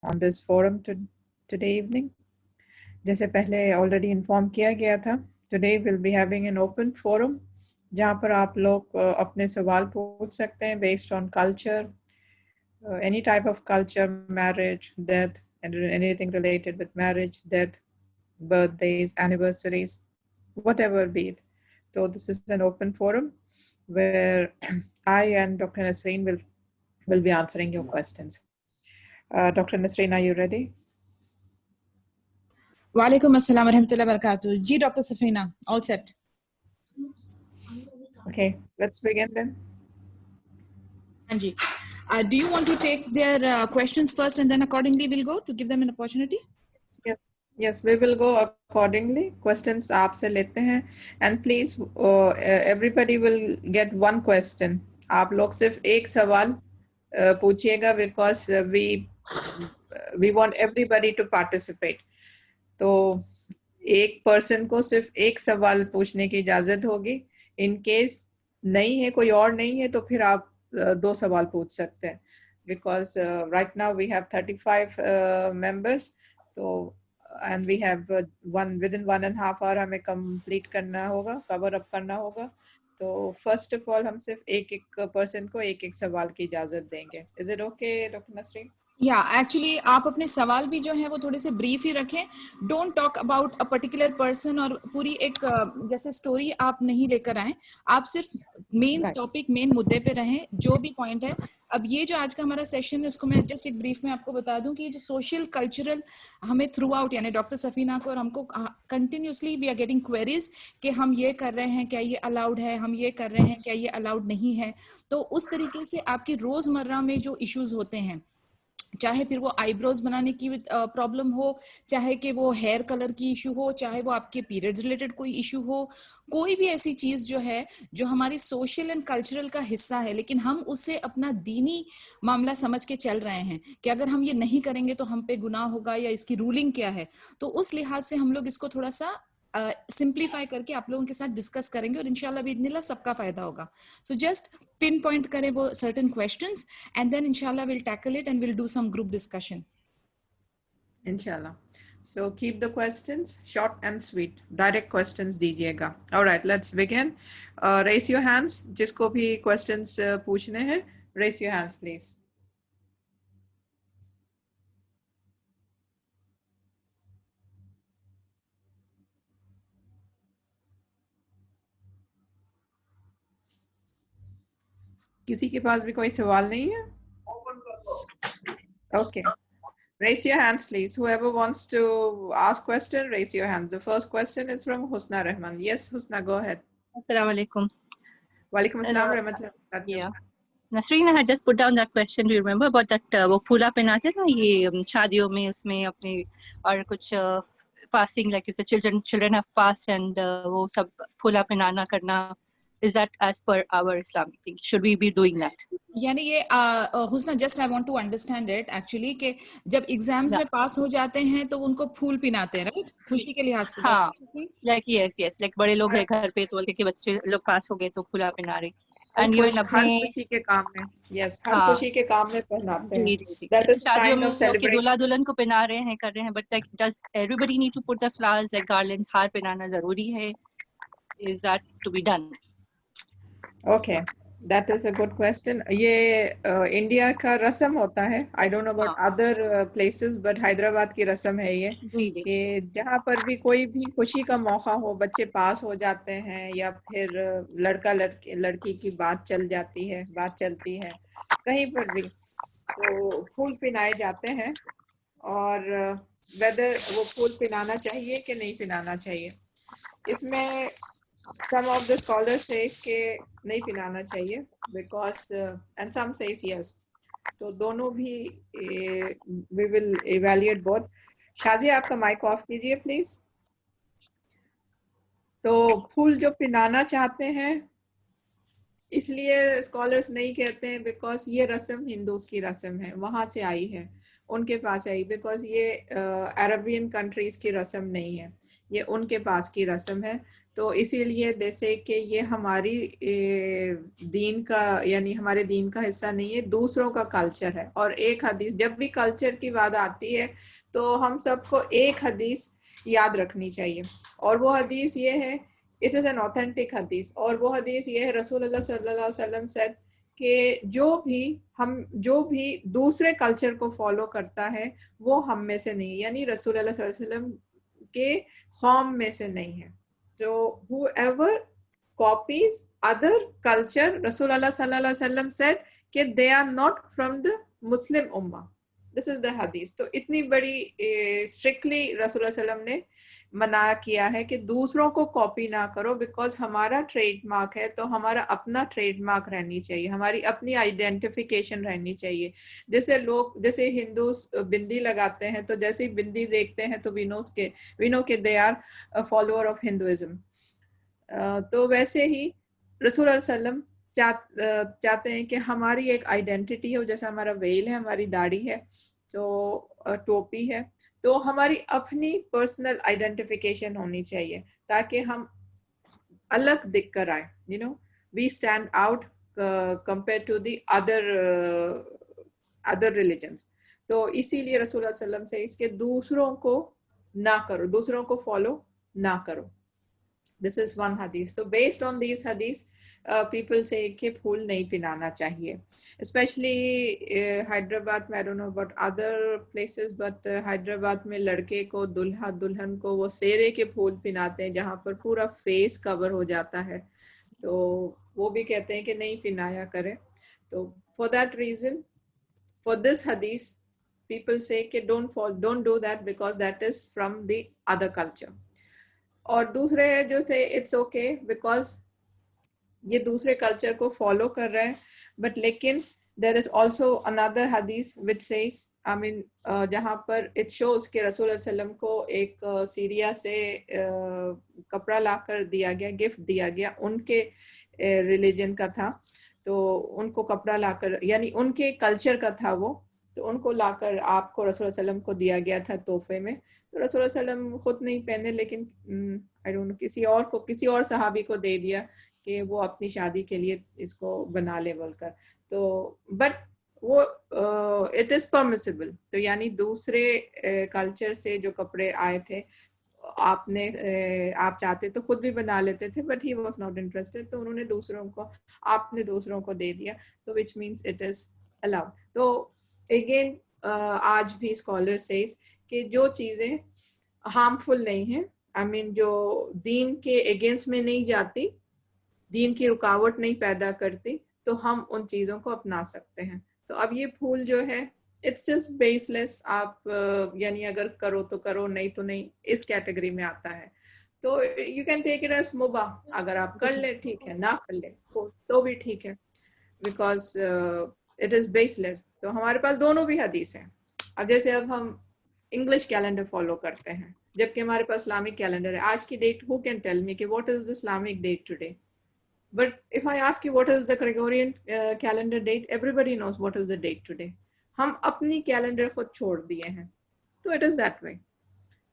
on this forum today evening. जैसे पहले already inform किया गया था, today we'll be having an open forum जहाँ पर आप लोग अपने सवाल पूछ सकते हैं based on culture, any type of culture, marriage, death, and anything related with marriage, death, birthdays, anniversaries, whatever be it. So this is an open forum where I and Dr. Nasreen will be answering your questions. Dr. Nasreen, are you ready? Walaikum assalam wa rahmatullahi wa barakatuh. Ji, Dr. Safina, all set. Okay, let's begin then. Anji, do you want to take their questions first and then accordingly we'll go to give them an opportunity? Yes, we will go accordingly. Questions आपसे लेते हैं and please everybody will get one question. आप लोग सिर्फ एक सवाल पूछिएगा because we want everybody to participate. तो एक person को सिर्फ एक सवाल पूछने की इजाजत होगी. In case नहीं है, कोई और नहीं है, तो फिर आप दो सवाल पूछ सकते हैं. Because right now we have 35 members. तो and we have within 1.5 hour हमें complete करना होगा, cover up करना होगा. तो first of all हम सिर्फ एक person को एक सवाल की इजाजत देंगे. Is it okay, Dr. Nasreen? या एक्चुअली आप अपने सवाल भी जो है वो थोड़े से ब्रीफ ही रखें. Don't talk about a particular person और पूरी एक जैसे स्टोरी आप नहीं लेकर आए. आप सिर्फ मेन टॉपिक, मेन मुद्दे पे रहें, जो भी पॉइंट है. अब ये जो आज का हमारा सेशन है उसको मैं जस्ट एक ब्रीफ में आपको बता दूं कि जो सोशल कल्चरल हमें थ्रू आउट यानी डॉक्टर सफीना को और हमको continuously we are getting queries कि हम ये कर रहे हैं, क्या ये अलाउड है, हम ये कर रहे हैं, क्या ये अलाउड नहीं है. तो उस तरीके से आपकी रोजमर्रा में जो इश्यूज होते हैं, चाहे फिर वो आईब्रोज बनाने की प्रॉब्लम हो, चाहे कि वो हेयर कलर की इशू हो, चाहे वो आपके पीरियड्स रिलेटेड कोई इशू हो, कोई भी ऐसी चीज जो है जो हमारी सोशल एंड कल्चरल का हिस्सा है लेकिन हम उसे अपना दीनी मामला समझ के चल रहे हैं कि अगर हम ये नहीं करेंगे तो हम पे गुनाह होगा या इसकी रूलिंग क्या है. तो उस लिहाज से हम लोग इसको थोड़ा सा सिंप्लीफाई करके आप लोगों के साथ डिस्कस करेंगे और इंशाल्लाह बिइज़्निल्लाह सबका फायदा होगा. सो जस्ट पिन पॉइंट करें वो सर्टेन क्वेश्चंस एंड देन इंशाल्लाह will tackle it and will do some group discussion. Inshallah. So keep the questions short and sweet. Direct questions दीजिएगा. All right, let's begin. Raise your hands. जिसको भी questions पूछने हैं, raise your hands, please. किसी के पास भी कोई सवाल नहीं है? Okay. Raise your hands, please. Whoever wants to ask question, raise your hands. The first question is from Husna Rahman. Yes, Husna, go ahead. Assalamu alaikum. Walaikum assalam rahmatullah. Yeah. Nasreen, I had just put down that question. Do you remember about that वो फूला पहनाते हैं ना ये शादियों में, उसमें अपने और कुछ fasting, like if the children have fast and वो सब फूला पहनाना करना. Is that as per our Islamic thing? Should we be doing that? यानी ये Husna, just I want to understand it actually कि जब एग्जाम्स में पास हो जाते हैं तो उनको फूल पिनाते हैं, राइट? खुशी के लिहाज से. हाँ, like yes, like बड़े लोग हैं घर पे तो बोलते कि बच्चे लोग पास हो गए तो फूला पहना रहे. And even अपने खुशी के काम में, yes, हर खुशी के काम में पहनाते हैं. That is शादियों kind में of celebration. दूल्हा दुल्हन को पहना रहे हैं, कर रहे हैं, but like does everybody need to put the flowers like garlands, हार पहनाना जरूरी है? Is that to be done? Okay, that is a good question. ये इंडिया का रस्म होता है. I don't know about other places, but Hyderabad की रस्म है ये कि जहाँ पर भी कोई भी खुशी का मौका हो, बच्चे पास हो जाते हैं या फिर लड़का लड़की की बात चलती है कहीं पर भी, तो फूल पिनाए जाते हैं. और whether वो फूल पिनाना चाहिए कि नहीं पिनाना चाहिए, इसमें some of the scholars say कि नहीं पिलाना चाहिए because and some says yes. तो दोनों भी we will evaluate both. Shazia, आपका माइक ऑफ कीजिए प्लीज. तो फूल जो पिलाना चाहते हैं इसलिए स्कॉलर्स नहीं कहते हैं बिकॉज ये रस्म हिंदूज की रस्म है, वहां से आई है, उनके पास आई, बिकॉज ये अरबियन कंट्रीज की रस्म नहीं है, ये उनके पास की रस्म है। तो इसीलिए जैसे कि ये हमारी दीन का यानी हमारे दीन का हिस्सा नहीं है, दूसरों का कल्चर है। और एक हदीस, जब भी कल्चर की बात आती है तो हम सबको एक हदीस याद रखनी चाहिए, और वो हदीस ये है, इट इज एन ऑथेंटिक हदीस, और वो हदीस ये है, रसूलुल्लाह सल्लल्लाहु अलैहि वसल्लम सेड कि जो भी दूसरे कल्चर को फॉलो करता है वो हम में से नहीं, यानी रसूलुल्लाह सल्लल्लाहु अलैहि वसल्लम के कौम में से नहीं है। तो whoever copies other culture, रसूलुल्लाह सल्लल्लाहु अलैहि वसल्लम said कि they are not from the Muslim ummah. This is the हदीस। तो इतनी बड़ी स्ट्रिक्टली रसूलुल्लाह सल्लल्लाहु अलैहि वसल्लम ने मना किया है कि दूसरों को कॉपी ना करो, बिकॉज हमारा ट्रेडमार्क है, तो हमारा अपना ट्रेडमार्क रहनी चाहिए, हमारी अपनी आइडेंटिफिकेशन रहनी चाहिए। जैसे हिंदू बिंदी लगाते हैं, तो जैसे ही बिंदी देखते हैं तो वी नो के they are follower of Hinduism. तो वैसे ही रसूलुल्लाह सल्लम चाहते हैं कि हमारी एक आइडेंटिटी हो, जैसे हमारा वेल है, हमारी दाढ़ी है, तो टोपी है, तो हमारी अपनी पर्सनल आइडेंटिफिकेशन होनी चाहिए ताकि हम अलग दिख कर आए, you know, we stand out compare to the other religions. तो इसीलिए रसूलुल्लाह सल्लम से इसके दूसरों को ना करो, दूसरों को फॉलो ना करो। This is one hadith. So based on these hadiths, people say कि फूल नहीं पिनाना चाहिए, especially Hyderabad में, I don't know about other places, but Hyderabad में लड़के को, दुल्हा दुल्हन को वो सेरे के फूल पिनाते हैं, जहाँ पर पूरा फेस कवर हो जाता है, तो वो भी कहते हैं कि नहीं पिनाया करें। तो for that reason, for this hadith, people say कि don't do that because that is from the other culture. और दूसरे जो थे, इट्स ओके बिकॉज ये दूसरे कल्चर को फॉलो कर रहे हैं, बट लेकिन देयर इज आल्सो अनदर हदीस व्हिच सेज, आई मीन जहां पर इट शोज कि रसूल सल्लम को एक सीरिया से कपड़ा लाकर दिया गया, गिफ्ट दिया गया, उनके रिलीजन का था, तो उनको कपड़ा लाकर, यानी उनके कल्चर का था वो, तो उनको लाकर आपको रसूल सल्लम को दिया गया था तोहफे में। तो रसूल सल्लम खुद नहीं पहने, लेकिन आई डोंट नो किसी और सहाबी को दे दिया कि वो अपनी शादी के लिए इसको बना ले बोलकर। तो बट वो इट इज परमिसिबल, तो यानी दूसरे कल्चर से जो कपड़े आए थे, आप चाहते तो खुद भी बना लेते थे, but he was not interested, तो उन्होंने आपने दूसरों को दे दिया, तो which means it is allowed. तो अगेन आज भी स्कॉलर सेज कि जो चीजें हार्मफुल नहीं है, आई मीन जो दीन के अगेंस्ट में नहीं जाती, दीन की रुकावट नहीं पैदा करती, तो हम उन चीजों को अपना सकते हैं। तो अब ये फूल जो है, इट्स जस्ट बेसलेस, आप यानी अगर करो तो करो, नहीं तो नहीं, इस कैटेगरी में आता है। तो you can take it as मुबा, अगर आप कर ले ठीक है, ना कर ले तो भी ठीक है, बिकॉज इट इज बेसलेस। तो हमारे पास दोनों भी हदीस है। अब जैसे अब हम इंग्लिश कैलेंडर फॉलो करते हैं, जबकि हमारे पास इस्लामिक कैलेंडर है। आज की date, who can tell me कि what is the Islamic date today? But if I ask you what is the Gregorian calendar date, everybody knows what is the date today. हम अपनी calendar खुद छोड़ दिए हैं, तो it is that way.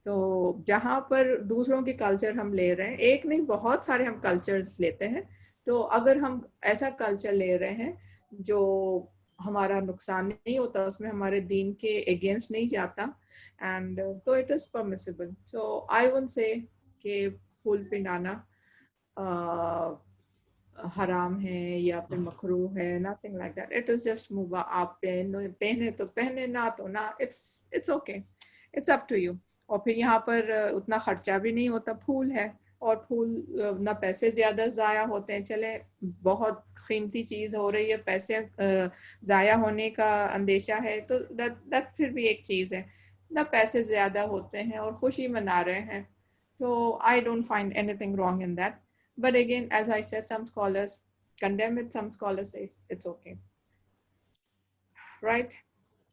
तो जहाँ पर दूसरों के कल्चर हम ले रहे हैं, एक नहीं बहुत सारे हम कल्चर्स लेते हैं, तो अगर हम ऐसा कल्चर ले रहे हैं जो हमारा नुकसान नहीं होता, उसमें हमारे दीन के अगेंस्ट नहीं जाता, एंड तो it is permissible. So I would say कि फूल पिनाना हराम है या फिर मकरूह है, nothing like that, it is just मुबा। आप पहने तो पहने, ना तो ना, it's okay, it's up to you. और फिर यहाँ पर उतना खर्चा भी नहीं होता, फूल है, और फूल ना पैसे ज्यादा जाया होते हैं। चले बहुत कीमती चीज हो रही है, पैसे जाया होने का अंदेशा है, तो दैट फिर भी एक चीज है ना, पैसे ज्यादा होते हैं और खुशी मना रहे हैं, तो I don't find anything wrong in that. But again, as I said, some scholars condemn it, some scholars say it's okay. Right?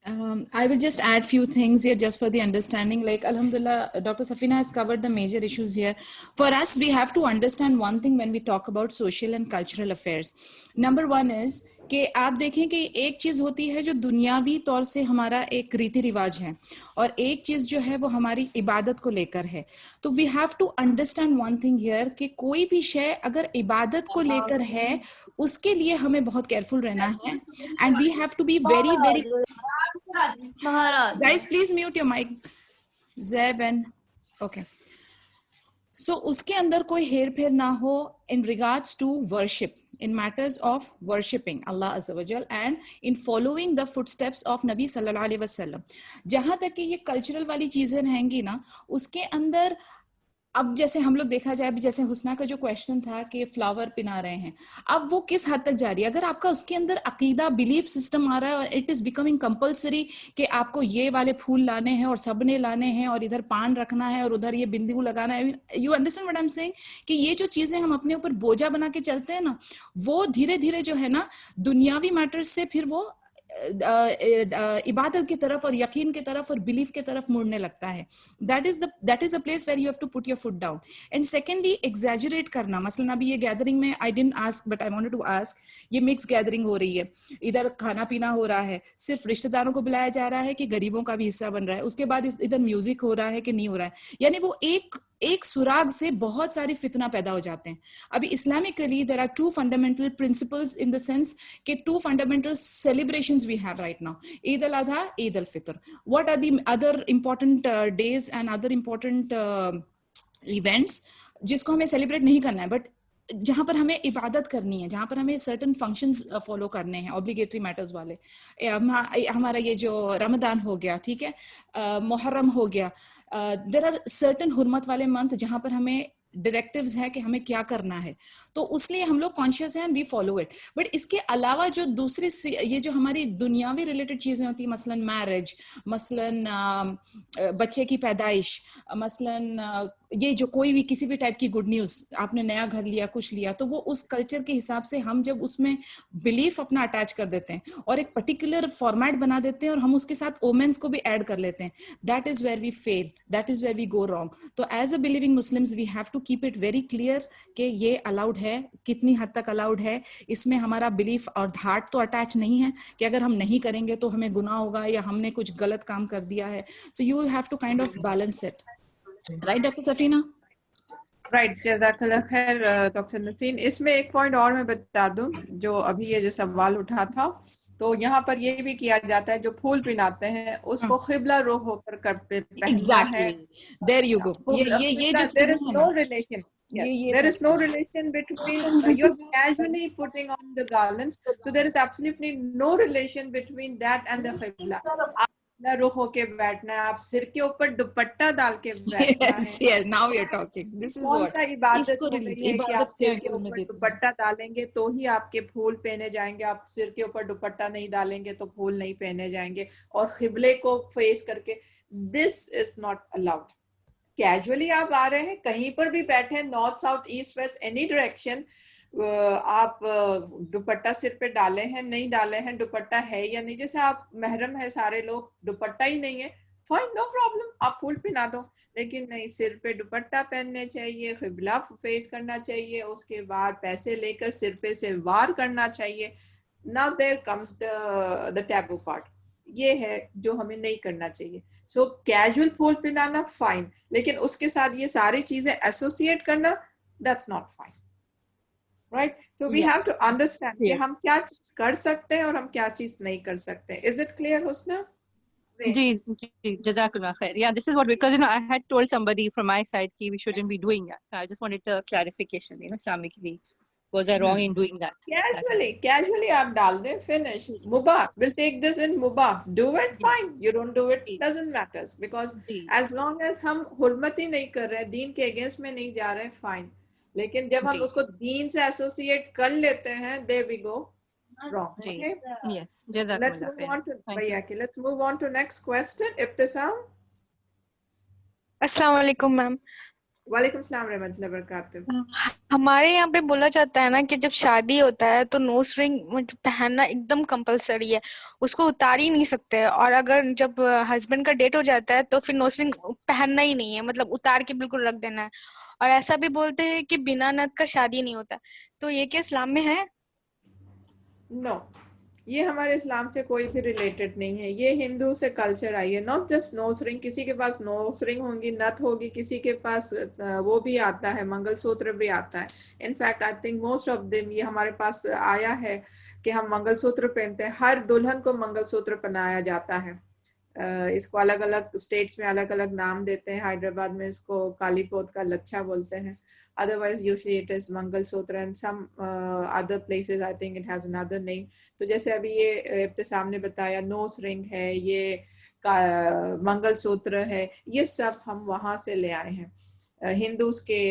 I will just add few things here just for the understanding. Like, Alhamdulillah, Dr. Safina has covered the major issues here. For us, we have to understand one thing when we talk about social and cultural affairs. Number one is कि आप देखें कि एक चीज होती है जो दुनियावी तौर से हमारा एक रीति रिवाज है और एक चीज जो है वो हमारी इबादत को लेकर है. तो we have to understand one thing here कि कोई भी शय अगर इबादत को लेकर है उसके लिए हमें बहुत केयरफुल रहना है. And we have to be very very. Guys, please mute your mic. Zeb and okay. So उसके अंदर कोई हेर फेर ना हो in regards to worship, in matters of worshipping Allah Azza wa Jal and in following the footsteps of Nabi sallallahu alaihi wasallam. जहां तक कि ये कल्चरल वाली चीजें रहेंगी ना, उसके अंदर अब जैसे हम लोग देखा जाए, जैसे हुस्ना का जो क्वेश्चन था कि फ्लावर पिना रहे हैं, अब वो किस हद तक जा रही है. अगर आपका उसके अंदर अकीदा बिलीफ सिस्टम आ रहा है और इट इज बिकमिंग कंपल्सरी कि आपको ये वाले फूल लाने हैं और सबने लाने हैं और इधर पान रखना है और उधर ये बिंदु लगाना है, you understand what I am saying कि ये जो चीजें हम अपने ऊपर बोझा बना के चलते हैं ना, वो धीरे धीरे जो है ना दुनियावी मैटर्स से फिर वो इबादत की तरफ और यकीन की तरफ और बिलीफ की तरफ मुड़ने लगता है. That is the place where you have to put your foot down. And secondly, exaggerate करना. मसलन अभी ये गैदरिंग में I didn't ask but I wanted to ask, ये मिक्स गैदरिंग हो रही है, इधर खाना पीना हो रहा है, सिर्फ रिश्तेदारों को बुलाया जा रहा है कि गरीबों का भी हिस्सा बन रहा है, उसके बाद इधर म्यूजिक हो रहा है कि नहीं हो रहा है. यानी वो एक सुराग से बहुत सारी फितना पैदा हो जाते हैं. अभी Islamically there are two fundamental principles in the sense कि two fundamental celebrations we have right now, Eid al Adha, Eid al Fitr. What are the other important days and other important events जिसको हमें सेलिब्रेट नहीं करना है, बट जहां पर हमें इबादत करनी है, जहां पर हमें सर्टन फंक्शंस फॉलो करने हैं, ऑब्लिगेटरी मैटर्स वाले. हमारा ये जो रमदान हो गया, ठीक है, मुहर्रम हो गया, देयर आर सर्टन हुर्मत वाले मंथ जहां पर हमें डायरेक्टिव्स है कि हमें क्या करना है, तो उसलिए हम लोग कॉन्शियस हैं, वी फॉलो इट. बट इसके अलावा जो दूसरी ये जो हमारी दुनियावी रिलेटेड चीजें होती है, मसलन मैरिज, मसलन बच्चे की पैदाइश, मसलन ये जो कोई भी किसी भी टाइप की गुड न्यूज, आपने नया घर लिया, कुछ लिया, तो वो उस कल्चर के हिसाब से हम जब उसमें बिलीफ अपना अटैच कर देते हैं और एक पर्टिकुलर फॉर्मेट बना देते हैं और हम उसके साथ ओमेंस को भी ऐड कर लेते हैं, that is where we fail, that is where we go wrong. तो as a believing Muslims we have to keep it very clear कि ये अलाउड है, कितनी हद तक अलाउड है, इसमें हमारा बिलीफ और धाट तो अटैच नहीं है कि अगर हम नहीं करेंगे तो हमें गुनाह होगा या हमने कुछ गलत काम कर दिया है. So you have to kind of balance it. Right doctor Safina? Right, जज़ाकल्लाह खैर डॉक्टर नफीन. इसमें एक पॉइंट और मैं बता दूं, जो अभी ये जो सवाल उठा था, तो यहाँ पर ये भी किया जाता है, जो फूल पिनाते हैं उसको खिबला रुख होकर पहनना है. There you go. ये जो there is no relation. Yes, there is no relation between you're casually putting on the garlands, so there is absolutely no relation between that and the khibla. आप रुख होके बैठना है, आप सिर के ऊपर दुपट्टा डाल के बैठना है. Yes, now we are talking. This is what इबादत हो गई है कि आप सिर के ऊपर दुपट्टा डालेंगे तो ही आपके फूल पहने जाएंगे, आप सिर के ऊपर दुपट्टा नहीं डालेंगे तो फूल नहीं पहने जाएंगे. और खिबले को फेस करके, this is not allowed. Casually आप आ रहे हैं, कहीं पर भी बैठे, north south east west any direction, आप दुपट्टा सिर पे डाले हैं, नहीं डाले हैं, दुपट्टा है या नहीं, जैसे आप महरम है सारे लोग, दुपट्टा ही नहीं है, फाइन, नो प्रॉब्लम, आप फूल पिना दो. लेकिन नहीं, सिर पे दुपट्टा पहनने चाहिए, खिबला फेस करना चाहिए, उसके बाद पैसे लेकर सिर पे से वार करना चाहिए. Now there comes the taboo part. ये है जो हमें नहीं करना चाहिए. सो कैजुअल फूल पिनाना फाइन, लेकिन उसके साथ ये सारी चीजें एसोसिएट करना, that's not fine. Right? So we have to understand कि हम क्या चीज कर सकते हैं और हम क्या चीज नहीं कर सकते हैं. Is it clear Husna? जी, Jazakallah khair. Yeah, this is what, because I had told somebody from my side that we shouldn't be doing that. So I just wanted a clarification, Islamically. Was I wrong in doing that? Casually आप डाल दें, finish. Mubah, we'll take this in mubah. Do it, fine. You don't do it, doesn't matter. Because as long as हम हुर्मत ही नहीं कर रहे, दीन के against में नहीं जा रहे, fine. लेकिन जब हम उसको दीन से एसोसिएट कर लेते हैं, there we go wrong. Okay? Yes. Let's move on to next question. Ibtisam. Assalamu alaikum, ma'am. वालेकुम सलाम रहमतुल्लाहि व बरकातहू। हमारे यहाँ पे बोला जाता है ना कि जब शादी होता है तो नोज रिंग पहनना एकदम कंपलसरी है, उसको उतार ही नहीं सकते। और अगर जब हस्बैंड का डेट हो जाता है तो फिर नोज रिंग पहनना ही नहीं है, मतलब उतार के बिल्कुल रख देना है। और ऐसा भी बोलते हैं कि बिना नथ का शादी नहीं होता। तो ये क्या इस्लाम में है? नो, ये हमारे इस्लाम से कोई भी रिलेटेड नहीं है, ये हिंदू से कल्चर आई है। नॉट जस्ट नोज रिंग, किसी के पास नोज रिंग होंगी, नथ होगी, किसी के पास वो भी आता है, मंगलसूत्र भी आता है। In fact I think most of them ये हमारे पास आया है कि हम मंगलसूत्र पहनते हैं, हर दुल्हन को मंगलसूत्र पहनाया जाता है। इसको अलग अलग स्टेट्स में अलग अलग नाम देते हैं। हैदराबाद में इसको कालीपोत का लच्छा बोलते हैं, otherwise usually it is mangalsutra, and some other places I think it has another name। तो जैसे अभी ये इब्तिसाम ने बताया नोज रिंग है, ये मंगलसूत्र है, ये सब हम वहां से ले आए हैं। हिंदूज के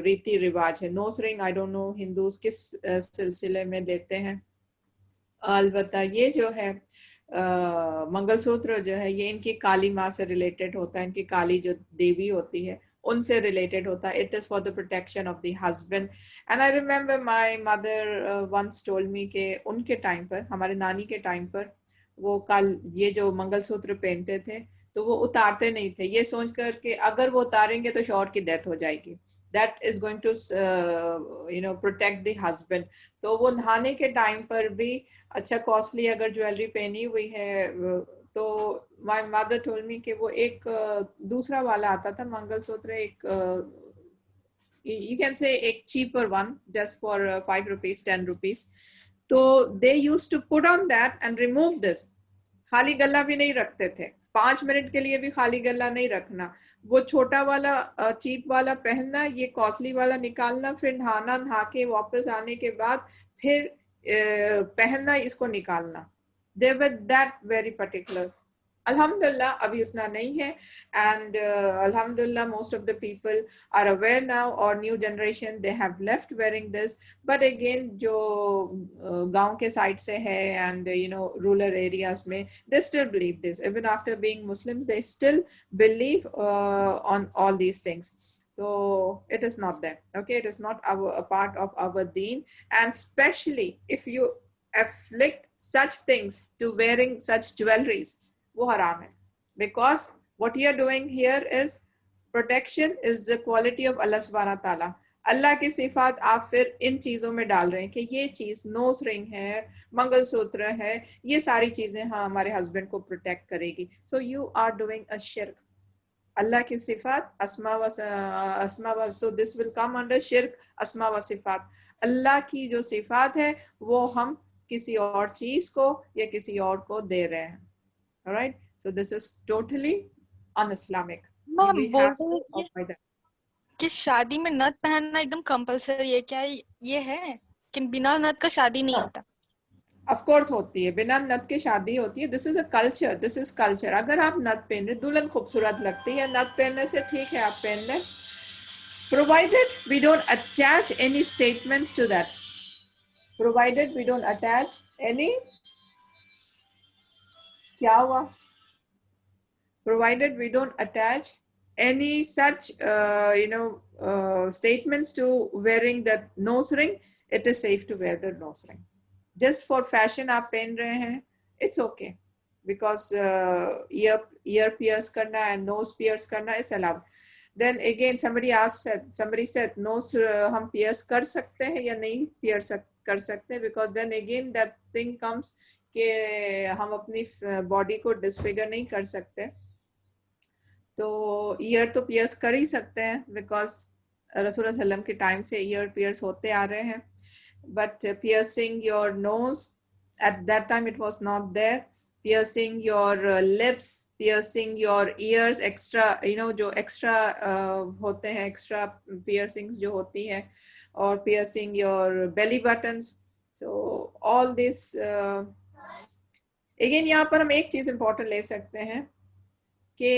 रीति रिवाज है। Nose ring I don't no Hindus किस सिलसिले में देते हैं। अलबत्ता ये जो है मंगलसूत्र जो है ये इनकी काली माँ से रिलेटेड होता है, इनकी काली जो देवी होती है उनसे रिलेटेड होता है। It is for the protection of the husband. And I remember my mother once told me के उनके टाइम पर, हमारे नानी के टाइम पर, वो ये जो मंगलसूत्र पहनते थे तो वो उतारते नहीं थे, ये सोच कर के अगर वो उतारेंगे तो शौहर की डेथ हो जाएगी, that is going to protect the husband. तो वो नहाने के टाइम पर भी अच्छा कॉस्टली अगर ज्वेलरी पहनी हुई है तो माय मदर टोल्ड मी कि वो एक दूसरा वाला आता था मंगलसूत्र, एक you can say एक cheaper one just for 5 rupees 10 rupees। तो they used to put on that and remove this। खाली गला भी नहीं रखते थे, 5 मिनट के लिए भी खाली गला नहीं रखना, वो छोटा वाला चीप वाला पहनना, ये कॉस्टली वाला निकालना, फिर नहाना, नहा के वापस आने के बाद फिर पहनना, इसको निकालना। they were that very particular। Alhamdulillah अभी उतना नहीं है, and Alhamdulillah most of the people are aware now, or new generation they have left wearing this। but again जो गांव के side से है and rural areas में they still believe this, even after being Muslims they still believe on all these things। so it is not that, okay, it is not a part of our deen। and especially if you afflict such things to wearing such jewelries, वो हराम है। because what you are doing here is protection is the quality of Allah subhanahu wa ta'ala। अल्लाह की सिफात आप फिर इन चीजों में डाल रहे हैं कि ये चीज नोज रिंग है, मंगलसूत्र है, ये सारी चीजें हाँ हमारे हस्बैंड को प्रोटेक्ट करेगी। so you are doing a shirk। अल्लाह की सिफात अस्मा व so this will come under shirk अस्मा व सिफात। अल्लाह की जो सिफात है वो हम किसी और चीज को या किसी और को दे रहे हैं। alright, so this is totally un-Islamic। Ma'am we बोल have रहे to हैं avoid that। कि शादी में नथ पहनना एकदम कंपलसरी है, क्या ये है कि बिना नथ का शादी नहीं No, होता? of course होती है, बिना नथ के शादी होती है। this is a culture, this is culture। अगर आप नथ पहन रहे, दुल्हन खूबसूरत लगती है, नथ पहनने से ठीक है आप पहन लें, provided we don't attach any statements to that। provided we don't attach any क्या हुआ provided we don't attach any such statements to wearing that nose ring, it is safe to wear the nose ring। just for fashion आप पहन रहे हैं, it's okay, because ear pierce करना and nose pierce करना is allowed। then again somebody said nose हम pierce कर सकते हैं या नहीं pierce कर सकते, because then again that thing comes कि हम अपनी बॉडी को डिसफिगर नहीं कर सकते। तो ईयर तो पियर्स कर ही सकते हैं, बिकॉज रसूल सल्लम के टाइम से ईयर पियर्स होते आ रहे हैं। But piercing your nose at that time it was not there. Piercing your lips, piercing your ears, extra जो एक्स्ट्रा होते हैं, एक्स्ट्रा पियर्सिंग्स जो होती हैं, और piercing your belly buttons. So all this again यहाँ पर हम एक चीज इंपॉर्टेंट ले सकते हैं कि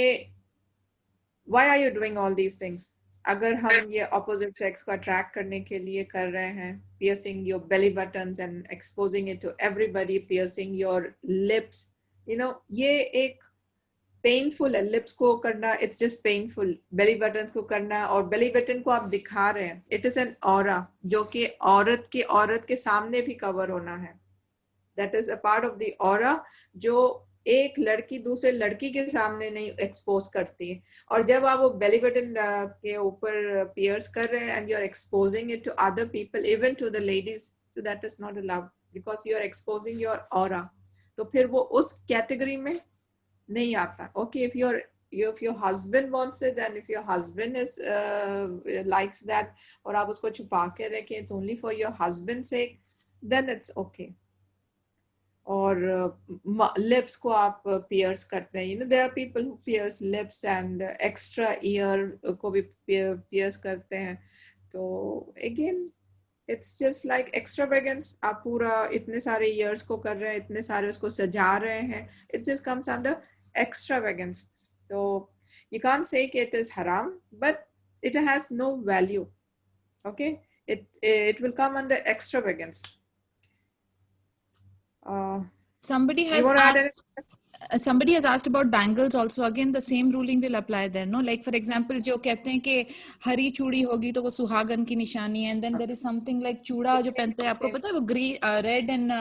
why are you doing all these things। अगर हम ये opposite sex को attract करने के लिए कर रहे हैं, piercing your belly buttons and exposing it to everybody, piercing your lips, ये एक पेनफुल है लिप्स को करना, it's just painful. Belly button को करना, और बेली बटन को आप दिखा रहे हैं, इट इज एन ऑरा जो कि औरत के सामने भी कवर होना है। That is a part of the aura जो एक लड़की दूसरे लड़की के सामने नहीं एक्सपोज करती है। और जब आप वो बेली बटन के ऊपर पियर्स कर रहे हैं and you are exposing it to other people, even to the ladies, so that is not allowed because you are exposing your aura. तो फिर वो उस कैटेगरी में नहीं आता। Okay, if your husband wants it and if your husband is likes that, और आप उसको छुपा के रखें, it's only for your husband's sake, then it's okay. और lips को आप pierce करते हैं, you know there are people who pierce lips and extra ear को भी pierce करते हैं। तो again it's just like extravagance. आप पूरा इतने सारे ears को कर रहे हैं, इतने सारे उसको सजा रहे हैं, it just comes under extravagance. So you can't say it is haram, but it has no value. Okay, it will come under extravagance. Somebody has asked about bangles also. Again, the same ruling will apply there, no? Like for example, जो कहते हैं कि हरी चूड़ी होगी तो वो सुहागन की निशानी है, and then there is something like चूड़ा जो पहनते हैं, आपको पता है वो green, red and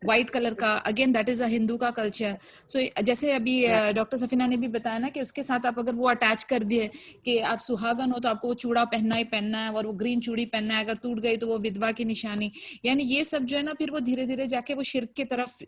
white colour का, again that is a Hindu का कल्चर। सो जैसे अभी डॉक्टर सफीना ने भी बताया ना कि उसके साथ आप अगर वो अटैच कर दिए कि आप सुहागन हो तो आपको वो चूड़ा पहनना ही पहनना है, और वो ग्रीन चूड़ी पहनना है, अगर टूट गई तो वो विधवा की निशानी, यानी ये सब जो है ना फिर वो धीरे धीरे जाके वो शिर्क की तरफ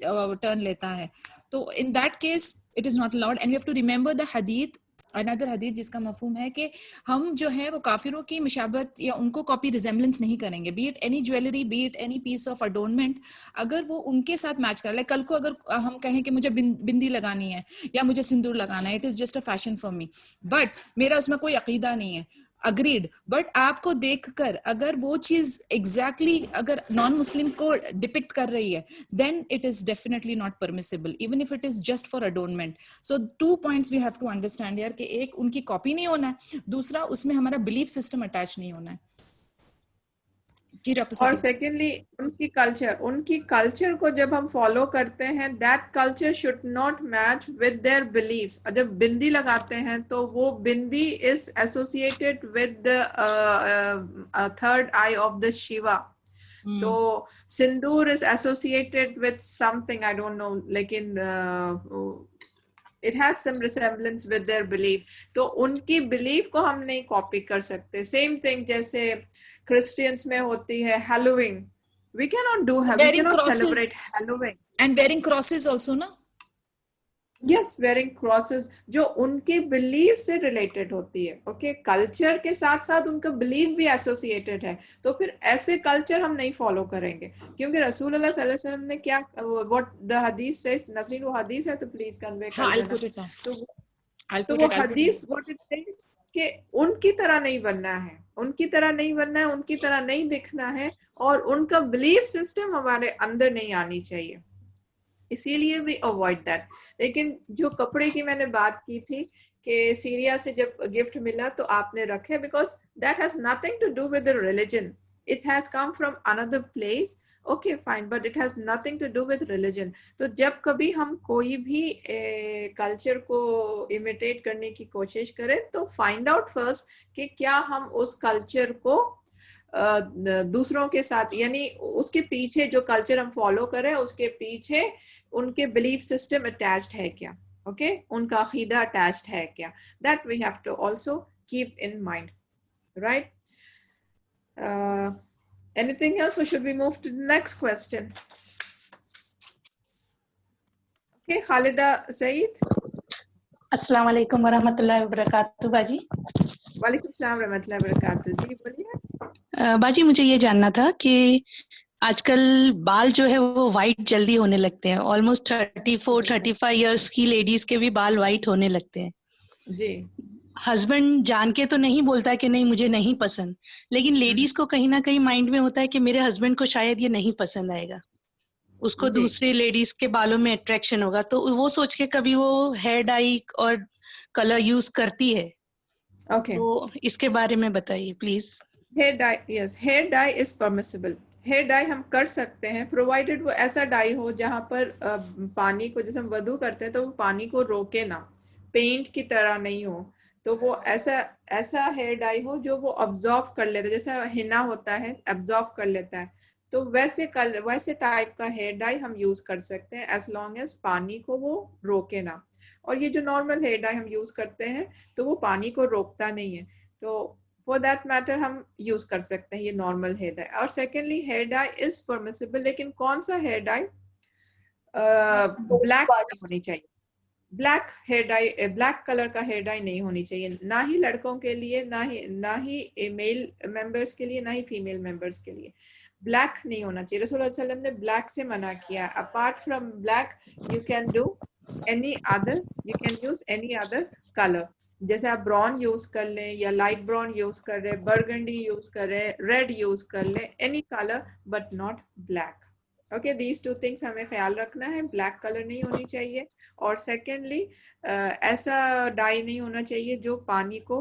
टर्न लेता है। तो in that case it is not allowed, and we have to remember the हदीथ, अनदर हदीथ जिसका मफहूम है कि हम जो है वो काफिरों की मुशाबत या उनको कॉपी रिजेम्बलेंस नहीं करेंगे, be it any jewellery, be it any piece of adornment, अगर वो उनके साथ मैच कर, लाइक कल को अगर हम कहें कि मुझे बिंदी लगानी है या मुझे सिंदूर लगाना है, it is just a fashion for me, but मेरा उसमें कोई अकीदा नहीं है, अग्रीड, बट आपको देखकर अगर वो चीज एग्जैक्टली अगर नॉन मुस्लिम को डिपिक्ट कर रही है, then it is definitely not permissible, even if it is just for adornment. So 2 points we have to understand यार कि एक उनकी कॉपी नहीं होना है, दूसरा उसमें हमारा बिलीफ सिस्टम अटैच नहीं होना है। जी डॉक्टर और सेकेंडली उनकी कल्चर को जब हम फॉलो करते हैं, that culture should not match with their beliefs. जब बिंदी लगाते हैं तो वो bindi is associated with the third eye of the Shiva, तो sindoor is associated with something, I don't know, लेकिन it has some resemblance with their belief, तो उनकी belief को हम नहीं कॉपी कर सकते। same thing जैसे क्रिश्चियंस में होती है Halloween, we cannot celebrate Halloween, and wearing crosses also, na? Yes, wearing crosses जो उनके belief से related होती है। Okay, culture के साथ साथ उनका belief भी associated है, तो फिर ऐसे culture हम नहीं follow करेंगे, क्योंकि रसूल अल्लाह सल्लल्लाहु अलैहि वसल्लम ने क्या, what the hadith says, Nasreen वो hadith है तो please convey कर देना। तो वो hadith what it says कि उनकी तरह नहीं बनना है, उनकी तरह नहीं बनना है, उनकी तरह नहीं दिखना है, और उनका belief system हमारे अंदर नहीं आनी चाहिए, इसीलिए we avoid that। लेकिन जो कपड़े की मैंने बात की थी कि सीरिया से जब गिफ्ट मिला तो आपने रखे, because that has nothing to do with the religion, it has come from another place, okay fine, but it has nothing to do with religion। तो जब कभी हम कोई भी कल्चर को इमिटेट करने की कोशिश करें तो फाइंड आउट फर्स्ट कि क्या हम उस कल्चर को दूसरों के साथ, यानी उसके पीछे जो कल्चर हम फॉलो करें उसके पीछे उनके बिलीफ सिस्टम अटैच्ड है क्या, ओके, उनका अकीदा अटैच्ड है क्या, that we have to also keep in mind, right. Anything else, और should we move to the next question? Okay, Khalida Saeed. अस्सलाम वालेकुम वरहमतुल्लाहि वबरकातुहू बाजी। वालेकुम सलाम रहमतुल्लाहि वबरकातुहू। जी बोलिए। बाजी मुझे ये जानना था कि आजकल बाल जो है वो वाइट जल्दी होने लगते हैं, ऑलमोस्ट 34-35 इयर्स की लेडीज के भी बाल वाइट होने लगते हैं जी। हस्बैंड जान के तो नहीं बोलता कि नहीं मुझे नहीं पसंद, लेकिन लेडीज को कहीं ना कहीं माइंड में होता है कि मेरे हस्बैंड को शायद ये नहीं पसंद आएगा, उसको दूसरी लेडीज के बालों में अट्रैक्शन होगा, तो वो सोच के कभी वो हेयर डाई और कलर यूज करती है। Okay. तो इसके बारे में बताइए please. Hair dye, yes, hair dye is permissible. Hair dye हम कर सकते हैं प्रोवाइडेड वो ऐसा डाई हो जहां पर पानी को, जैसे हम वधू करते हैं तो वो पानी को रोके ना, पेंट की तरह नहीं हो, तो वो ऐसा हेयर डाई हो जो वो ऑब्जॉर्व कर लेता है, जैसा हिना होता है ऑब्जॉर्व कर लेता है, तो वैसे टाइप का हेयर डाई हम यूज कर सकते हैं एज लॉन्ग एज पानी को वो रोके ना। और ये जो नॉर्मल हेयर डाई हम यूज करते हैं तो वो पानी को रोकता नहीं है, तो फॉर दैट मैटर हम यूज कर सकते हैं ये नॉर्मल हेयर डाई। और secondly hair dye is permissible, लेकिन कौन सा हेयर डाई? ब्लैक होनी चाहिए। Black hair dye, black colour का हेयर डाई नहीं होनी चाहिए, ना ही लड़कों के लिए, ना ही मेल मेंबर्स के लिए, ना ही फीमेल मेंबर्स के लिए। ब्लैक नहीं होना चाहिए। रसूल सल्लल्लाहु अलैहि वसल्लम ने ब्लैक से मना किया। Apart from black you can do any other, you can use any other colour. जैसे आप ब्राउन यूज कर लें या लाइट ब्राउन यूज कर रहे, बर्गंडी यूज कर रहे, रेड यूज कर लें, any colour but not black. Okay, these two things हमें ख्याल रखना है, ब्लैक कलर नहीं होनी चाहिए। और सेकेंडली ऐसा डाई नहीं होना चाहिए जो पानी को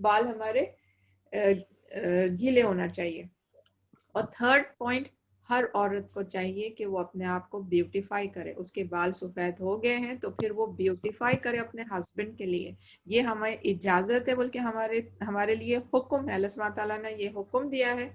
बाल हमारे गीले होना चाहिए। और थर्ड पॉइंट, हर औरत को चाहिए कि वो अपने आप को ब्यूटीफाई करे। उसके बाल सफेद हो गए हैं तो फिर वो ब्यूटीफाई करे अपने हस्बैंड के लिए, ये हमें इजाजत है, बल्कि हमारे लिए हुक्म है। अल्लाह सुब्हानहू तआला ने ये हुक्म दिया है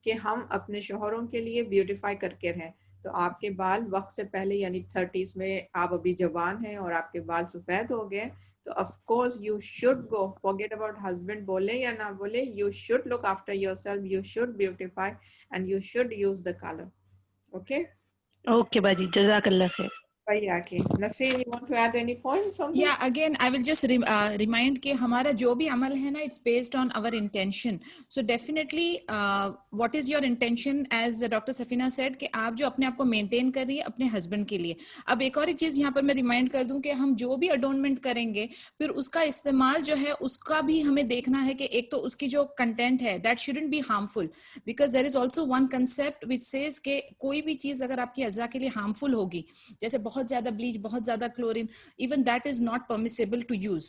कि हम अपने शोहरों के लिए ब्यूटीफाई करके रहें। तो आपके बाल वक्त से पहले यानी 30s में आप अभी जवान हैं और आपके बाल सफेद हो गए, तो of course you should go, forget about husband बोले या ना बोले, you should look after yourself, you should beautify and you should use the color. Okay? Okay बाजी, जज़ाकल्लाह खैर। Nasreen, you want to add any points on this? Yeah, again I will just remind कि हमारा जो भी अमल है ना, it's based on our intention. So definitely what is your intention, as Dr. Safina said कि आप जो अपने आप को maintain कर रही है अपने husband के लिए। अब एक और एक चीज यहाँ पर मैं remind कर दूं कि हम जो भी adornment करेंगे फिर उसका इस्तेमाल जो है उसका भी हमें देखना है कि एक तो उसकी जो content है that shouldn't be harmful, because there is also one concept which says कि कोई भी चीज अगर आपकी अज़ा के लिए harmful होगी, जैसे बहुत ज्यादा bleach, बहुत ज्यादा chlorine, even that is not permissible to use.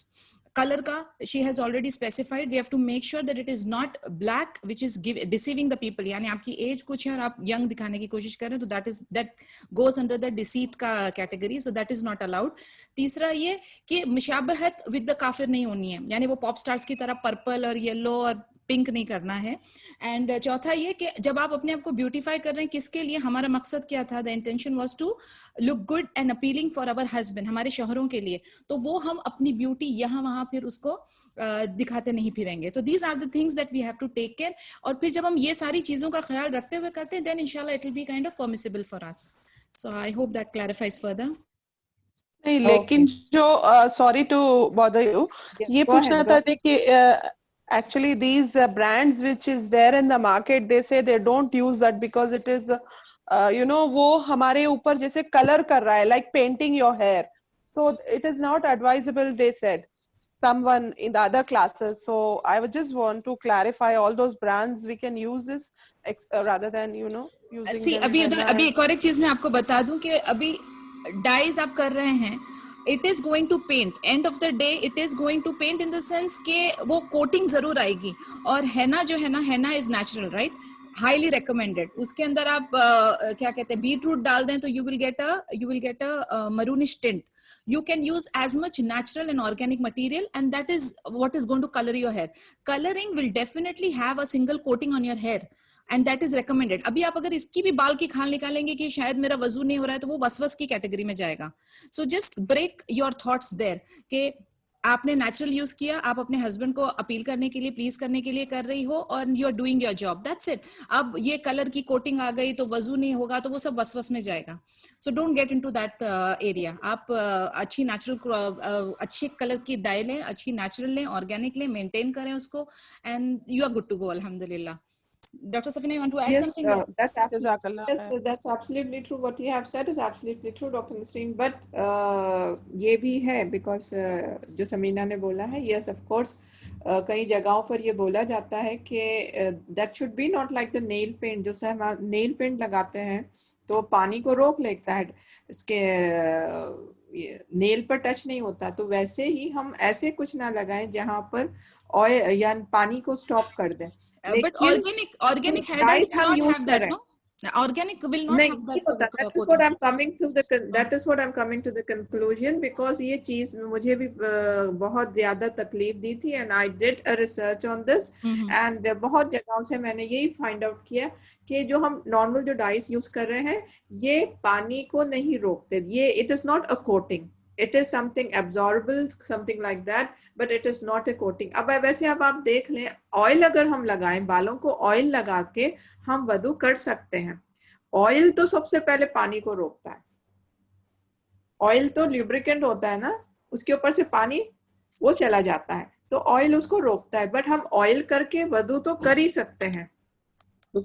Color ka she has already specified, we have to make sure that it is not black which is deceiving the people, यानी आपकी as कुछ है और आप young दिखाने की कोशिश कर रहे हैं तो that goes under the deceit का category, so that is not allowed. तीसरा ये कि मुशाबहत with the काफिर नहीं होनी है, यानी वो पॉप स्टार्स की तरह पर्पल और येलो और पिंक नहीं करना है। एंड चौथा ये कि जब आप अपने आप को ब्यूटीफाई कर रहे हैं, किसके लिए? हमारा मकसद क्या था? The intention was to look good and appealing for our husband, हमारे शौहरों के लिए, तो वो हम अपनी ब्यूटी यहाँ वहां फिर उसको दिखाते नहीं फिरेंगे। तो these are the things that we have to take care, और फिर जब हम ये सारी चीजों का ख्याल रखते हुए करते हैं, देन इंशाल्लाह it will be kind of permissible for us. So I hope that clarifies further. नहीं, लेकिन जो सॉरी टू बॉदर यू, ये पूछना था कि actually these brands which is there in the market, they say they don't use that because it is you know, वो हमारे ऊपर जैसे कलर कर रहा है, like painting your hair, so it is not advisable, they said someone in the other classes. So I would just want to clarify, all those brands we can use this rather than, you know, using See, them अभी एक और एक चीज मैं आपको बता दूं कि अभी डाइज आप कर रहे हैं, it is going to paint, end of the day it is going to paint in the sense के वो coating जरूर आएगी। और henna जो है ना, henna is natural, right? highly recommended। उसके अंदर आप क्या कहते हैं, बीट रूट डाल दें तो you will get a maroonish tint। You can use as much natural and organic material, and that is what is going to color your hair. Coloring will definitely have a single coating on your hair, and that is recommended। अभी आप अगर इसकी भी बाल की खाल निकालेंगे कि शायद मेरा वजू नहीं हो रहा है, तो वो वसवस की कैटेगरी में जाएगा। So just break your thoughts there कि आपने नेचुरल यूज किया, आप अपने हस्बैंड को अपील करने के लिए, प्लीज करने के लिए कर रही हो, और you are doing your job, that's it. अब ये कलर की कोटिंग आ गई तो वजू नहीं होगा, तो वो सब वसवस में जाएगा। So don't get into that area. आप अच्छी नेचुरल अच्छे कलर की डाई लें, अच्छी नेचुरल लें, ऑर्गेनिक लें, मेंटेन करें उसको, and you are good to go, अल्हम्दुलिल्लाह। Dr. Safina, you want to add something? That's absolutely true. What you have said is absolutely true, Dr. Nasreen. But ये भी है, because जो समीना ने बोला है, yes, of course, कई जगहों पर ये बोला जाता है कि that should be not like the nail paint। जो से हम nail paint लगाते हैं तो पानी को रोक लेता है, इसके नेल पर टच नहीं होता, तो वैसे ही हम ऐसे कुछ ना लगाएं जहां पर ऑयल या पानी को स्टॉप कर दें। But organic hair dyes do not have that, no? Organic will not नहीं have नहीं that होता. That is what I'm coming to the conclusion, because ये चीज मुझे भी बहुत ज्यादा तकलीफ दी थी, and I did a research on this, and बहुत जगहों से मैंने यही find out किया कि जो हम normal जो dyes use कर रहे हैं ये पानी को नहीं रोकते. ये it is not a coating. It is something absorbable, something like that, but it is not a coating. अब वैसे अब आप देख लें, ऑयल अगर हम लगाएं, बालों को ऑयल लगा के हम वधू कर सकते हैं. ऑयल तो सबसे पहले पानी को रोकता है. ऑयल तो ल्यूब्रिकेंट होता है ना, उसके ऊपर से पानी वो चला जाता है, तो ऑयल उसको रोकता है. बट हम ऑयल करके वधू तो कर ही सकते हैं.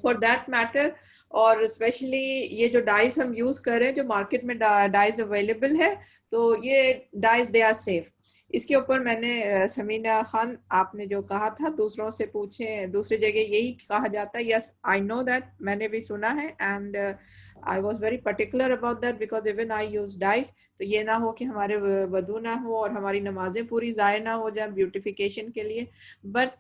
फॉर दैट मैटर, और स्पेशली ये जो डाइज हम यूज कर रहे हैं, जो मार्केट में डाइज अवेलेबल है, तो ये डाइज दे आर सेफ. इसके ऊपर मैंने समीना खान, आपने जो कहा था दूसरों से पूछे, दूसरी जगह यही कहा जाता है. यस, आई नो दैट, मैंने भी सुना है, and I was very particular about that, because even I use dyes. तो ये ना हो कि हमारे वधू ना हो और हमारी नमाजें पूरी जाय ना हो जाए ब्यूटिफिकेशन के लिए. But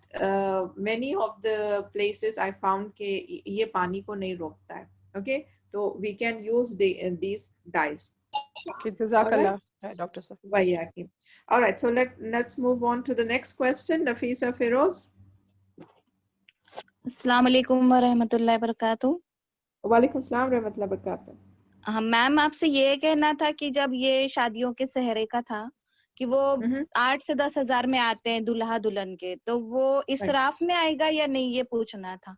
many of the places I found के ये पानी को नहीं रोकता है. ओके, तो we can use these dyes. Okay, Jazakallah, Dr. Safia. All right, so let's move on to the next question. Nafisa Feroz. अस्सलाम वालेकुम व रहमतुल्लाहि व बरकातुहू. वालेकुम सलाम व रहमतुल्लाहि व बरकातुहू. हाँ मैम, आपसे ये कहना था कि जब ये शादियों के सहरे का था कि वो 8 से 10 हजार में आते हैं दूल्हा दुल्हन के, तो वो इसराफ में आएगा या नहीं, ये पूछना था.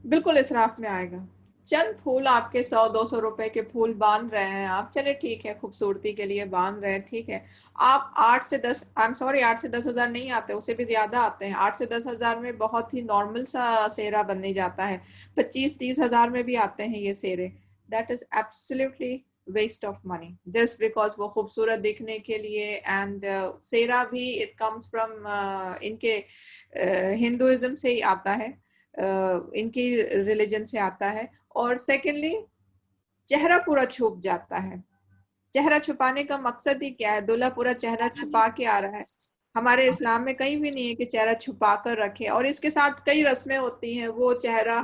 बिल्कुल इसराफ में आएगा. चंद फूल आपके 100-200 रुपए के फूल बांध रहे हैं आप, चले ठीक है, खूबसूरती के लिए बांध रहे हैं, ठीक है. आप 8 से 10 हजार नहीं आते, उससे भी ज्यादा आते हैं. 8 से 10 हजार में बहुत ही नॉर्मल सा सेहरा बनने जाता है. 25-30 हजार में भी आते हैं ये सेहरे. That is absolutely waste of money just because वो खूबसूरत दिखने के लिए. एंड सेहरा भी इट कम्स फ्रॉम इनके हिंदुइज्म से ही आता है, इनकी रिलीजन से आता है. और सेकेंडली चेहरा पूरा छुप जाता है. चेहरा छुपाने का मकसद ही क्या है? दूल्हा पूरा चेहरा छुपा के आ रहा है. हमारे इस्लाम में कहीं भी नहीं है कि चेहरा छुपा कर रखे. और इसके साथ कई रस्में होती हैं. वो चेहरा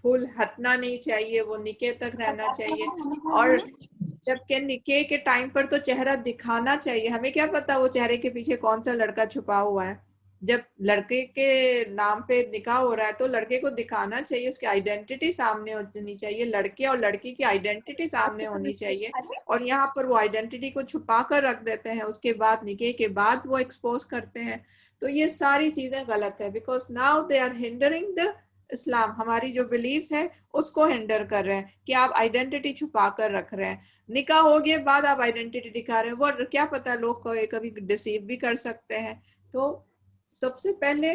फूल हटना नहीं चाहिए, वो निके तक रहना चाहिए. और जबकि निके के टाइम पर तो चेहरा दिखाना चाहिए. हमें क्या पता वो चेहरे के पीछे कौन सा लड़का छुपा हुआ है. जब लड़के के नाम पे निकाह हो रहा है तो लड़के को दिखाना चाहिए, उसकी आइडेंटिटी सामने होनी चाहिए. लड़के और लड़की की आइडेंटिटी सामने होनी चाहिए. और यहाँ पर वो आइडेंटिटी को छुपा कर रख देते हैं, उसके बाद निकाह के बाद वो एक्सपोज करते हैं. तो ये सारी चीजें गलत है, because now they are hindering the Islam. हमारी जो बिलीव्स है उसको हिंडर कर रहे हैं कि आप आइडेंटिटी छुपा कर रख रहे हैं. निकाह हो गए बाद आप आइडेंटिटी दिखा रहे हैं. वो क्या पता, लोग को कभी डिसीव भी कर सकते हैं. तो सबसे पहले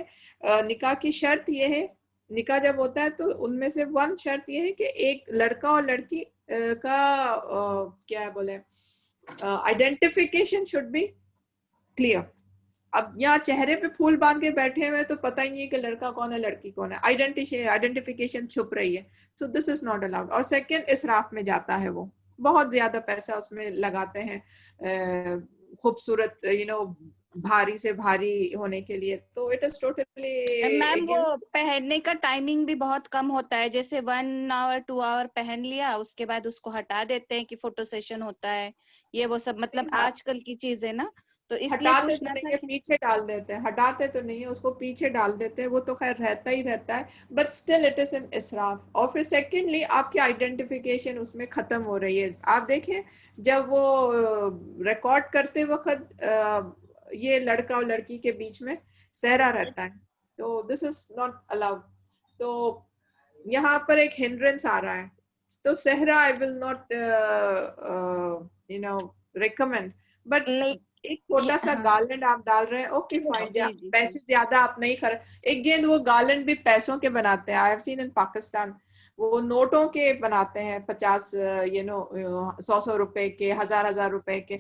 निकाह की शर्त ये है, निकाह जब होता है तो उनमें से वन शर्त ये है कि एक लड़का और लड़की का क्या बोले, आइडेंटिफिकेशन शुड बी क्लियर. अब यहाँ चेहरे पे फूल बांध के बैठे हुए तो पता ही नहीं है कि लड़का कौन है लड़की कौन है. आइडेंटिफिकेशन छुप रही है. So this is not allowed. और सेकेंड, इसराफ में जाता है. वो बहुत ज्यादा पैसा उसमें लगाते हैं खूबसूरत भारी से भारी होने के लिए. तो इट इज टोटली. मैम वो पहनने का टाइमिंग भी बहुत कम होता है, जैसे 1 आवर 2 आवर पहन लिया, उसके बाद उसको हटा देते हैं कि फोटो सेशन होता है, ये वो सब मतलब आजकल की चीज है ना. तो इसलिए हटाते तो नहीं है, पीछे डाल देते हैं. हटाते तो नहीं है, उसको पीछे डाल देते हैं. वो तो खैर रहता ही रहता है, but still it is an इसराफ. और फिर सेकेंडली आपकी आइडेंटिफिकेशन उसमें खत्म हो रही है. आप देखें जब वो रिकॉर्ड करते वक्त ये लड़का और लड़की के बीच में सेहरा रहता है, तो दिस इज नॉट अलाउड. तो यहाँ पर एक हिंड्रेंस आ रहा है. तो सेहरा I will not recommend. But एक छोटा सा गार्लैंड आप डाल रहे हैं, ओके फाइन. पैसे ज्यादा आप नहीं खर्च. अगेन वो गार्लैंड भी पैसों के बनाते हैं. I have seen in Pakistan वो नोटों के बनाते हैं, 50 100 रुपए के, 1000 रुपए के.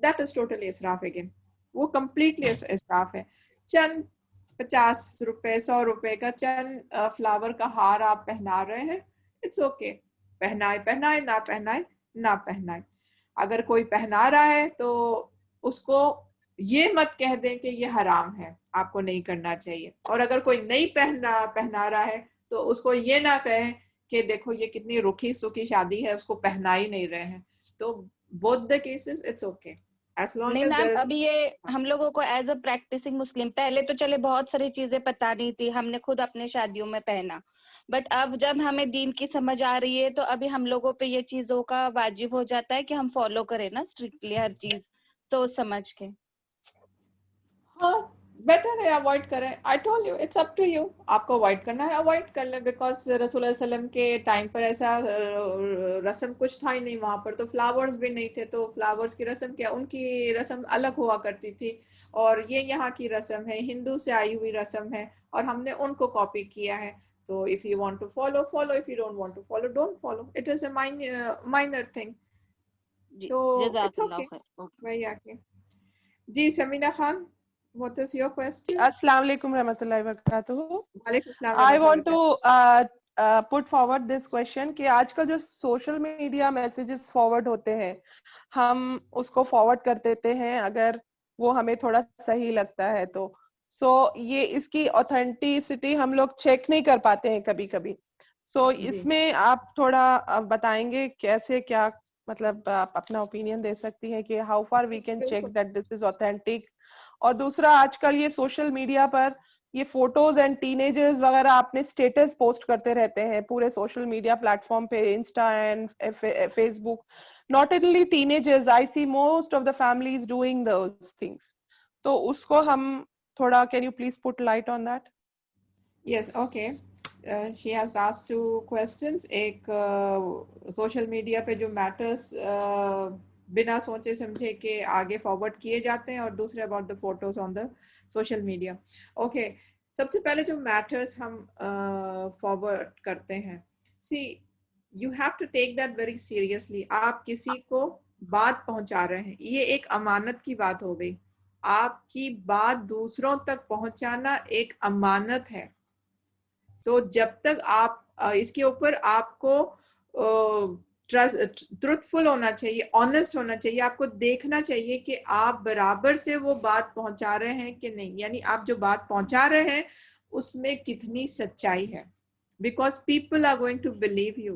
दैट इज टोटली इसराफ. अगेन वो कम्प्लीटली इसराफ है. चंद 50 रुपए 100 रुपए का चंद फ्लावर का हार आप पहना रहे हैं, इट्स ओके. पहनाए पहनाए, ना पहनाए ना पहनाए. अगर कोई पहना रहा है तो उसको ये मत कह दें कि ये हराम है, आपको नहीं करना चाहिए. और अगर कोई नहीं पहना रहा है तो उसको ये ना कहें कि देखो ये कितनी रुखी सुखी शादी है, उसको पहना ही नहीं रहे हैं। तो both the cases it's okay as long नहीं as मैम, there is अभी ये हम लोगों को एज अ प्रैक्टिसिंग मुस्लिम, पहले तो चले बहुत सारी चीजें पता नहीं थी, हमने खुद अपने शादियों में पहना, बट अब जब हमें दीन की समझ आ रही है तो अभी हम लोगों पे ये चीजों का वाजिब हो जाता है कि हम फॉलो करें ना स्ट्रिक्टली हर चीज सोच समझ के। हाँ बेटर है अवॉइड करें। I told you it's up to you, आपको अवॉइड करना है अवॉइड कर ले, बिकॉज रसूल सल्लम के टाइम पर ऐसा रस्म कुछ था ही नहीं, वहां पर तो फ्लावर्स भी नहीं थे, तो फ्लावर्स की रस्म क्या, उनकी रस्म अलग हुआ करती थी, और ये यहाँ की रस्म है, हिंदू से आई हुई रस्म है, और हमने उनको कॉपी किया है। तो if you want to follow follow, if you don't want to follow don't follow, it is a minor thing. जी, तो इट्स जज़ाकल्लाह ओके। खैर। वही आके जी Samina Khan, what is your question? Assalamu alaikum warahmatullahi wabarakatuh. वालेकुम अस्सलाम I रहमतुल्लाहि want to put forward this question कि आजकल जो सोशल मीडिया मैसेजेस फॉरवर्ड होते हैं, हम उसको फॉरवर्ड कर देते हैं अगर वो हमें थोड़ा सही लगता है तो। ये इसकी ऑथेंटिसिटी हम लोग चेक नहीं कर पाते हैं कभी कभी। इसमें आप थोड़ा बताएंगे कैसे, क्या मतलब आप अपना ओपिनियन दे सकती हैं कि how far we can check that this is authentic. और दूसरा, आजकल ये सोशल मीडिया पर ये फोटोज एंड टीनेजर्स वगैरह अपने स्टेटस पोस्ट करते रहते हैं पूरे सोशल मीडिया प्लेटफॉर्म पे, insta and Facebook. Not only teenagers, I see most of the families doing those things. तो उसको हम थोड़ा, can you please put light on that? Yes okay, she has asked 2 questions. एक social media पे जो matters बिना सोचे समझे के आगे फॉरवर्ड किए जाते हैं, और दूसरे about the photos on the social media. Okay, सबसे पहले जो मैटर्स हम फॉरवर्ड करते हैं, see you have to take that very seriously. आप किसी को बात पहुंचा रहे हैं, ये एक अमानत की बात हो गई। आपकी बात दूसरों तक पहुंचाना एक अमानत है। तो जब तक आप इसके ऊपर आपको ट्रूथफुल होना चाहिए, ऑनेस्ट होना चाहिए, आपको देखना चाहिए कि आप बराबर से वो बात पहुंचा रहे हैं कि नहीं, यानी आप जो बात पहुंचा रहे हैं उसमें कितनी सच्चाई है, because people are going to believe you.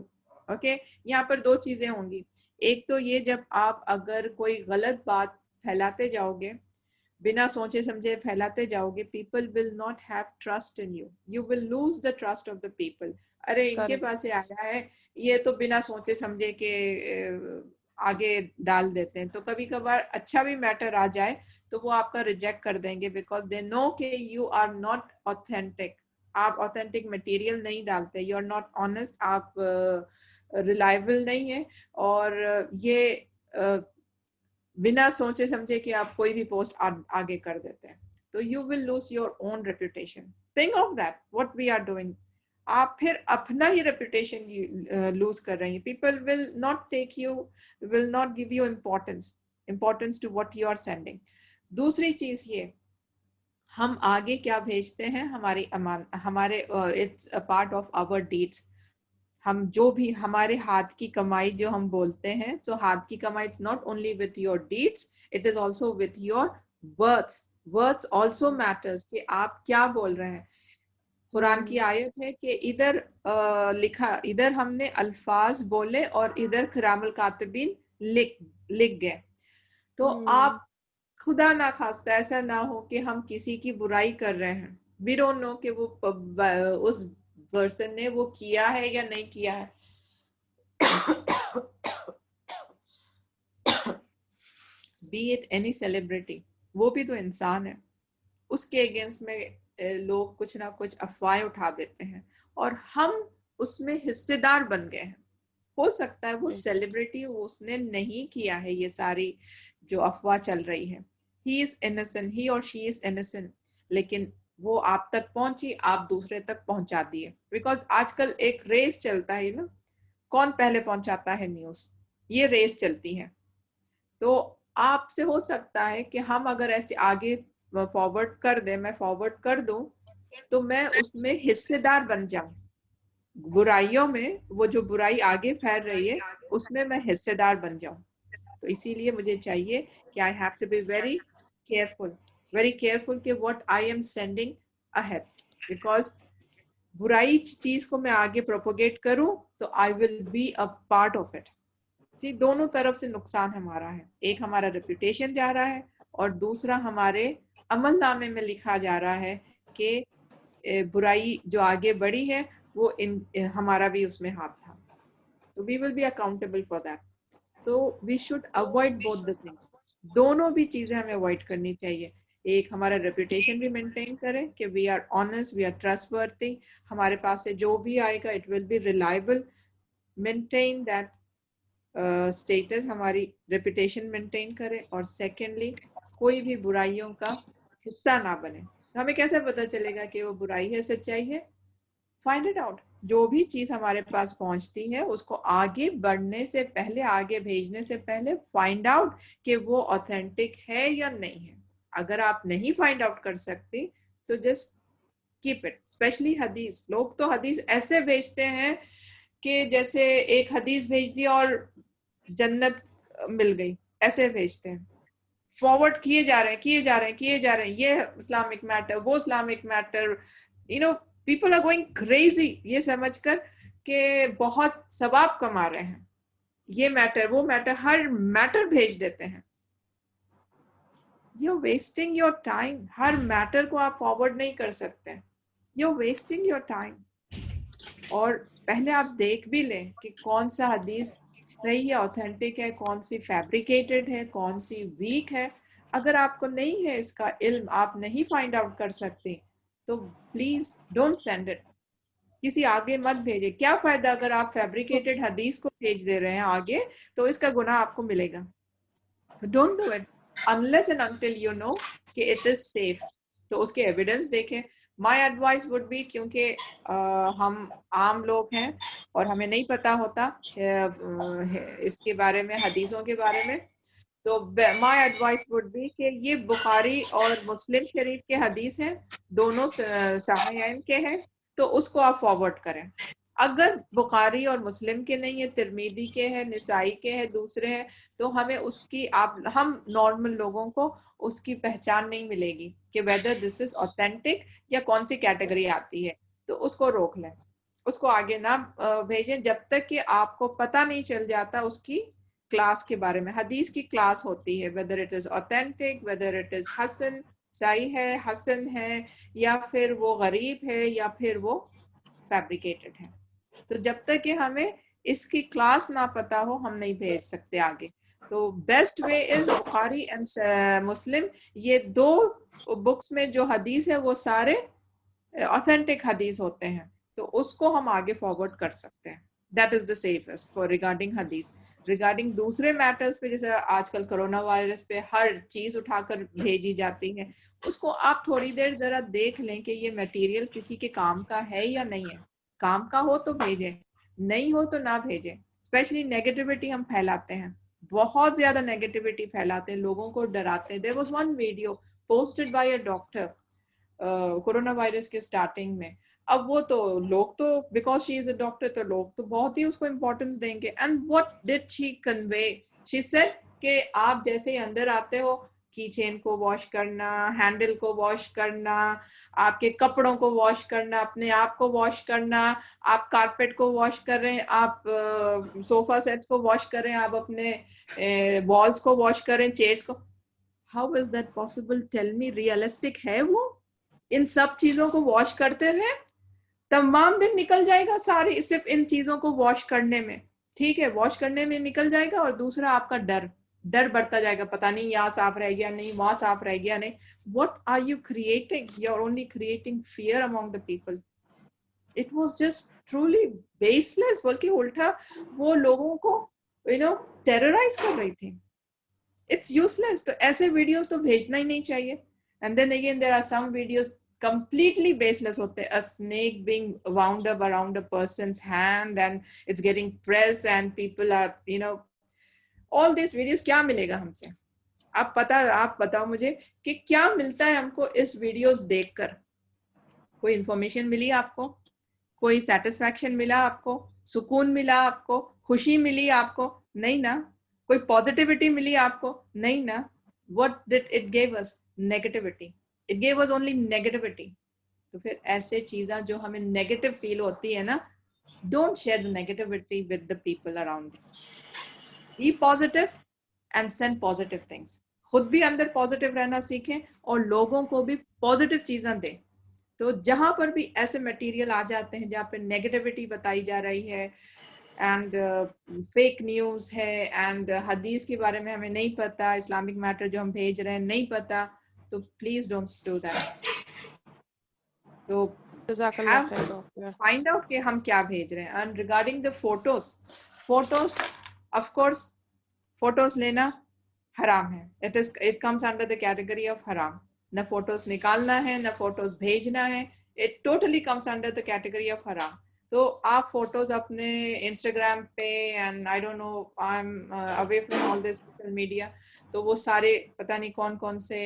Okay, यहाँ पर 2 चीजें होंगी। एक तो ये, जब आप अगर कोई गलत बात फैलाते जाओगे, बिना सोचे समझे फैलाते जाओगे, people will not have trust in you, you will lose the trust of the people। अरे इनके पास से आया है, ये तो बिना सोचे समझे के आगे डाल देते हैं। तो कभी कभार अच्छा भी मैटर आ जाए तो वो आपका रिजेक्ट कर देंगे, बिकॉज दे नो कि यू आर नॉट ऑथेंटिक, आप ऑथेंटिक मटेरियल नहीं डालते, यू आर नॉट ऑनेस्ट, आप रिलायबल नहीं है, और ये बिना सोचे समझे कि आप कोई भी पोस्ट आगे कर देते हैं, तो you will lose your own reputation. Think of that what we are doing. आप फिर अपना ही रेपुटेशन लूज कर रहे हैं। People will not take you, will not give you importance to what you are sending. दूसरी चीज ये, हम आगे क्या भेजते हैं, हमारे it's a part of our deeds. हम जो भी हमारे हाथ की कमाई जो हम बोलते हैं, सो हाथ की कमाई it's not only with your deeds, it is also with your words also matters, कि आप क्या बोल रहे हैं। कुरान की आयत है कि इधर इधर हमने अल्फाज बोले और इधर किरामुल कातिबीन लिख गए। तो आप खुदा ना खास्ता ऐसा ना हो कि हम किसी की बुराई कर रहे हैं, वी डोंट नो कि वो उस पर्सन ने वो किया है या नहीं किया है। बी इट एनी सेलिब्रिटी, वो भी तो इंसान है, उसके अगेंस्ट में लोग कुछ ना कुछ अफवाहें उठा देते हैं और हम उसमें हिस्सेदार बन गए हैं। हो सकता है वो सेलिब्रिटी, उसने नहीं किया है ये सारी जो अफवाह चल रही है, ही इज इनोसेंट, ही और शी इज इनोसेंट, लेकिन वो आप तक पहुंची, आप दूसरे तक पहुंचा दिए। बिकॉज आजकल एक रेस चलता है ना, कौन पहले पहुंचाता है न्यूज, ये रेस चलती है। तो आपसे हो सकता है कि हम अगर ऐसे आगे फॉरवर्ड कर दे, मैं फॉरवर्ड कर दूं, तो मैं उसमें हिस्सेदार बन जाऊं, बुराइयों में, वो जो बुराई आगे फैल रही है उसमें मैं हिस्सेदार बन जाऊं। तो इसीलिए मुझे चाहिए कि I have to be very careful कि what I am sending ahead, because बुराई चीज को मैं आगे प्रोपोगेट करूं तो I will be a part of it. जी, दोनों तरफ से नुकसान हमारा है, एक हमारा रेपुटेशन जा रहा है और दूसरा हमारे अमलनामे में लिखा जा रहा है कि बुराई जो आगे बढ़ी है वो हमारा भी उसमें हाथ था, तो we will be accountable for that. तो we should avoid both the things, दोनों भी चीजें हमें अवॉइड करनी चाहिए। एक हमारा रेपुटेशन भी मेंटेन करें कि we are honest, we are trustworthy, हमारे पास से जो भी आएगा it will be reliable, maintain that status, हमारी रेपुटेशन मेंटेन करें। और सेकेंडली कोई भी बुराइयों का हिस्सा ना बने। तो हमें कैसे पता चलेगा कि वो बुराई है सच्चाई है? Find it out. जो भी चीज हमारे पास पहुंचती है उसको आगे बढ़ने से पहले, आगे भेजने से पहले फाइंड आउट कि वो ऑथेंटिक है या नहीं है। अगर आप नहीं फाइंड आउट कर सकते तो जस्ट कीप इट। स्पेशली हदीस, लोग तो हदीस ऐसे भेजते हैं कि जैसे एक हदीस भेज दी और जन्नत मिल गई, ऐसे भेजते हैं, फॉरवर्ड किए जा रहे हैं, किए जा रहे हैं, किए जा रहे हैं, ये इस्लामिक मैटर, वो Islamic matter, you know people are going crazy ये समझकर कि बहुत सवाब कमा रहे हैं। ये मैटर, वो मैटर, हर मैटर भेज देते हैं। You wasting your time. Her matter को आप फॉरवर्ड नहीं कर सकते, यू वेस्टिंग योर टाइम। और पहले आप देख भी लें कि कौन सा हदीस सही है, ऑथेंटिक है, कौन सी फैब्रिकेटेड है, कौन सी वीक है। अगर आपको नहीं है इसका इल्म, आप नहीं फाइंड आउट कर सकते, तो प्लीज डोंट सेंड इट, किसी आगे मत भेजे। क्या फायदा अगर आप फैब्रिकेटेड हदीस को भेज दे रहे हैं आगे, तो इसका गुनाह आपको मिलेगा। तो don't do it unless and until you know कि इट इज सेफ। तो उसके एविडेंस देखें। माय एडवाइस वुड बी, क्योंकि हम आम लोग हैं और हमें नहीं पता होता इसके बारे में, हदीसों के बारे में, तो माय एडवाइस वुड बी कि ये बुखारी और मुस्लिम शरीफ के हदीस हैं, दोनों साहिहैन के हैं, तो उसको आप फॉरवर्ड करें। अगर बुखारी और मुस्लिम के नहीं है, तिरमिदी के हैं, निसाई के हैं, दूसरे हैं, तो हमें उसकी हम नॉर्मल लोगों को उसकी पहचान नहीं मिलेगी कि वेदर दिस इज ऑथेंटिक या कौन सी कैटेगरी आती है। तो उसको रोक लें, उसको आगे ना भेजें जब तक कि आपको पता नहीं चल जाता उसकी क्लास के बारे में। हदीस की क्लास होती है, whether it is authentic, whether it is हसन, सही है, हसन है, या फिर वो गरीब है, या फिर वो फैब्रिकेटेड है। तो जब तक कि हमें इसकी क्लास ना पता हो, हम नहीं भेज सकते आगे। तो best way is Bukhari and Muslim, ये दो बुक्स में जो हदीस है वो सारे ऑथेंटिक हदीस होते हैं, तो उसको हम आगे फॉरवर्ड कर सकते हैं। That is the safest for regarding हदीस। रिगार्डिंग दूसरे मैटर्स पे, जैसे आजकल कोरोना वायरस पे हर चीज उठाकर भेजी जाती है, उसको आप थोड़ी देर जरा देख लें कि ये मटेरियल किसी के काम का है या नहीं है। काम का हो तो भेजें, नहीं हो तो ना भेजें। स्पेशली नेगेटिविटी हम फैलाते हैं, बहुत ज्यादा नेगेटिविटी फैलाते हैं, लोगों को डराते हैं। There was one video posted by a doctor corona virus के स्टार्टिंग में। अब वो तो लोग तो because she is a doctor, तो लोग तो बहुत ही उसको इम्पोर्टेंस देंगे। And what did she convey? She said कि आप जैसे ही अंदर आते हो, की चेन को वॉश करना, हैंडल को वॉश करना, आपके कपड़ों को वॉश करना, अपने आप को वॉश करना, आप कारपेट को वॉश कर रहे हैं, आप सोफा सेट्स को वॉश कर रहे हैं, आप अपने वॉल्स को वॉश करें, चेयर्स को। How is that possible? Tell me, realistic है वो? इन सब चीजों को वॉश करते रहे, तमाम दिन निकल जाएगा सारे सिर्फ इन चीजों को वॉश करने में। ठीक है, वॉश करने में निकल जाएगा, और दूसरा आपका डर बढ़ता जाएगा, पता नहीं यहाँ साफ रह गया नहीं, वहां साफ रह गया नहीं। What are you creating? You are only creating fear among the people. It was just truly baseless, बल्कि उल्टा वो लोगों को टेरराइज कर रही थी। It's useless. तो ऐसे वीडियोस तो भेजना ही नहीं चाहिए। And then again there are some videos completely baseless होते हैं, a snake being wound up around a person's hand and it's getting pressed and people are all these videos। क्या मिलेगा हमसे? आप बताओ मुझे कि क्या मिलता है हमको इस वीडियोस देखकर? कोई इंफॉर्मेशन मिली आपको? कोई सेटिस्फैक्शन मिला आपको? सुकून मिला आपको? खुशी मिली आपको? नहीं ना। कोई पॉजिटिविटी मिली आपको? नहीं ना। What did it give us? Negativity. It gave us only negativity. तो फिर ऐसे चीजें जो हमें नेगेटिव फील होती है ना, Don't share the negativity with the people around you. Be positive and send positive things. खुद भी अंदर पॉजिटिव रहना सीखें और लोगों को भी पॉजिटिव चीजें दें. तो जहां पर भी ऐसे मटेरियल आ जाते हैं जहां पे नेगेटिविटी बताई जा रही है एंड फेक न्यूज है एंड हदीस के बारे में हमें नहीं पता, इस्लामिक मैटर जो हम भेज रहे हैं नहीं पता, तो प्लीज डोंट डू दैट. तो have to find out कि हम क्या भेज रहे हैं. And regarding the photos, of course, photos लेना हराम है. It comes under the category of haram. न photos निकालना है, न photos भेजना है. It totally comes under the category of haram. तो आप photos अपने Instagram पे and I don't know, I'm away from all this social media. तो वो सारे पता नहीं कौन कौन से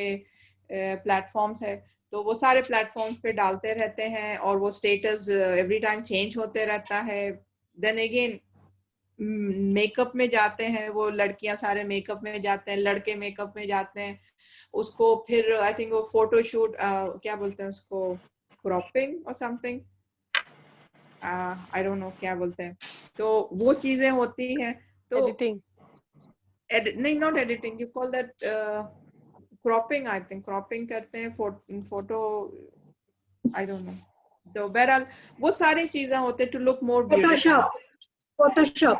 प्लेटफॉर्म्स है, तो वो सारे प्लेटफॉर्म्स पे डालते रहते हैं और वो स्टेटस एवरी टाइम चेंज होते रहता है. देन अगेन मेकअप में जाते हैं, वो लड़कियां सारे मेकअप में जाते हैं, लड़के मेकअप में जाते हैं, उसको फिर आई थिंक वो फोटोशूट क्या बोलते हैं उसको, क्रॉपिंग और समथिंग, आई डोंट नो क्या बोलते हैं. तो वो चीजें होती हैं. तो एडिटिंग नहीं, not editing, you call that cropping. I think cropping करते हैं फोटो, आई डोंट नो. तो बहरहाल वो सारी चीजें होते हैं to look more beautiful.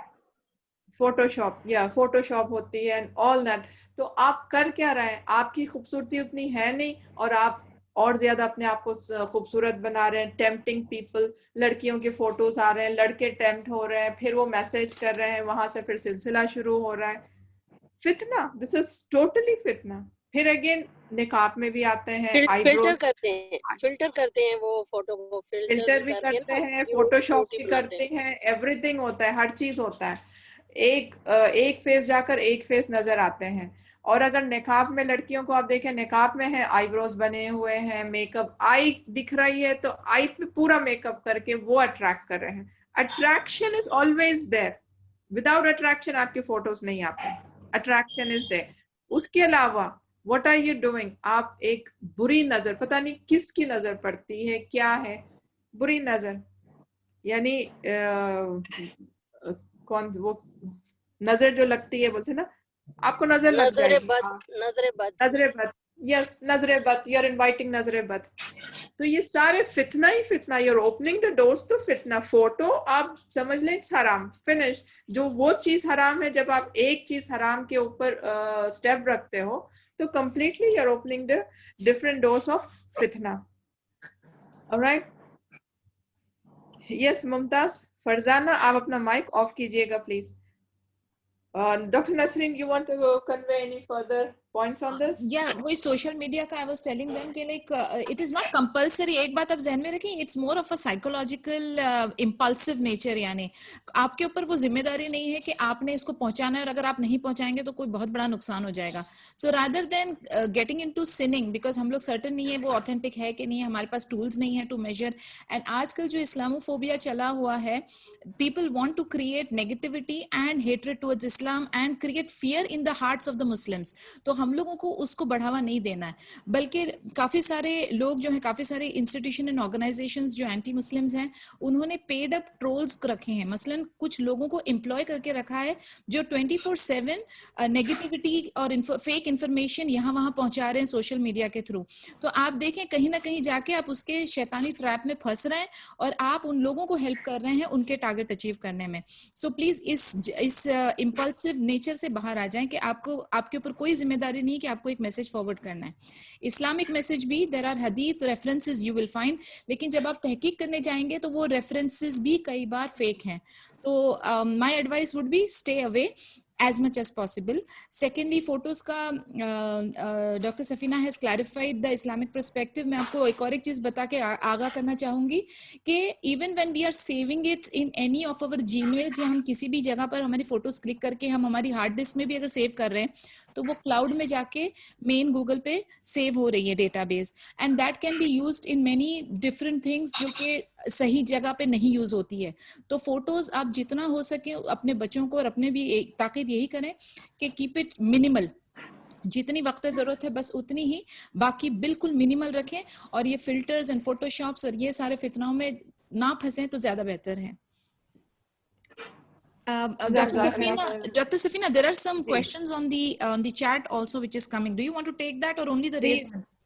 Photoshop या फोटोशॉप होती है एंड ऑल दैट. तो आप कर क्या रहे हैं, आपकी खूबसूरती उतनी है नहीं और आप और ज्यादा अपने आप को खूबसूरत बना रहे हैं. टेम्पटिंग पीपल, लड़कियों के फोटोज आ रहे हैं, लड़के टेम्प्ट हो रहे हैं, फिर वो मैसेज कर रहे हैं, वहां से फिर सिलसिला शुरू हो रहा है. फितना, दिस इज टोटली फितना. फिर अगेन निकाब में भी आते हैं, फिल्टर करते हैं वो फोटो को, फिल्टर भी करते हैं, फोटोशॉप भी करते हैं, एवरीथिंग होता है, हर चीज होता है. एक फेस जाकर एक फेस नजर आते हैं. और अगर निकाब में लड़कियों को आप देखें, निकाब में है, आईब्रोज बने हुए हैं, मेकअप, आई दिख रही है तो आई पे पूरा मेकअप करके वो अट्रैक्ट कर रहे हैं. Attraction is always there. Without attraction आपके फोटोज नहीं आते. Attraction is there. उसके अलावा व्हाट आर यू डूइंग, आप एक बुरी नजर, पता नहीं किसकी नजर पड़ती है, क्या है बुरी नजर, यानी कौन वो नजर जो लगती है, बोलते ना आपको नजर लग जाएगी, नजरे बद, यस नजरे बद, यू आर इनवाइटिंग नजरे बद. तो ये सारे फितना ही फितना, you are opening the doors to फितना. फोटो आप समझ लें इट्स हराम, फिनिश. जो वो चीज हराम है, जब आप एक चीज हराम के ऊपर स्टेप रखते हो तो completely you are opening the different doors of fitna. All right. Yes, Mumtaz. Farzana, आप अपना माइक ऑफ कीजिएगा please. Dr. Nasreen, you want to convey any further points on this? Yeah, वही सोशल मीडिया का I was telling them कि like it is not compulsory. एक बात आप ज़हन में रखें, it's more of a psychological impulsive nature. यानी आपके ऊपर वो जिम्मेदारी नहीं है कि आपने इसको पहुंचाना है और अगर आप नहीं पहुंचाएंगे तो कोई बहुत बड़ा नुकसान हो जाएगा. So rather than getting into sinning, because हम लोग certain नहीं है वो authentic है कि नहीं है, हमारे पास tools नहीं है to measure. And आजकल जो इस्लामोफोबिया चला हुआ है, people want to create negativity and hatred towards Islam and create fear in the hearts of the Muslims. तो हम लोगों को उसको बढ़ावा नहीं देना है, बल्कि काफी सारे लोग जो हैं, काफी सारे इंस्टीट्यूशन एंड ऑर्गेनाइजेशंस जो एंटी मुस्लिम्स हैं, उन्होंने पेड अप ट्रोल्स रखे हैं. मसलन कुछ लोगों को एम्प्लॉय करके रखा है जो 24/7 नेगेटिविटी और फेक इंफॉर्मेशन यहाँ वहां पहुंचा रहे हैं सोशल मीडिया के थ्रू. तो आप देखें कहीं ना कहीं जाके आप उसके शैतानी ट्रैप में फंस रहे हैं और आप उन लोगों को हेल्प कर रहे हैं उनके टारगेट अचीव करने में. सो प्लीज इस इम्पल्सिव नेचर से बाहर आ जाएं कि आपको आपके ऊपर कोई जिम्मेदारी नहीं कि आपको एक मैसेज फॉरवर्ड करना है. इस्लामिक मैसेज भी there are hadith references you will find, लेकिन जब आप तहकीक करने जाएंगे तो वो रेफरेंसेस भी कई बार फेक हैं. तो my advice would be stay away as much as possible. Secondly, photos का Dr. Safina has clarified the Islamic perspective. मैं आपको एक और एक चीज बता के आगाह करना चाहूंगी कि even when we are saving it in any of our Gmails या हम किसी भी जगह पर हमारी फोटोज क्लिक करके हम हमारी हार्ड डिस्क में भी अगर सेव कर रहे हैं तो वो क्लाउड में जाके मेन गूगल पे सेव हो रही है database, and that can be used in many different things जो कि सही जगह पे नहीं यूज होती है. तो फोटोज आप जितना हो सके अपने बच्चों को और अपने भी ताकीद यही करें कि कीप इट मिनिमल. जितनी वक्त जरूरत है बस उतनी ही, बाकी बिल्कुल मिनिमल रखें और ये फिल्टर्स एंड फोटोशॉप्स और ये सारे फितनाओं में ना फंसे तो ज्यादा बेहतर है. Dr. Safina, there are some questions on the chat also which is coming. Do you want to take that or only the raised hands?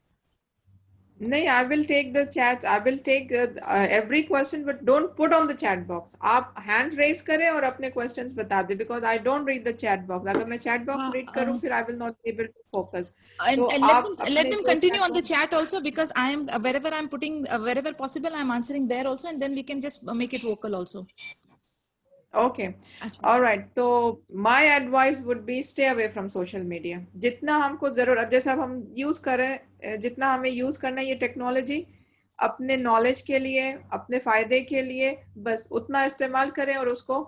No, I will take the chats. I will take every question, but don't put on the chat box. आप hand raise करें और अपने questions बता दें, because I don't read the chat box. अगर मैं chat box read करूँ, फिर I will not be able to focus. And तो let them continue on the chat also, because I am wherever I'm putting wherever possible I'm answering there also, and then we can just make it vocal also. Okay. All right. तो my advice would be stay away from social media. जितना हमको जरूरत, जैसे अब हम use करें, जितना हमें यूज करना है ये टेक्नोलॉजी अपने नॉलेज के लिए, अपने फायदे के लिए, बस उतना इस्तेमाल करें और उसको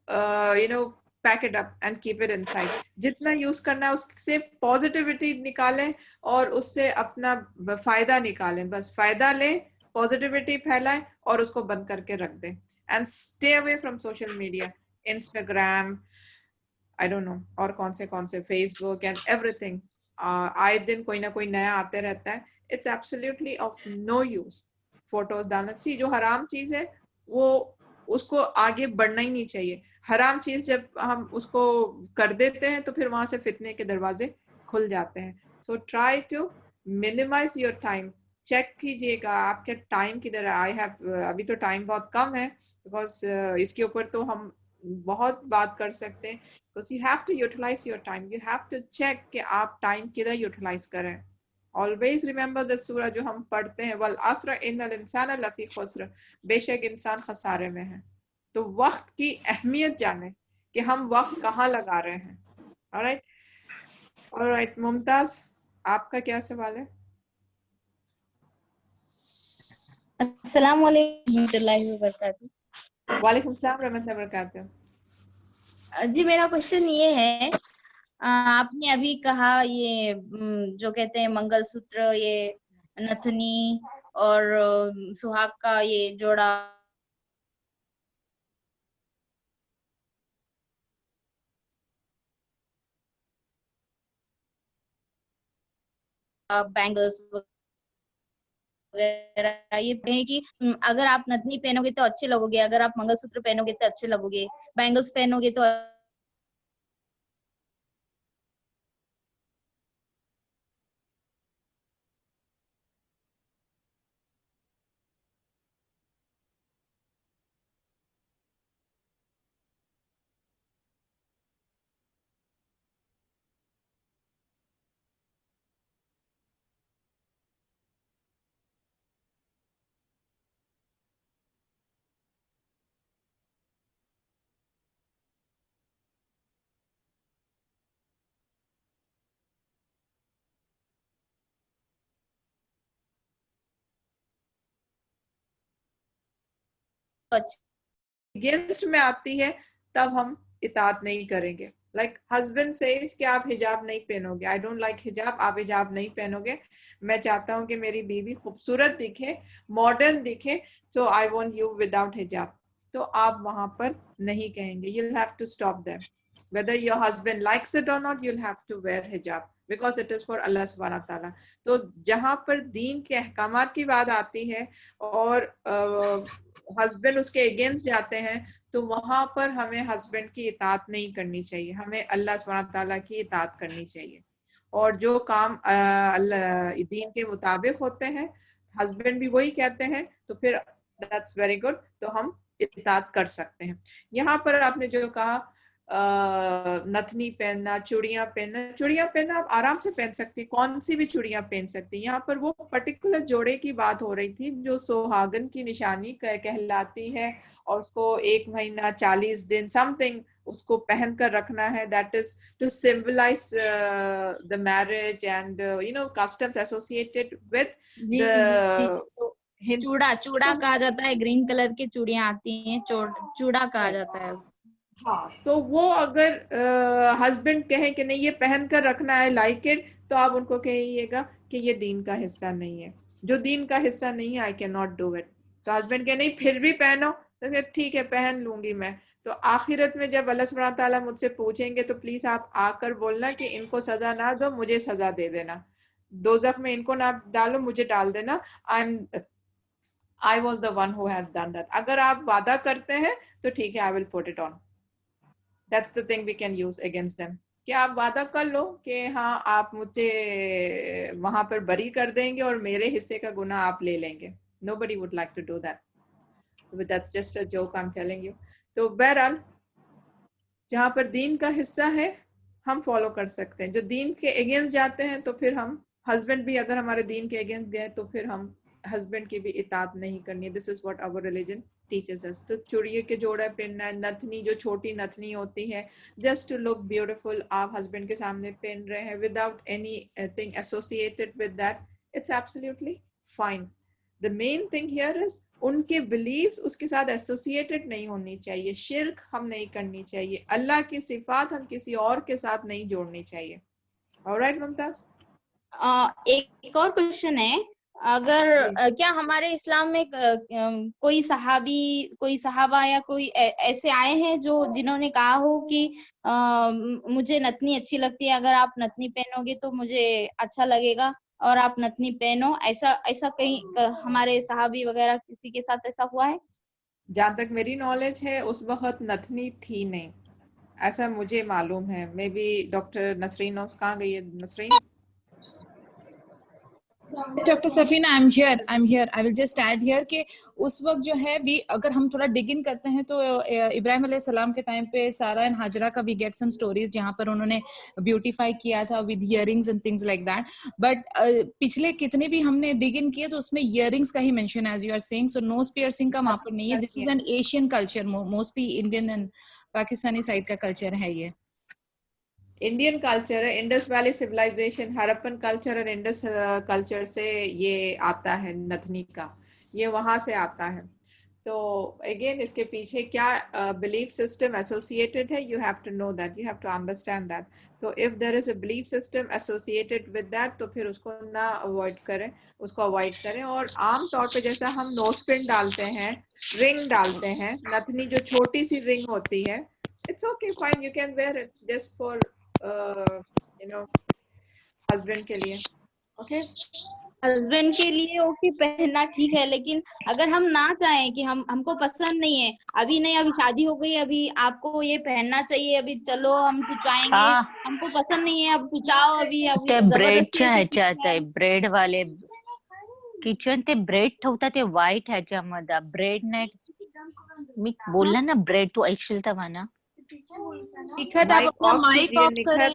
pack it up and keep it inside. जितना यूज करना है उससे पॉजिटिविटी निकालें और उससे अपना फायदा निकालें. बस फायदा लें, पॉजिटिविटी फैलाएं और उसको बंद करके रख दें. And stay away from social media, Instagram, I don't know, और कौन से Facebook and everything. आए दिन कोई ना कोई नया आते रहता है. It's absolutely of no use. Photos डालना, सी जो हराम चीज है वो उसको आगे बढ़ना ही नहीं चाहिए. हराम चीज जब हम उसको कर देते हैं तो फिर वहां से फितने के दरवाजे खुल जाते हैं. So try to minimize your time. Check कीजिएगा आपके टाइम किधर है. आई हैव अभी तो टाइम बहुत कम है, बिकॉज इसके ऊपर तो हम बहुत बात कर सकते हैं. Because you have to utilize your time. You have to check कि आप टाइम किधर यूटिलाइज करें. ऑलवेज रिमेंबर दैट सूरह जो हम पढ़ते हैं, वल अस्र इन्नल इंसान लफी खुस्र, बेशक इंसान खसारे में है. तो वक्त की अहमियत जाने कि हम वक्त कहाँ लगा रहे हैं. ऑलराइट मुमताज, आपका क्या सवाल है? अस्सलाम वालेकुम रहमतुल्लाहि व बरकातहू. वालेकुम सलाम रहमतुल्लाहि व बरकातहू. जी मेरा क्वेश्चन ये है, आपने अभी कहा ये जो कहते हैं मंगलसूत्र, ये नथनी और सुहाग का ये जोड़ा, बैंगल्स वगैरह, ये है कि अगर आप नथनी पहनोगे तो अच्छे लगोगे, अगर आप मंगलसूत्र पहनोगे तो अच्छे लगोगे, बैंगल्स पहनोगे तो अगेंस्ट में आती है तब हम इताअत नहीं करेंगे. लाइक हस्बैंड सेज कि आप हिजाब नहीं पहनोगे, आई डोंट लाइक हिजाब, आप हिजाब नहीं पहनोगे, मैं चाहता हूं कि मेरी बीवी खूबसूरत दिखे, मॉडर्न दिखे, सो आई वांट यू विदाउट हिजाब. तो आप वहां पर नहीं कहेंगे. you'll have to stop them. whether your husband likes it or not, you'll have to wear hijab because it is for Allah subhanahu wa ta'ala. तो जहां पर दीन के अहकामात की बात आती है और हस्बैंड उसके अगेंस्ट जाते हैं, तो वहां पर हमें हस्बैंड की इताअत नहीं करनी चाहिए, हमें अल्लाह सुब्हानहू तआला की इताअत करनी चाहिए. और जो काम अल्लाह दीन के मुताबिक होते हैं, हस्बैंड भी वही कहते हैं, तो फिर दैट्स वेरी गुड, तो हम इताअत कर सकते हैं. यहाँ पर आपने जो कहा नथनी पहनना, चूड़ियां पहनना आप आराम से पहन सकती, कौन सी भी चूड़ियां पहन सकती. यहाँ पर वो पर्टिकुलर जोड़े की बात हो रही थी जो सुहागन की निशानी कहलाती है और उसको 1 महीना 40 दिन समथिंग उसको पहन कर रखना है. That is to symbolize the marriage and customs associated with chooda कहा जाता है, ग्रीन कलर की चूड़ियां आती हैं, चूड़ा कहा जाता है. हाँ, तो वो अगर हस्बैंड कहे कि नहीं ये पहन कर रखना है, लाइक इट, तो आप उनको कहिएगा कि ये दीन का हिस्सा नहीं है. जो दीन का हिस्सा नहीं है, आई कैन नॉट डू इट. तो हस्बैंड कहे नहीं फिर भी पहनो, तो फिर ठीक है पहन लूंगी मैं. तो आखिरत में जब अल्लाह सुब्हानहू तआला मुझसे पूछेंगे तो प्लीज आप आकर बोलना कि इनको सजा ना दो, मुझे सजा दे देना. दोज़ख में इनको ना डालो, मुझे डाल देना. I was the one who had done that. अगर आप वादा करते हैं तो ठीक है, I will put it on. That's the thing we can use against them. कि आप वादा कर लो कि हाँ आप मुझे वहां पर बरी कर देंगे और मेरे हिस्से का गुनाह आप ले लेंगे. Nobody would like to do that. But that's just a joke I'm telling you. तो बहरहाल जहां पर दीन का हिस्सा है हम फॉलो कर सकते हैं. जो दीन के अगेंस्ट जाते हैं तो फिर हम हस्बैंड भी अगर हमारे दीन के अगेंस्ट गए तो फिर हम हस्बैंड की भी इताअत नहीं करनी. This is what our religion teaches us. तो चूड़िए के जोड़ा पहनना, नथनी जो छोटी नथनी होती है जस्ट टू लुक ब्यूटीफुल, आप हस्बैंड के सामने पहन रहे हैं without any thing associated with that, it's absolutely fine. The main thing here is उनके बिलीव्स उसके साथ एसोसिएटेड नहीं होनी चाहिए. शिर्क हम नहीं करनी चाहिए. अल्लाह की सिफात हम किसी और के साथ नहीं जोड़नी चाहिए. ऑलराइट मुमताज. एक और क्वेश्चन है. अगर क्या हमारे इस्लाम में कोई सहाबा या कोई ऐसे आए हैं जो जिन्होंने कहा हो कि मुझे नथनी अच्छी लगती है, अगर आप नथनी पहनोगे तो मुझे अच्छा लगेगा और आप नथनी पहनो, ऐसा ऐसा कहीं हमारे सहाबी वगैरह किसी के साथ ऐसा हुआ है? जहां तक मेरी नॉलेज है उस वक्त नथनी थी नहीं, ऐसा मुझे मालूम है. मे बी डॉक्टर नसरीन कहाँ गई है Nasreen? Doctor Safina, I am here. I will just add here कि उस वक्त जो है वी अगर हम थोड़ा डिग इन करते हैं तो इब्राहिम अलैहि सलाम के टाइम पे सारा एंड हाजरा का वी गेट सम स्टोरीज जहां पर उन्होंने ब्यूटीफाई किया था with earrings and things like that. But पिछले कितने भी हमने डिग इन किए तो उसमें इयरिंग्स का ही mention as you are saying. So nose piercing का वहां पर नहीं है. This is an Asian culture, mostly Indian and Pakistani side का कल्चर है ये. इंडियन कल्चर है. Indus valley civilisation, Harappan culture और इंडस कल्चर से ये आता है नथनी का, ये वहां से आता है. तो अगेन इसके पीछे क्या बिलीफ सिस्टम एसोसिएटेड है, you have to know that, you have to understand that. तो if there is a belief system associated with that तो फिर उसको ना अवॉइड करें, उसको अवॉइड करें. और आम तौर पे जैसा हम नोज पिन डालते हैं, रिंग डालते हैं, नथनी जो छोटी सी रिंग होती है, it's okay, fine, you can wear it just for husband के लिए. okay. हस्बैंड के लिए ओके पहनना ठीक है, लेकिन अगर हम ना चाहें कि हमको पसंद नहीं है, अभी नहीं, अभी शादी हो गई, अभी आपको ये पहनना चाहिए, अभी चलो हम कुचाएंगे, हमको पसंद नहीं है, अब कुचाओ, अभी ते जबरदस्ती ब्रेडच्या ह्याच्यात आहे, ब्रेड वाले किचन ते ब्रेड ठेवतात ते व्हाईट ह्याच्यामध्ये. ब्रेड नाही, मी बोलला ना ब्रेड, तू ऐकशील तेव्हा ना. निखत आप अपना माइक ऑफ करें.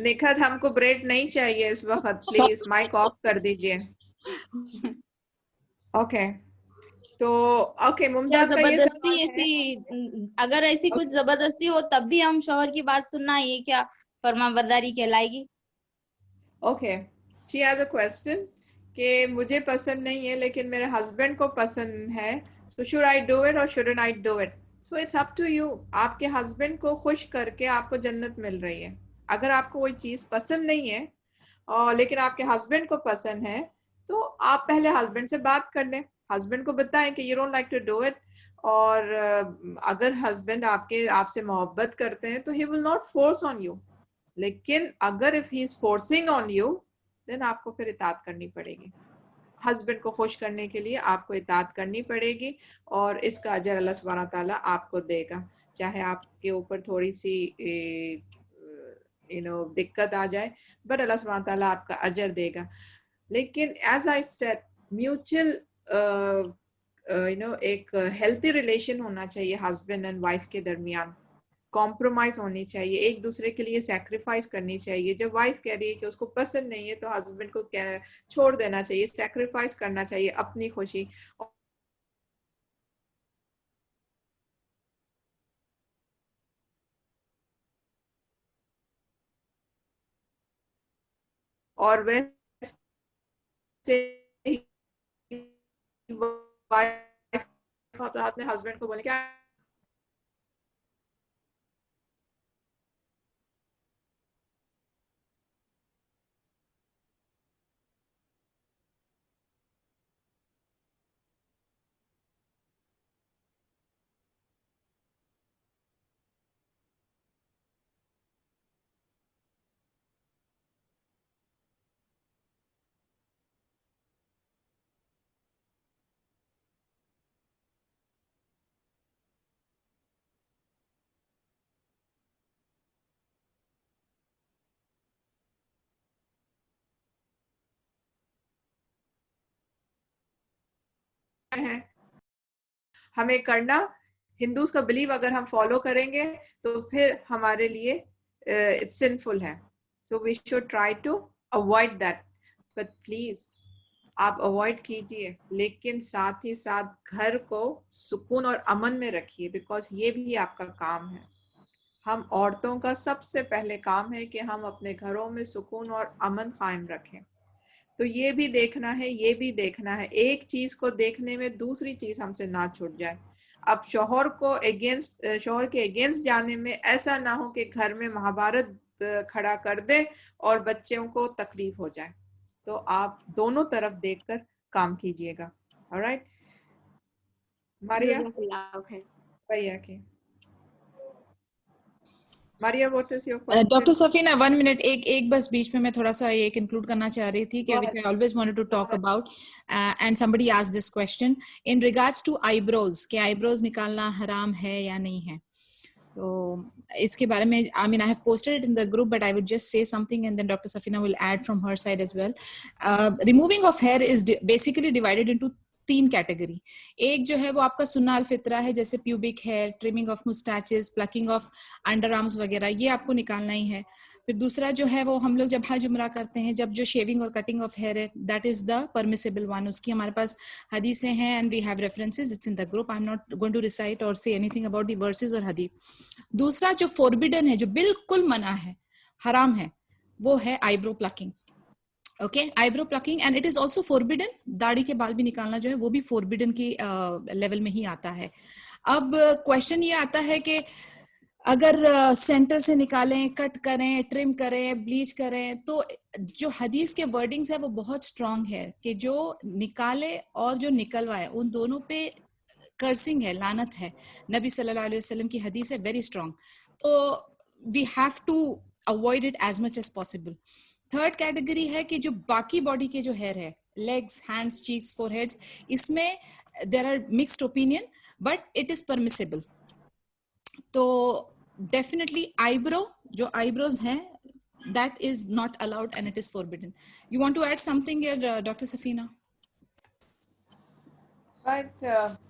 निखत हमको ब्रेड नहीं चाहिए इस वक्त, प्लीज माइक ऑफ कर दीजिए. ओके. तो ओके मुमताज का ये जबरदस्ती ऐसी, अगर ऐसी कुछ जबरदस्ती हो तब भी हम शौहर की बात सुनना, ये क्या फरमाबरदारी कहलाएगी? Okay. She has a question कि मुझे पसंद नहीं है लेकिन मेरे हस्बैंड को पसंद है, so should I do it or shouldn't I do it? So it's up to you. आपके हस्बैंड को खुश करके आपको जन्नत मिल रही है. अगर आपको कोई चीज पसंद नहीं है और लेकिन आपके हस्बैंड को पसंद है तो आप पहले हस्बैंड से बात कर लें, हस्बैंड को बताएं कि you don't like to do it. और अगर हस्बैंड आपसे मोहब्बत करते हैं तो he will not force on you. लेकिन अगर if he is forcing on you then आपको फिर इताअत करनी पड़ेगी. हस्बैंड को खुश करने के लिए आपको इताअत करनी पड़ेगी और इसका अजर अल्लाह सुब्हानहू तआला आपको देगा. चाहे आपके ऊपर थोड़ी सी दिक्कत आ जाए, बट अल्लाह सुब्हानहू तआला आपका अजर देगा. लेकिन एज आई सेड, म्यूचुअल एक हेल्थी रिलेशन होना चाहिए हस्बैंड एंड वाइफ के दरमियान. कॉम्प्रोमाइज होनी चाहिए, एक दूसरे के लिए सैक्रिफाइस करनी चाहिए. जब वाइफ कह रही है कि उसको पसंद नहीं है तो हस्बैंड को छोड़ देना चाहिए, सैक्रिफाइस करना चाहिए अपनी खुशी. और वैसे वाइफ अपने हस्बैंड को बोले क्या हैं हमें करना, हिंदूज का बिलीव अगर हम फॉलो करेंगे तो फिर हमारे लिए इट्स सिंफुल है। So we should try to avoid that, but please आप अवॉइड कीजिए, लेकिन साथ ही साथ घर को सुकून और अमन में रखिए, बिकॉज ये भी आपका काम है। हम औरतों का सबसे पहले काम है कि हम अपने घरों में सुकून और अमन कायम रखें। तो ये भी देखना है, ये भी देखना है, एक चीज को देखने में दूसरी चीज हमसे ना छूट जाए। अब शौहर के अगेंस्ट जाने में ऐसा ना हो कि घर में महाभारत खड़ा कर दे और बच्चों को तकलीफ हो जाए। तो आप दोनों तरफ देखकर काम कीजिएगा। ऑलराइट मारिया, भैया की Maria, what is your question? Doctor Safina 1 minute, एक बस बीच में मैं थोड़ा सा एक इंक्लूड करना चाह रही थी कि which I always wanted to talk about and somebody asked this question in regards to eyebrows, कि eyebrows निकालना हराम है या नहीं है। तो इसके बारे में I mean I have posted it in the group, but I would just say something and then Dr. Safina will add from her side as well. Removing of hair is basically divided into 3 category. एक जो है वो आपका सुन्ना अल फित्रा है, जैसे pubic hair, trimming of moustaches, plucking of underarms वगैरह, ये आपको निकालना ही है। फिर दूसरा जो है वो हम लोग जब हज उम्रा करते हैं, जब जो शेविंग और कटिंग ऑफ हेयर है, that is the permissible one. उसकी हमारे पास हदीसें हैं and we have references, it's in the group, I am not going to recite और say anything about the versus और हदीस। दूसरा जो फोरबिडन है, जो बिल्कुल मना है, हराम है, वो है eyebrow plucking. Okay, eyebrow plucking, and it is also forbidden. दाढ़ी के बाल भी निकालना जो है वो भी फोरबिडन की लेवल में ही आता है। अब क्वेश्चन ये आता है कि अगर सेंटर से निकालें, कट करें, ट्रिम करें, ब्लीच करें, तो जो हदीस के वर्डिंग्स है वो बहुत स्ट्रांग है कि जो निकाले और जो निकलवाए उन दोनों पे कर्सिंग है, लानत है। नबी सल्लल्लाहु अलैहि वसल्लम की हदीस है, वेरी स्ट्रांग। तो we have to avoid it as much as possible. Third category है कि जो बाकी बॉडी के जो हेयर है, लेग्स, हैंड्स, चीक्स, फोरहेड्स, इसमें there are mixed opinion, but it is permissible. तो डेफिनेटली आईब्रो, जो आईब्रोज हैं, that is not allowed and it is forbidden. You want to add something here, Dr. Safina? Right,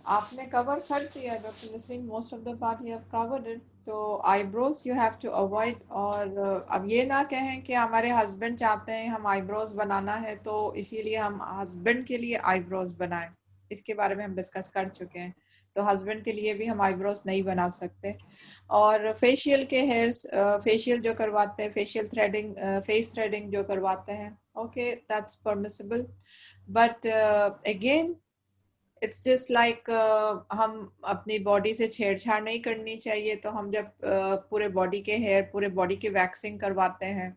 आपने cover कर दिया doctor Nasreen, most of the part you have covered it. तो eyebrows you have to avoid, और अब ये ना कहें कि हमारे हस्बैंड चाहते हैं हम आईब्रोज बनाना है तो इसीलिए हम हस्बैंड के लिए आईब्रोज बनाएं। इसके बारे में हम डिस्कस कर चुके हैं, तो हस्बैंड के लिए भी हम आईब्रोज नहीं बना सकते। और फेशियल के हेयर्स, फेशियल जो करवाते हैं, फेशियल थ्रेडिंग, फेस थ्रेडिंग जो करवाते हैं, okay, that's permissible, but again it's just like हम अपनी बॉडी से छेड़छाड़ नहीं करनी चाहिए। तो हम जब पूरे बॉडी के हेयर, पूरे बॉडी की वैक्सिंग करवाते हैं,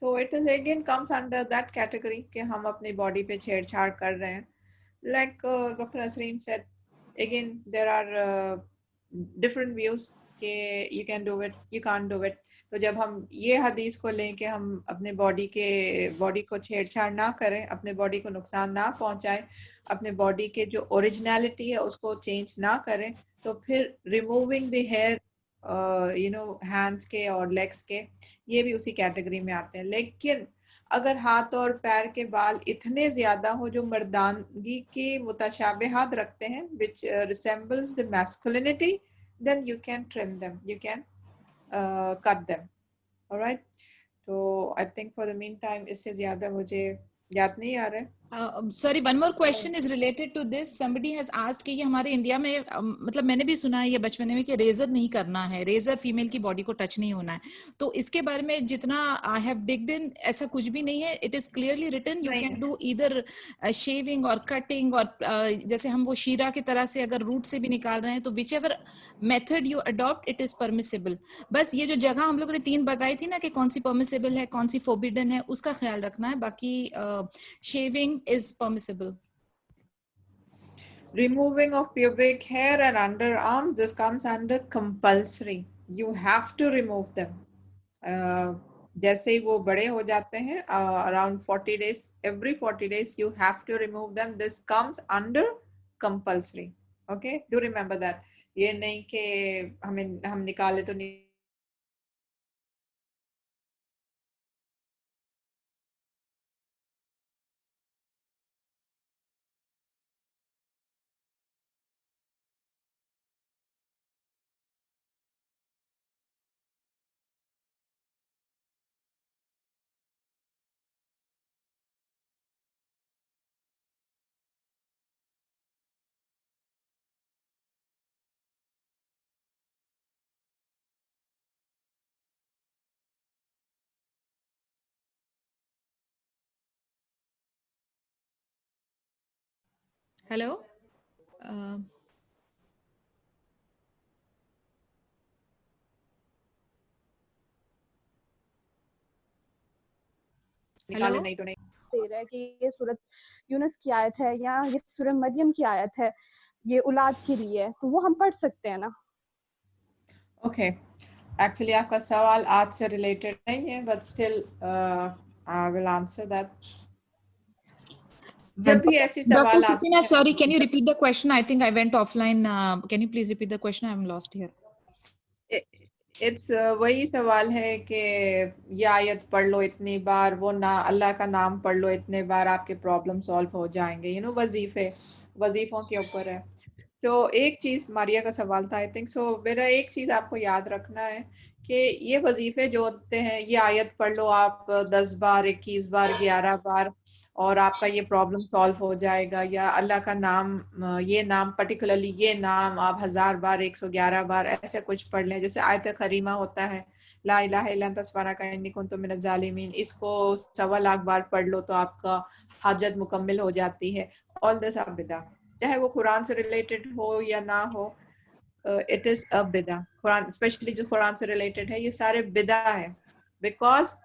तो it is again comes under that category कि हम अपनी बॉडी पे छेड़छाड़ कर रहे हैं। Like doctor Nasreen said, again there are different views कि you can do it, you can't do it. तो जब हम ये हदीस को लें कि हम अपने बॉडी को छेड़छाड़ ना करें, अपने बॉडी को नुकसान ना पहुंचाएं, अपने बॉडी के जो ओरिजिनलिटी है उसको चेंज ना करें, तो फिर removing the hair, you know, hands के और लेग्स के, ये भी उसी कैटेगरी में आते हैं। लेकिन अगर हाथ और पैर के बाल इतने ज्यादा हो जो मर्दानगी की मुतशाबिहात रखते हैं, which resembles the masculinity, then you can trim them, you can cut them. All right, so I think for the meantime इससे ज्यादा मुझे याद नहीं आ रहा है। Sorry, one more question is related to this. Somebody has asked कि ये हमारे इंडिया में मतलब मैंने भी सुना है ये बचपन में कि रेजर नहीं करना है, रेजर फीमेल की बॉडी को टच नहीं होना है। तो इसके बारे में जितना आई हैव डिग्ड इन, ऐसा कुछ भी नहीं है। It is clearly written, you can do either shaving और कटिंग, और जैसे हम वो शीरा की तरह से अगर रूट से भी निकाल रहे हैं, तो which ever method you adopt, it is permissible. बस ये जो जगह हम लोगों ने 3 बताई थी ना कि कौन सी परमिसेबल है, कौन सी फोरबिडन है, उसका ख्याल रखना है। बाकी shaving is permissible. Removing of pubic hair and underarm, this comes under compulsory. You have to remove them. जैसे ही वो बड़े हो जाते हैं, around 40 days, every 40 days you have to remove them. This comes under compulsory. Okay, do remember that. ये नहीं कि हम निकाले तो नहीं हेलो निकाले नहीं तो नहीं दे रहा है कि ये सूरत यूनुस की आयत है या ये सूरह मरियम की आयत है, ये औलाद के लिए है, तो वो हम पढ़ सकते हैं ना? ओके एक्चुअली आपका सवाल आज से रिलेटेड नहीं है but still I will answer that. जब भी ऐसी सवाल आते हैं, sorry, can you repeat the question? I think I went offline. Can you please repeat the question? I'm lost here. It's वही सवाल है कि ये आयत पढ़ लो इतनी बार, वो ना अल्लाह का नाम पढ़ लो इतने बार, आपके प्रॉब्लम सॉल्व हो जाएंगे। यू नो वजीफों के ऊपर है। तो एक चीज मारिया का सवाल था आई थिंक सो, मेरा एक चीज आपको याद रखना है कि ये वजीफे जो होते हैं, ये आयत पढ़ लो आप 10 बार 21 बार 11 बार और आपका ये प्रॉब्लम सॉल्व हो जाएगा, या अल्लाह का नाम ये नाम पर्टिकुलरली ये नाम आप 1000 बार 111 बार ऐसे कुछ पढ़ लें। जैसे आयत करीमा होता है ला इलाहा इल्ला अंता सुब्हानका इन्नी कुन्तु मिनज़ ज़ालिमीन, इसको 1.25 लाख बार पढ़ लो तो आपका हाजत मुकम्मिल हो जाती है। ऑल दिस आर बिदा, चाहे वो कुरान से रिलेटेड हो या ना हो, इट इज अ बिदा। कुरान स्पेशली जो कुरान से रिलेटेड है ये सारे बिदा है। बिकॉज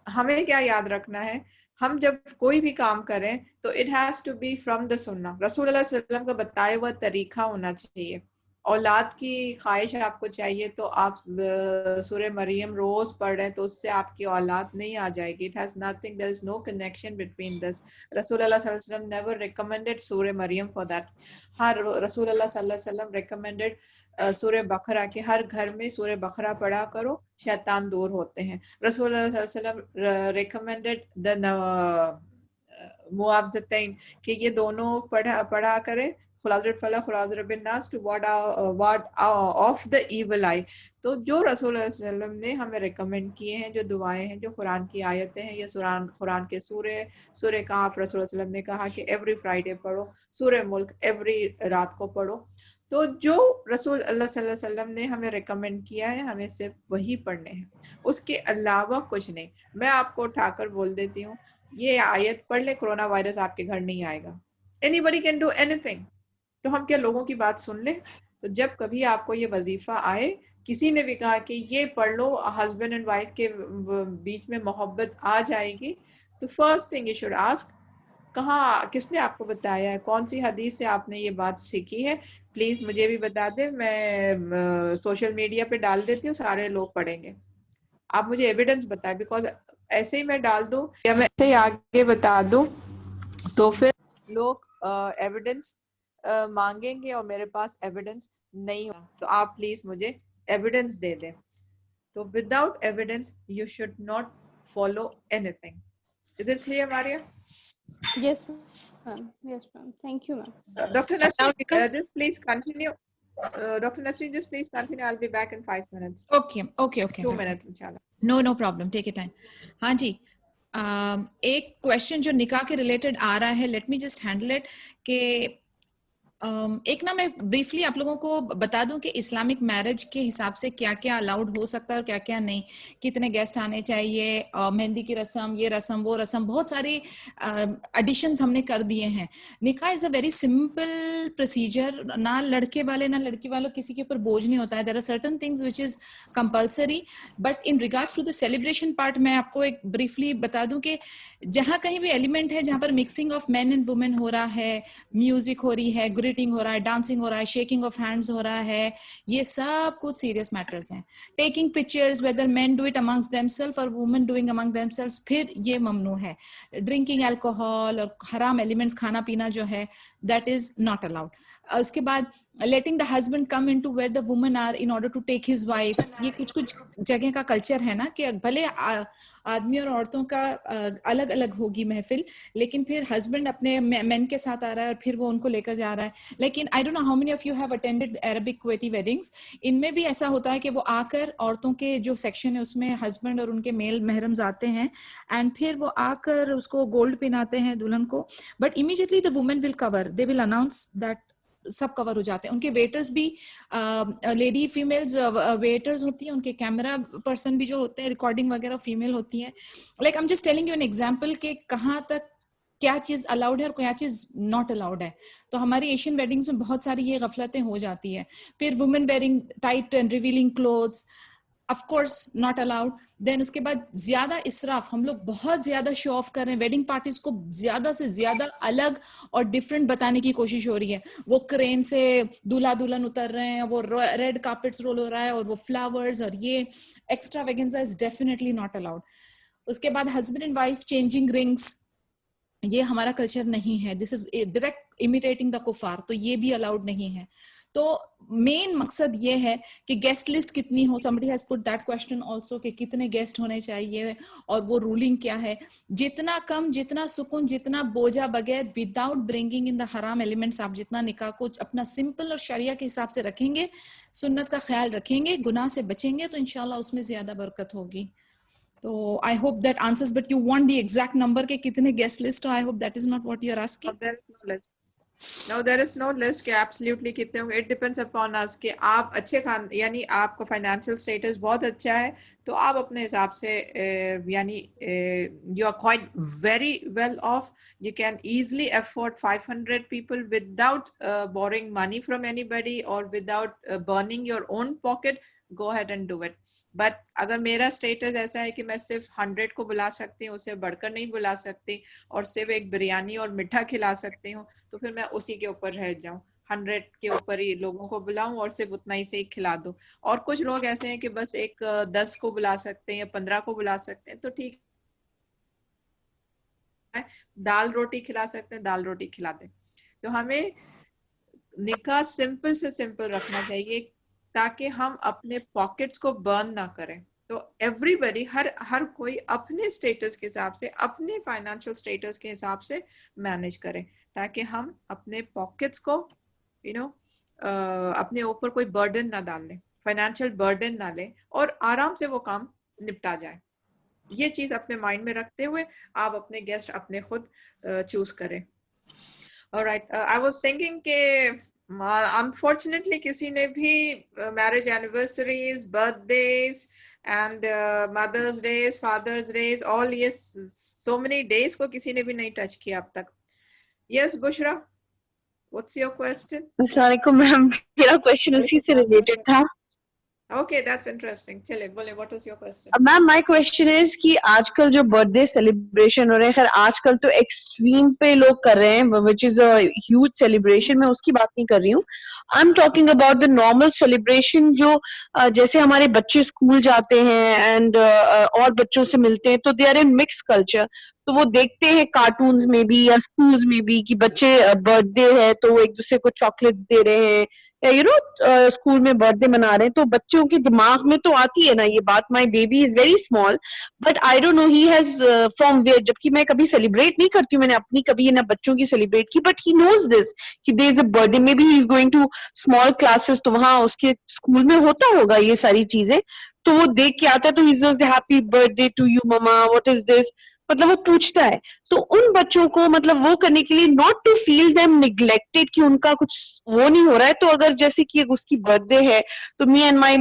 हमें क्या याद रखना है, हम जब कोई भी काम करें तो it has to be from the सुन्ना, रसूल अल्लाह सल्लल्लाहु अलैहि वसल्लम का बताया हुआ तरीका होना चाहिए। औलाद की ख्वाहिश आपको चाहिए तो आप सूरह मरियम रोज पढ़ रहे हैं तो उससे आपकी औलाद नहीं आ जाएगी। It has nothing, there is no connection between this. रसूल अल्लाह सल्लल्लाहु अलैहि वसल्लम नेवर रिकमेंडेड सूरह मरियम फॉर दैट। हर रसूल अल्लाह सल्लल्लाहु अलैहि वसल्लम रिकमेंडेड सूरह बकरा के हर घर में सूरह बकरा पढ़ा करो, शैतान दूर होते हैं। रसूल अल्लाह सल्लल्लाहु अलैहि वसल्लम रिकमेंडेड द मुआवज़तैन कि ये दोनों पढ़ा करें, खुलाजत फला खुलाजत बिन नास to ward off the evil eye. तो जो रसूल वसल्लम ने हमें रिकमेंड किए हैं, जो दुआएं हैं, जो कुरान की आयतें हैं, ये कुरान के सूरह काफ रसूल वसल्लम ने कहा कि एवरी फ्राइडे पढ़ो, सूरह मुल्क एवरी रात को पढ़ो। तो जो रसूल अल्लाह सल्लल्लाहु अलैहि वसल्लम ने हमें रिकमेंड किया है हमें सिर्फ वही पढ़ने हैं, उसके अलावा कुछ नहीं। मैं आपको उठाकर बोल देती हूँ ये आयत पढ़ ले, कोरोना वायरस आपके घर नहीं आएगा। Anybody can do anything. तो हम क्या लोगों की बात सुन ले? तो जब कभी आपको ये वजीफा आए, किसी ने भी कहा कि ये पढ़ लो, हस्बैंड एंड वाइफ के बीच में मोहब्बत आ जाएगी, तो first thing you should ask कहाँ, किसने आपको बताया है, कौन सी हदीस से आपने ये बात सीखी है? प्लीज मुझे भी बता दे, मैं सोशल मीडिया पे डाल देती हूँ, सारे लोग पढ़ेंगे। आप मुझे एविडेंस बताएं, बिकॉज ऐसे ही मैं डाल दूं या मैं ऐसे ही आगे बता दूं तो फिर लोग एविडेंस मांगेंगे और मेरे पास एविडेंस नहीं होगा। तो आप प्लीज मुझे एविडेंस दे दें। तो without evidence you should not follow anything. Is it clear Maria? Yes, ma'am. Yes, ma'am. Thank you, ma'am. Dr. Nasreen, just please continue. Dr. Nasreen, just please continue. I'll be back in 5 minutes. Okay. 2 minutes, inshallah. No problem. Take your time. हाँ जी, एक question जो निकाह के related आ रहा है, let me just handle it. कि एक ना मैं ब्रीफली आप लोगों को बता दूं कि इस्लामिक मैरिज के हिसाब से क्या क्या अलाउड हो सकता है और क्या क्या नहीं, कितने गेस्ट आने चाहिए, मेहंदी की रस्म, ये रस्म वो रस्म, बहुत सारी एडिशंस हमने कर दिए हैं। निकाह is a very simple procedure, ना लड़के वाले ना लड़की वालों किसी के ऊपर बोझ नहीं होता है। There are certain things which is compulsory, but in regards to the celebration part मैं आपको एक ब्रीफली बता दूं कि जहां कहीं भी एलिमेंट है जहां पर mixing of main and women हो रहा है, म्यूजिक हो रही है, ग्रीटिंग हो रहा है, डांसिंग हो रहा है, शेकिंग ऑफ हैंड्स हो रहा है, ये सब कुछ सीरियस मैटर्स हैं। Taking pictures whether men do it amongst themselves और वुमेन डूइंग अमंग देमसेल्फ, फिर ये ममनू है। ड्रिंकिंग अल्कोहल और हराम एलिमेंट्स, खाना पीना जो है, दैट इज नॉट अलाउड। उसके बाद letting the husband come into where the women are in order to take his wife, ये कुछ जगह का कल्चर है ना कि भले आदमी और औरतों का अलग अलग होगी महफिल, लेकिन फिर हस्बैंड अपने मेन के साथ आ रहा है और फिर वो उनको लेकर जा रहा है। लेकिन आई don't know how many of you have attended Arabic Kuwaiti weddings, इनमें भी ऐसा होता है कि वो आकर औरतों के जो सेक्शन है उसमें हस्बैंड और उनके मेल महरम्स आते हैं एंड फिर वो आकर उसको गोल्ड पहनाते हैं दुल्हन को, but immediately the women will cover, they will announce that सब कवर हो जाते हैं। उनके वेटर्स भी लेडी फीमेल्स वेटर्स होती हैं, उनके कैमरा पर्सन भी जो होते हैं रिकॉर्डिंग वगैरह फीमेल होती हैं। Like I am just telling you an example कि कहाँ तक क्या चीज अलाउड है और क्या चीज नॉट अलाउड है। तो हमारी एशियन वेडिंग्स में बहुत सारी ये गफलतें हो जाती है। फिर women wearing tight and revealing clothes, of course not allowed. Then उसके बाद ज्यादा इसराफ, हम लोग बहुत ज्यादा शो ऑफ कर रहे हैं, वेडिंग पार्टीज को ज्यादा से ज्यादा अलग और डिफरेंट बताने की कोशिश हो रही है। वो क्रेन से दूल्हा दुल्हन उतर रहे हैं, वो रेड कार्पेट्स रोल हो रहा है, और वो फ्लावर्स, और ये extravaganza is definitely not allowed. उसके बाद husband and wife changing rings, ये हमारा कल्चर नहीं है, this is direct imitating the कुफार, तो ये भी अलाउड नहीं है। तो मेन मकसद ये है कि गेस्ट लिस्ट कितनी हो, somebody has put that question also कि कितने गेस्ट होने चाहिए और वो रूलिंग क्या है। जितना कम, जितना सुकून, जितना बोझा बगैर, विदाउट ब्रिंगिंग इन द हराम एलिमेंट्स, आप जितना निकाह को अपना सिंपल और शरिया के हिसाब से रखेंगे, सुन्नत का ख्याल रखेंगे, गुनाह से बचेंगे, तो इंशाल्लाह उसमें ज्यादा बरकत होगी। तो I hope that answers, but you want the exact number के कितने guest list हो, I hope that is not what you are asking. No, there is no list कि absolutely कितने होंगे। It depends upon us कि आप अच्छे खान, यानी आपका financial status बहुत अच्छा है, तो आप अपने हिसाब से यानी you are quite very well off, you can easily afford 500 people without borrowing money from anybody or without burning your own pocket. Go ahead and do it. But अगर मेरा स्टेटस ऐसा है कि मैं सिर्फ 100 को बुला सकती हूँ, उससे बढ़कर नहीं बुला सकती, और सिर्फ एक बिरयानी और मीठा खिला सकती हूँ, तो फिर मैं उसी के ऊपर रह जाऊं, 100 के ऊपर ही लोगों को बुलाऊं और सिर्फ उतना ही से ही खिला दूं। और कुछ लोग ऐसे हैं कि बस एक 10 को बुला सकते हैं या 15 को बुला सकते हैं, तो ठीक है, दाल रोटी खिला सकते हैं, दाल रोटी खिला दें। तो हमें निकाह सिंपल से सिंपल रखना चाहिए ताकि हम अपने पॉकेट्स को बर्न ना करें। तो एवरीबडी, हर कोई अपने स्टेटस के हिसाब से, अपने फाइनेंशियल स्टेटस के हिसाब से मैनेज करे, ताकि हम अपने पॉकेट्स को अपने ऊपर कोई बर्डन ना डाल लें, फाइनेंशियल बर्डन ना लें, और आराम से वो काम निपटा जाए। ये चीज अपने माइंड में रखते हुए आप अपने गेस्ट अपने खुद चूज करें। ऑलराइट, आई वाज थिंकिंग के अनफॉर्चुनेटली किसी ने भी marriage anniversaries, birthdays and mother's days, father's days, all ये सो मेनी डेज को किसी ने भी नहीं टच किया अब तक। Yes Bushra, what's your question? अस्सलाम वालेकुम मैम, मेरा क्वेश्चन उसी से रिलेटेड था। Okay, that's interesting. चलिए बोले, what was your question? Ma'am my question is कि आजकल जो बर्थडे सेलिब्रेशन हो रहे हैं, खैर आजकल तो एक्सट्रीम पे लोग कर रहे हैं, which is a huge celebration, मैं उसकी बात नहीं कर रही हूँ। I am talking about the normal celebration, जो जैसे हमारे बच्चे स्कूल जाते हैं एंड और बच्चों से मिलते हैं, तो they are in mix culture, तो वो देखते हैं कार्टून्स में भी या स्कूल्स में भी कि बच्चे बर्थडे है तो वो एक दूसरे को चॉकलेट्स दे रहे हैं, स्कूल में बर्थडे मना रहे हैं, तो बच्चों के दिमाग में तो आती है ना ये बात, my baby is very small but I don't know he has from where, जबकि मैं कभी सेलिब्रेट नहीं करती हूँ, मैंने अपनी कभी ना बच्चों की सेलिब्रेट की, बट ही नोज दिस कि there is a birthday, maybe he is going to small classes, तो वहां उसके स्कूल में होता होगा ये सारी चीजें, तो वो देख के आता है, तो he is happy birthday to you mama, what is this, मतलब वो पूछता है। तो उन बच्चों को मतलब वो करने के लिए, not to feel them neglected कि उनका कुछ वो नहीं हो रहा है, तो अगर जैसे कि उसकी बर्थडे है तो me and my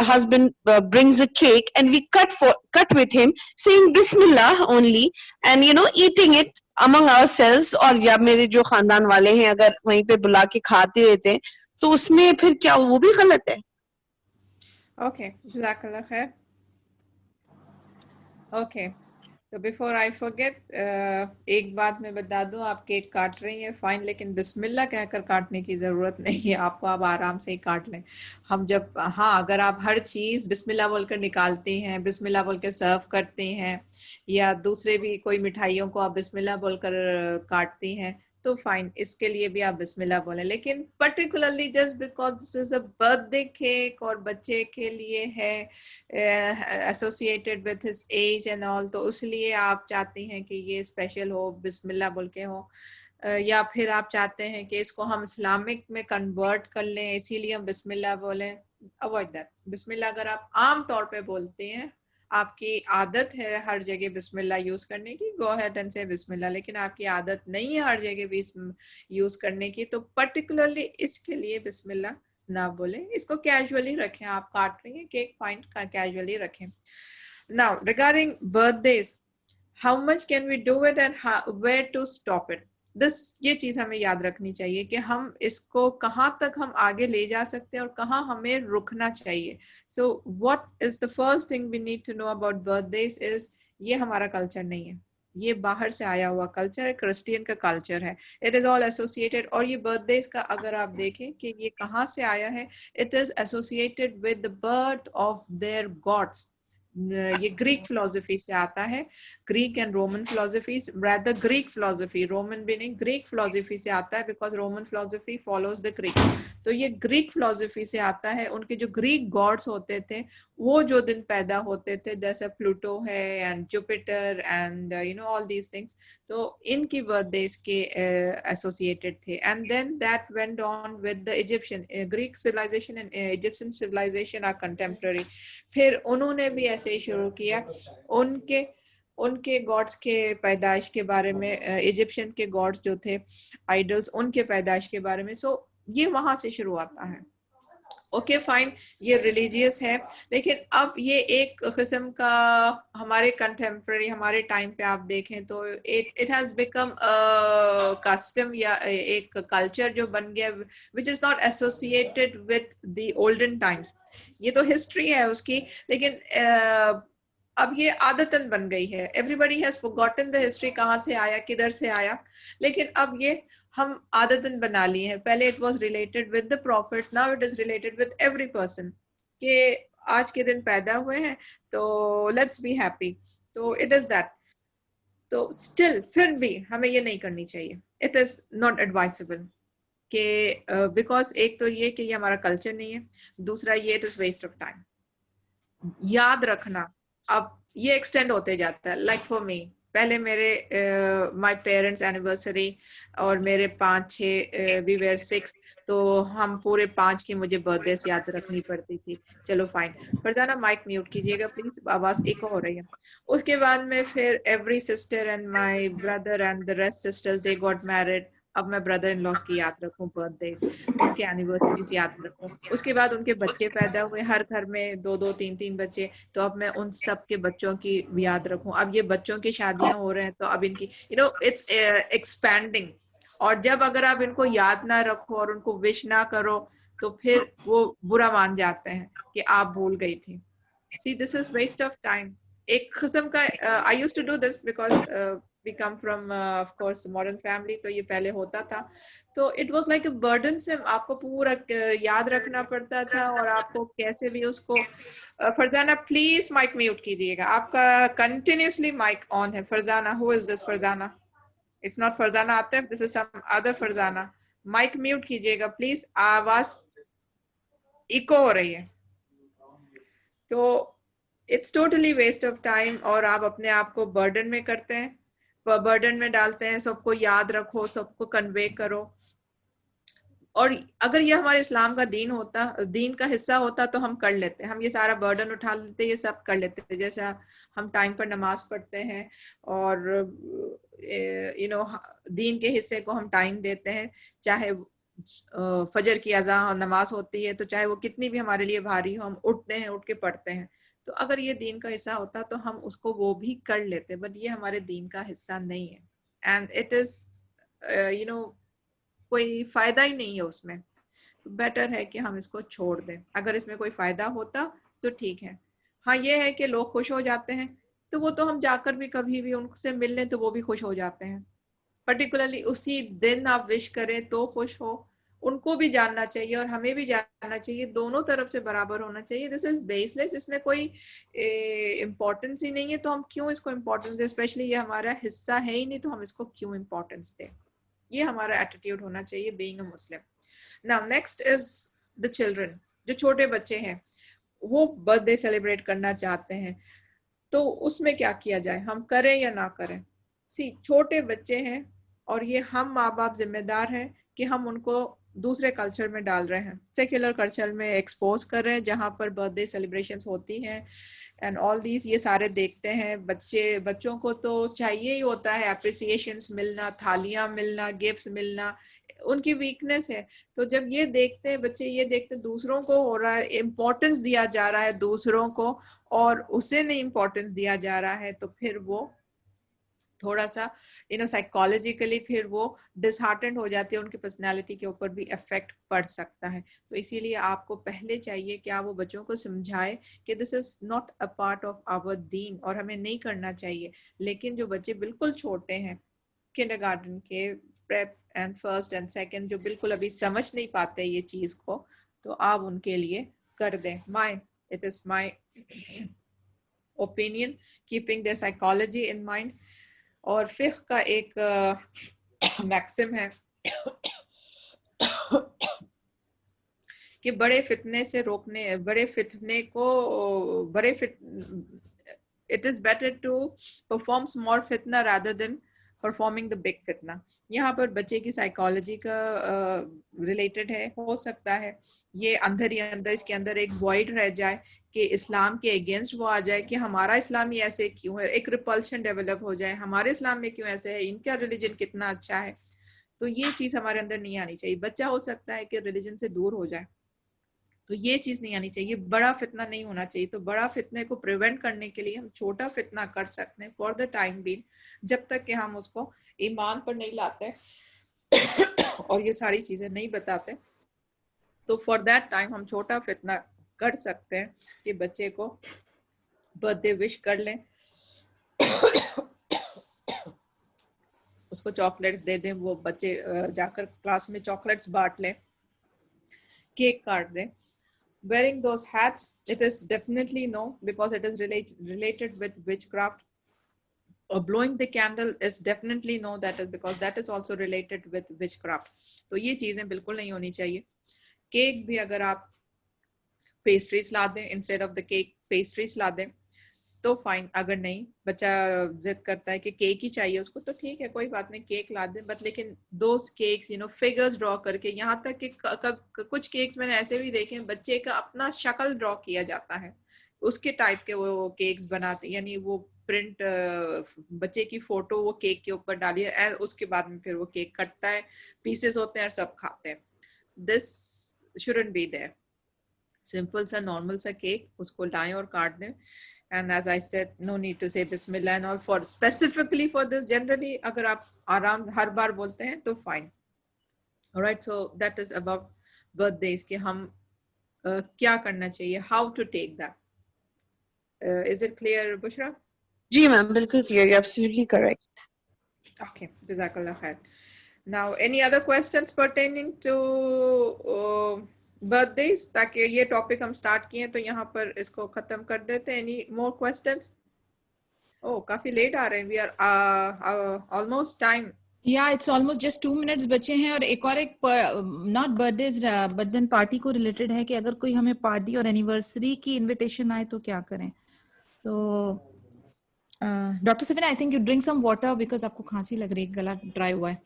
husband brings a cake and we cut with him saying bismillah only and eating it among ourselves, और या मेरे जो खानदान वाले हैं अगर वहीं पे बुला के खाते रहते हैं, तो उसमें फिर क्या वो भी गलत है? ओके, जज़ाकल्लाह खैर। ओके, तो बिफोर आई फॉरगेट, एक बात मैं बता दूं, आप केक काट रही हैं फाइन, लेकिन बिस्मिल्लाह कहकर काटने की जरूरत नहीं है आपको, आप आराम से ही काट लें। हम जब, हाँ, अगर आप हर चीज बिस्मिल्लाह बोलकर निकालती हैं, बिस्मिल्लाह बोल के सर्व करती हैं, या दूसरे भी कोई मिठाइयों को आप बिस्मिल्लाह बोलकर काटती हैं, तो फाइन, इसके लिए भी आप बिस्मिल्लाह बोलें। लेकिन particularly just because this is a birthday cake और बच्चे के लिए है associated with his age and all, तो इसलिए आप चाहती हैं कि ये स्पेशल हो, बिस्मिल्लाह बोल के हो, या फिर आप चाहते हैं कि इसको हम इस्लामिक में कन्वर्ट कर लें, इसीलिए हम बिस्मिल्लाह बोलें। Avoid that. बिस्मिल्लाह अगर आप आम तौर पे बोलते हैं, आपकी आदत है हर जगह बिस्मिल्लाह यूज करने की, गो अहेड एंड से बिस्मिल्लाह, लेकिन आपकी आदत नहीं है हर जगह भी यूज करने की, तो पर्टिकुलरली इसके लिए बिस्मिल्लाह ना बोले, इसको कैजुअली रखें। आप काट रही हैं केक, फाइन, कैजुअली रखें। Now regarding birthdays, how much can we do it and where to stop it. ये चीज हमें याद रखनी चाहिए कि हम इसको कहाँ तक हम आगे ले जा सकते हैं और कहाँ हमें रुकना चाहिए. So what is the first thing we need to know about birthdays is ये हमारा कल्चर नहीं है, ये बाहर से आया हुआ कल्चर है, क्रिश्चियन का कल्चर है. It is all associated. और ये बर्थडेज का अगर आप देखें कि ये कहाँ से आया है, it is associated with the birth of their gods. ये ग्रीक फिलोसफी से आता है, Greek and Roman philosophy, rather Greek philosophy, Roman भी नहीं, ग्रीक फिलोसफी से आता है, because Roman philosophy follows the Greek. तो ये ग्रीक फिलोसफी से आता है. उनके जो ग्रीक गॉड्स होते थे वो जो दिन पैदा होते थे, जैसे प्लूटो है and Jupiter and you know all these things, तो इनकी बर्थडेज के एसोसिएटेड थे. And then that went on with the Egyptian. Greek civilisation and Egyptian civilisation are contemporary. फिर उन्होंने भी ऐसे ही शुरू किया. उनके गॉड्स के पैदाइश के बारे में, इजिप्शियन के गॉड्स जो थे आइडल्स, उनके पैदाइश के बारे में. सो ये वहां से शुरू आता है. ओके फाइन, ये रिलीजियस है. लेकिन अब ये एक किस्म का हमारे कंटेम्पररी, हमारे टाइम पे आप देखें तो इट हैज बिकम कस्टम या एक कल्चर जो बन गया which is not associated with the olden times. ये तो हिस्ट्री है उसकी, लेकिन अब ये आदतन बन गई है. Everybody has forgotten the history, कहाँ से आया, किधर से आया. लेकिन अब ये हम आदतन बना लिए हैं. पहले it was related with the profits, now it is related with every person कि आज के दिन पैदा हुए हैं तो लेट्स बी हैप्पी. तो इट इज दैट. तो स्टिल फिर भी हमें ये नहीं करनी चाहिए. इट इज नॉट एडवाइसेबल कि बिकॉज एक तो ये कि ये हमारा कल्चर नहीं है, दूसरा ये it is waste of time. याद रखना अब ये एक्सटेंड होते जाता है. लाइक फॉर मी, पहले मेरे माय पेरेंट्स एनिवर्सरी और मेरे 5-6 वी वेर 6, तो हम पूरे 5 की मुझे बर्थडे याद रखनी पड़ती थी. चलो फाइन. फरजाना माइक म्यूट कीजिएगा प्लीज, आवाज इको हो रही है. उसके बाद में फिर every sister and my brother and the rest sisters they got married. अब मैं ब्रदर इन लॉस की याद रखूं, बर्थडेज, उनके एनिवर्सरीज याद रखूं. उसके बाद उनके बच्चे पैदा हुए, हर घर में 2-2, 3-3 बच्चे, तो अब मैं उन सब के बच्चों की याद रखूं. अब ये बच्चों की शादियां हो रहे हैं तो अब इनकी यू नो इट्स एक्सपैंडिंग. और जब अगर आप इनको याद ना रखो और उनको विश ना करो तो फिर वो बुरा मान जाते हैं कि आप भूल गई थी. See this is waste of time. एक किस्म का I used to do this because we come from of course modern family, तो ये पहले होता था. तो it was like a burdensome, आपको पूरा याद रखना पड़ता था और आपको कैसे भी उसको. फरजाना प्लीज माइक म्यूट कीजिएगा, आपका कंटिन्यूसली माइक ऑन है. Farzana, who is this Farzana? It's not Farzana Atif, this is some other Farzana. Mic mute कीजिएगा प्लीज, आवाज इको हो रही है. तो it's totally waste of time और आप अपने आप को बर्डन में करते हैं, बर्डन में डालते हैं. सबको याद रखो, सबको कन्वे करो. और अगर ये हमारे इस्लाम का दीन होता, दीन का हिस्सा होता तो हम कर लेते, हम ये सारा बर्डन उठा लेते, ये सब कर लेते. जैसे हम टाइम पर नमाज पढ़ते हैं और यू नो दीन के हिस्से को हम टाइम देते हैं, चाहे फजर की अज़ान नमाज होती है तो चाहे वो कितनी भी हमारे लिए भारी हो, हम उठते हैं, उठ के पढ़ते हैं. तो अगर ये दीन का हिस्सा होता तो हम उसको वो भी कर लेते, बट ये हमारे दीन का हिस्सा नहीं है. And it is you know कोई फायदा ही नहीं है उसमें. तो बेटर है कि हम इसको छोड़ दें. अगर इसमें कोई फायदा होता तो ठीक है. हाँ ये है कि लोग खुश हो जाते हैं, तो वो तो हम जाकर भी कभी भी उनसे मिल लें तो वो भी खुश हो जाते हैं. पर्टिकुलरली उसी दिन आप विश करें तो खुश हो. उनको भी जानना चाहिए और हमें भी जानना चाहिए, दोनों तरफ से बराबर होना चाहिए. दिस इज बेसलेस, इसमें कोई इम्पोर्टेंस ही नहीं है, तो हम क्यों इसको इम्पोर्टेंस दें. स्पेशली ये हमारा हिस्सा है ही नहीं तो हम इसको क्यों इम्पोर्टेंस दें. ये हमारा एटीट्यूड होना चाहिए being a Muslim. Now next is the children. जो छोटे बच्चे हैं वो बर्थडे सेलिब्रेट करना चाहते हैं, तो उसमें क्या किया जाए, हम करें या ना करें. सी छोटे बच्चे हैं और ये हम माँ बाप जिम्मेदार हैं कि हम उनको दूसरे कल्चर में डाल रहे हैं, सेक्युलर कल्चर में एक्सपोज कर रहे हैं जहाँ पर बर्थडे सेलिब्रेशंस होती हैं एंड ऑल दीज. ये सारे देखते हैं. बच्चों को तो चाहिए ही होता है अप्रिसिएशंस मिलना, थालियां मिलना, गिफ्ट्स मिलना, उनकी वीकनेस है. तो जब ये देखते हैं बच्चे, ये देखते हैं दूसरों को हो रहा है, इम्पोर्टेंस दिया जा रहा है दूसरों को और उसे नहीं इम्पोर्टेंस दिया जा रहा है, तो फिर वो थोड़ा सा साइकोलॉजिकली फिर वो डिसहार्टेंड हो जाती है, उनकी पर्सनालिटी के ऊपर भी इफेक्ट पड़ सकता है। तो इसीलिए आपको पहले चाहिए कि आप वो बच्चों को समझाए कि this is not a part of our दीन और हमें नहीं करना चाहिए। लेकिन जो बच्चे बिल्कुल छोटे हैं, किंडरगार्टन के, prep and first and second, जो बिल्कुल अभी समझ नहीं पाते ये चीज को, तो आप उनके लिए कर दें। It is my opinion, keeping their psychology in mind. और फिक्ह का एक मैक्सिम है कि बड़े फितने से रोकने, it is better to perform small फितना rather than performing the big फितना। यहाँ पर बच्चे की साइकोलॉजी का रिलेटेड है। हो सकता है ये अंदर ही अंदर इसके अंदर एक वॉइड रह जाए कि इस्लाम के अगेंस्ट वो आ जाए कि हमारा इस्लाम ही ऐसे क्यों है, एक रिपल्शन डेवलप हो जाए, हमारे इस्लाम में क्यों ऐसे है, इनका रिलीजन कितना अच्छा है। तो ये चीज हमारे अंदर नहीं आनी चाहिए। बच्चा हो सकता है कि रिलीजन से दूर हो जाए, तो ये चीज नहीं आनी चाहिए। बड़ा फितना नहीं होना चाहिए। तो बड़ा फितने को प्रिवेंट करने के लिए हम छोटा फितना कर सकते हैं फॉर द टाइम बीइंग, जब तक कि हम उसको ईमान पर नहीं लाते और ये सारी चीजें नहीं बताते। तो फॉर दैट टाइम हम छोटा फितना कर सकते हैं कि बच्चे को बर्थडे विश कर लें, उसको चॉकलेट्स दे दें, वो बच्चे जाकर क्लास में चॉकलेट्स बांट लें, केक काट दें। Wearing those hats, it is definitely no, because it is related with witchcraft. Or blowing the candle is definitely no, that is because that is also related with witchcraft. तो ये चीजें बिल्कुल नहीं होनी चाहिए। केक भी अगर आप पेस्ट्रीज ला दें, instead of the cake pastries ला दें तो फाइन। अगर नहीं, बच्चा जिद करता है कि केक ही चाहिए उसको, तो ठीक है, कोई बात नहीं, केक ला दें। बट लेकिन दोस केक्स फिगर्स ड्रॉ करके, यहाँ तक कि कुछ केक्स मैंने ऐसे भी देखे बच्चे का अपना शक्ल ड्रॉ किया जाता है, उसके टाइप के वो केक्स बनाते, यानी वो प्रिंट बच्चे की फोटो वो केक के ऊपर डाली है, उसके बाद में फिर वो केक कटता है, पीसेस होते हैं और सब खाते हैं। This shouldn't be there. Simple सा नॉर्मल सा केक उसको लाएं और काट दें। And as I said, no need to say Bismillah and all for specifically for this. Generally, अगर आप आराम हर बार बोलते हैं तो fine. Alright, so that is about birthdays कि हम क्या करना चाहिए, how to take that. Is it clear, Bushra? जी मैम, बिल्कुल clear. You're absolutely correct. Okay, Jazakallah khair. Now, any other questions pertaining to birthdays, ताकि ये टॉपिक हम स्टार्ट किए तो यहाँ पर इसको खत्म कर देते हैं। Any more questions? Oh, काफी लेट आ रहे हैं। We are almost time. Yeah, it's almost just 2 minutes बचे हैं। और एक not birthdays but then party को related है कि अगर कोई हमें पार्टी और एनिवर्सरी की इनविटेशन आए तो क्या करें। तो Dr. Safina, I think you drink some water because आपको खांसी लग रही है, गला ड्राई हुआ है।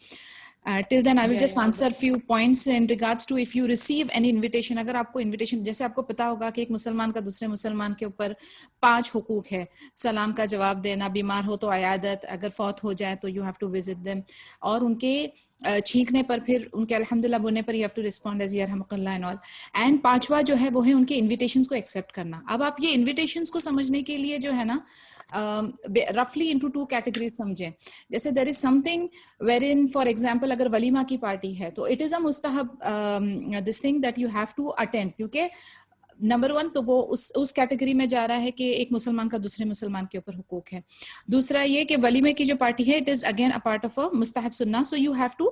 Till then I will just answer few points in regards to if you receive any invitation. अगर आपको invitation, जैसे आपको पता होगा कि एक मुसलमान का दूसरे मुसलमान के ऊपर 5 हुकूक है, सलाम का जवाब देना, बीमार हो तो अयादत, अगर फौत हो जाए तो you have to visit them, और उनके छींकने पर फिर उनके अल्हम्दुलिल्लाह बोलने पर you have to respond as yarhamukallah and all. And 5वां जो है वो है उनके invitations को accept करना। अब आप ये invitations को समझने के लिए जो है ना roughly into 2 categories समझें। जैसे there is something wherein for example अगर वलीमा की पार्टी है तो it is a mustahab this thing that you have to attend, क्योंकि नंबर 1 तो वो उस कैटेगरी में जा रहा है कि एक मुसलमान का दूसरे मुसलमान के ऊपर हुकूक है। दूसरा ये कि वलीमे की जो पार्टी है it is again a part of a मुस्तहब सुन्ना, so you have to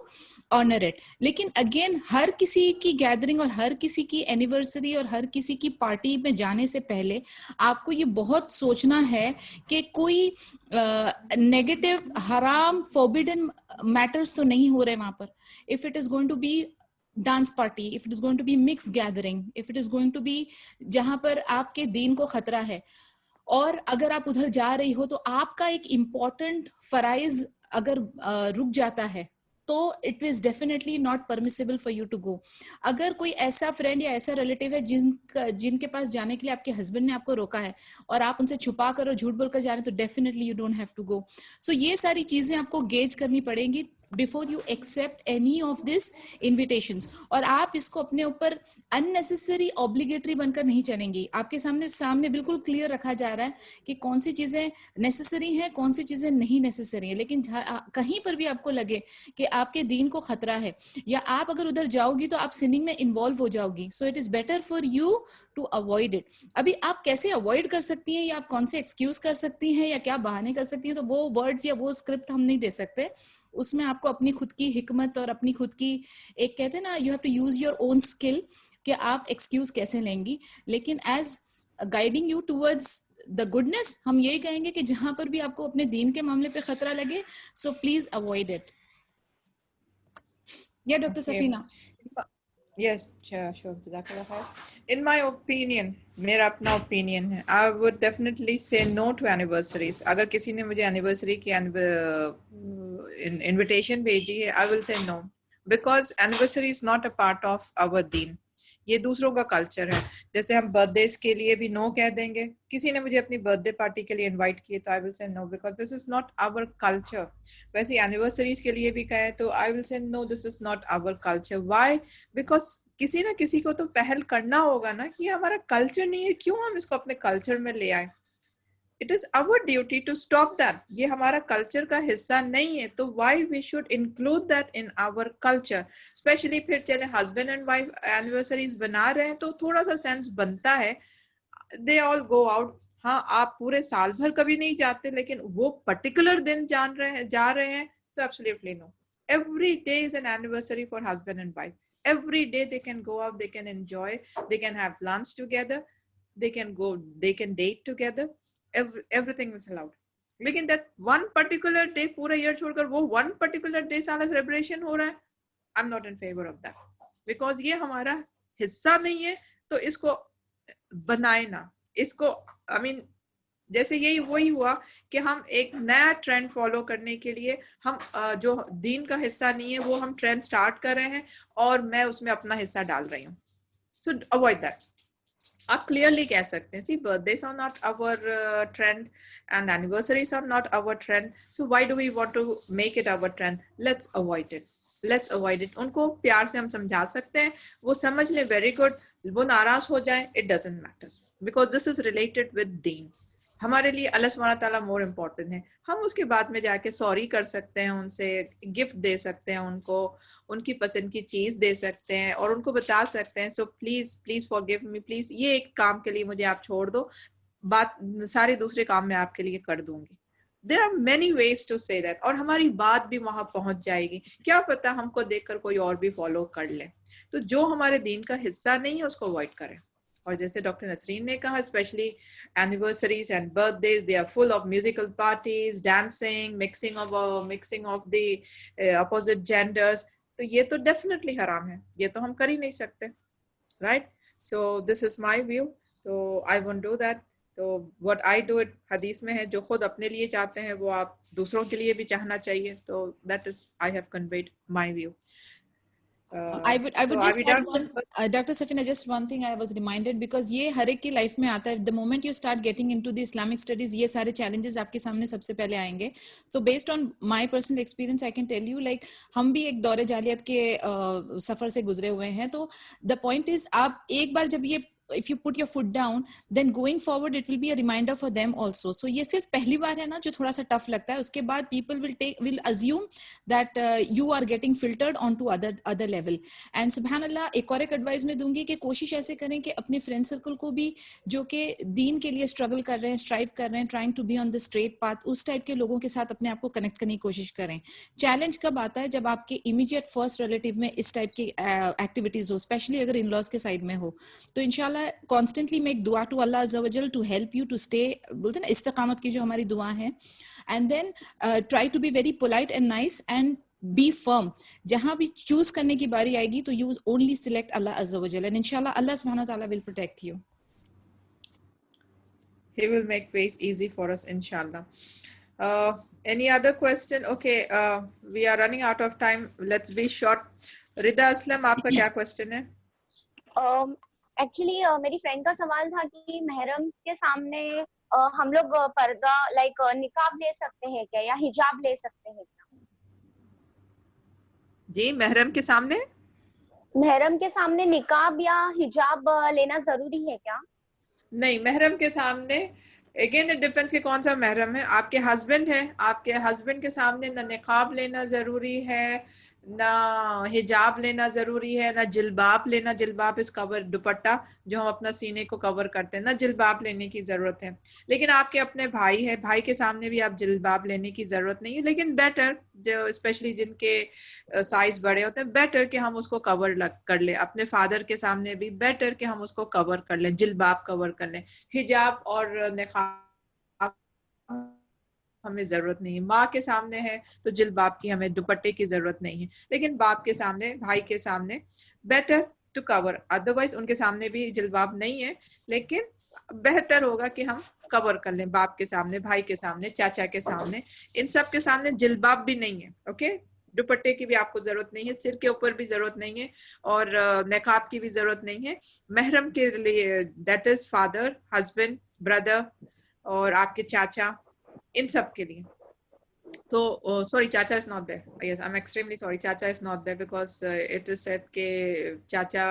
honour it. लेकिन अगेन हर किसी की गैदरिंग और हर किसी की एनिवर्सरी और हर किसी की पार्टी में जाने से पहले आपको ये बहुत सोचना है कि कोई नेगेटिव हराम फॉरबिडन मैटर्स तो नहीं हो रहे वहां पर। If it is going to be dance party, if it is going to be mixed gathering, if it is going to be जहां पर आपके दीन को खतरा है, और अगर आप उधर जा रही हो तो आपका एक इम्पोर्टेंट फराइज अगर रुक जाता है तो it is definitely not permissible for you to go. अगर कोई ऐसा फ्रेंड या ऐसा रिलेटिव है जिनके पास जाने के लिए आपके हस्बैंड ने आपको रोका है और आप उनसे छुपा कर और झूठ बोलकर जा रहे हैं तो definitely you don't have to go. So ये सारी चीजें आपको गेज करनी पड़ेंगी before you accept any of these invitations. और आप इसको अपने ऊपर unnecessary obligatory बनकर नहीं चलेंगी. आपके सामने बिल्कुल क्लियर रखा जा रहा है कि कौन सी चीजें नेसेसरी हैं, कौन सी चीजें नहीं नेसेसरी हैं. लेकिन कहीं पर भी आपको लगे कि आपके दीन को खतरा है या आप अगर उधर जाओगी तो आप सिनिंग में इन्वॉल्व हो जाओगी, so it is better for you to avoid it. अभी आप कैसे अवॉइड कर सकती हैं या आप कौन से एक्सक्यूज कर सकती हैं या क्या बहाने कर सकती हैं, तो वो वर्ड्स या वो स्क्रिप्ट हम नहीं दे सकते. उसमें आपको अपनी खुद की हिकमत और अपनी खुद की एक कहते हैं ना, you have to use your own skill कि आप एक्सक्यूज कैसे लेंगी. लेकिन as guiding you towards the goodness हम यही कहेंगे कि जहां पर भी आपको अपने दीन के मामले पे खतरा लगे, सो प्लीज अवॉइड इट. या doctor Safina. Yes, sure. Jazakallah khair. In my opinion, मेरा अपना opinion है, I would definitely say no to anniversaries. अगर किसी ने मुझे anniversary की invitation भेजी है, I will say no, because anniversary is not a part of our deen. ये दूसरों का कल्चर है. जैसे हम बर्थडेज के लिए भी नो कह देंगे. किसी ने मुझे अपनी बर्थडे पार्टी के लिए इनवाइट किए तो I will say no, because this is not our culture. वैसे एनिवर्सरीज के लिए भी कहे तो I will say no, this is not our culture. Why? Because किसी ना किसी को तो पहल करना होगा ना कि हमारा कल्चर नहीं है, क्यों हम इसको अपने कल्चर में ले आए. It is our duty to stop that. ये हमारा कल्चर का हिस्सा नहीं है, तो why we should include that in our culture? Especially फिर चले husband and wife anniversaries बना रहे हैं तो थोड़ा सा सेंस बनता है. They all go out. हाँ, आप पूरे साल भर कभी नहीं जाते, लेकिन वो पर्टिकुलर दिन जा रहे हैं तो absolutely no. Every day is an anniversary for husband and wife. Every day they can go out, they can enjoy, they can have lunch together, they can date together. Everything is allowed. लेकिन that one particular day पूरा year छोड़कर वो one particular day साला celebration हो रहा है, I'm not in favor of that, because ये हमारा हिस्सा नहीं है. तो इसको बनाए ना, इसको I mean जैसे यही वही हुआ कि हम एक नया ट्रेंड फॉलो करने के लिए हम जो दीन का हिस्सा नहीं है वो हम ट्रेंड स्टार्ट कर रहे हैं और मैं उसमें अपना हिस्सा डाल रही हूँ. So avoid that. आप क्लियरली कह सकते हैं, see, birthdays are not our trend and anniversaries are not our trend, so why do we want to make it our trend? Let's avoid it. उनको प्यार से हम समझा सकते हैं, वो समझ ले, very good. वो नाराज हो जाए, it doesn't matter, because this is related with deen. हमारे लिए अल्लाह सुब्हानहू व तआला मोर इम्पोर्टेंट है. हम उसके बाद में जाके सॉरी कर सकते हैं, उनसे गिफ्ट दे सकते हैं, उनको उनकी पसंद की चीज दे सकते हैं और उनको बता सकते हैं, so please forgive me, please ये एक काम के लिए मुझे आप छोड़ दो, बात सारे दूसरे काम मैं आपके लिए कर दूंगी. There are many ways to say that. और हमारी बात भी वहां पहुंच जाएगी. क्या पता हमको देखकर कोई और भी फॉलो कर ले. तो जो हमारे दीन का हिस्सा नहीं है उसको अवॉइड करें. और जैसे डॉक्टर नसरीन ने कहा, specially anniversaries and birthdays, they are full of musical parties, dancing, mixing of the opposite genders. तो ये तो डेफिनेटली हराम है, ये तो हम कर ही नहीं सकते, right? So this is my view. तो आई वोंट डू दैट. तो व्हाट आई डू इट, हदीस में है, जो खुद अपने लिए चाहते हैं वो आप दूसरों के लिए भी चाहना चाहिए. तो that is, I have conveyed my view. I would just add one, Dr. Safina, just one thing I was reminded, because ये हर एक की लाइफ में आता है. The moment you start getting into the Islamic studies, ये सारे challenges आपके सामने सबसे पहले आएंगे. So based on my personal experience, I can tell you, like हम भी एक दौरे जालियत के सफर से गुजरे हुए हैं. तो the point is, आप एक बार जब ये if you put your foot down, then going forward it will be a reminder for them also. So ये सिर्फ पहली बार है ना जो थोड़ा सा टफ लगता है, उसके बाद people will assume that you are getting filtered onto other level. And subhanallah, एक और एक एडवाइस में दूंगी कि कोशिश ऐसे करें कि अपने फ्रेंड सर्कल को भी जो कि दीन के लिए स्ट्रगल कर रहे हैं, स्ट्राइव कर रहे हैं, trying to be on the straight path, उस टाइप के लोगों के साथ अपने आप को कनेक्ट करने की कोशिश करें. चैलेंज कब आता है? जब आपके इमीडिएट फर्स्ट रिलेटिव में इस टाइप की एक्टिविटीज हो, स्पेशली अगर इन लॉज के साइड में हो. तो इंशाल्लाह constantly make dua to Allah Azza wa Jal to help you to stay, बोलते हैं ना इस्तिकामत की जो हमारी दुआ है. And then try to be very polite and nice and be firm. जहां भी चूज करने की बारी आएगी तो you only select Allah Azza wa Jal, and inshallah Allah subhanahu wa ta'ala will protect you. He will make ways easy for us, inshallah. Any other question? Okay, we are running out of time. Let's be short. Rida Aslam, आपका क्या question है? Actually मेरी friend का सवाल था कि महरम के सामने हम लोग पर्दा लाइक निकाब ले सकते हैं क्या, या हिजाब ले सकते हैं क्या? जी, महरम के सामने महरम के सामने निकाब या हिजाब लेना जरूरी है क्या? नहीं, महरम के सामने अगेन इट डिपेंड्स कि कौन सा महरम है। आपके हस्बैंड है, आपके हस्बैंड के सामने ना निकाब लेना जरूरी है, ना हिजाब लेना जरूरी है, ना जिल्बाब लेना, जिल्बाब इस कवर दुपट्टा जो हम अपना सीने को कवर करते हैं, ना जिल्बाब लेने की जरूरत है। लेकिन आपके अपने भाई है, भाई के सामने भी आप जिल्बाब लेने की जरूरत नहीं है, लेकिन बेटर जो स्पेशली जिनके साइज बड़े होते हैं, बेटर कि हम उसको कवर कर ले। अपने फादर के सामने भी बेटर कि हम उसको कवर कर लें, जिल्बाब कवर कर लें। हिजाब और निकाब हमें जरूरत नहीं है। माँ के सामने है तो जिल्बाब की, हमें दुपट्टे की जरूरत नहीं है। लेकिन बाप के सामने, भाई के सामने बेटर टू कवर, अदरवाइज उनके सामने भी जिल्बाब नहीं है, लेकिन बेहतर होगा कि हम कवर कर लें। बाप के सामने, भाई के सामने, चाचा के सामने, इन सब के सामने जिल्बाब भी नहीं है। ओके, दुपट्टे की भी आपको जरूरत नहीं है, सिर के ऊपर भी जरूरत नहीं है, और नकाब की भी जरूरत नहीं है। महरम के लिए that is father, husband, brother और आपके चाचा, इन सब के लिए। तो sorry, chacha is not there. Yes, I am extremely sorry, chacha is not there because it is said के चाचा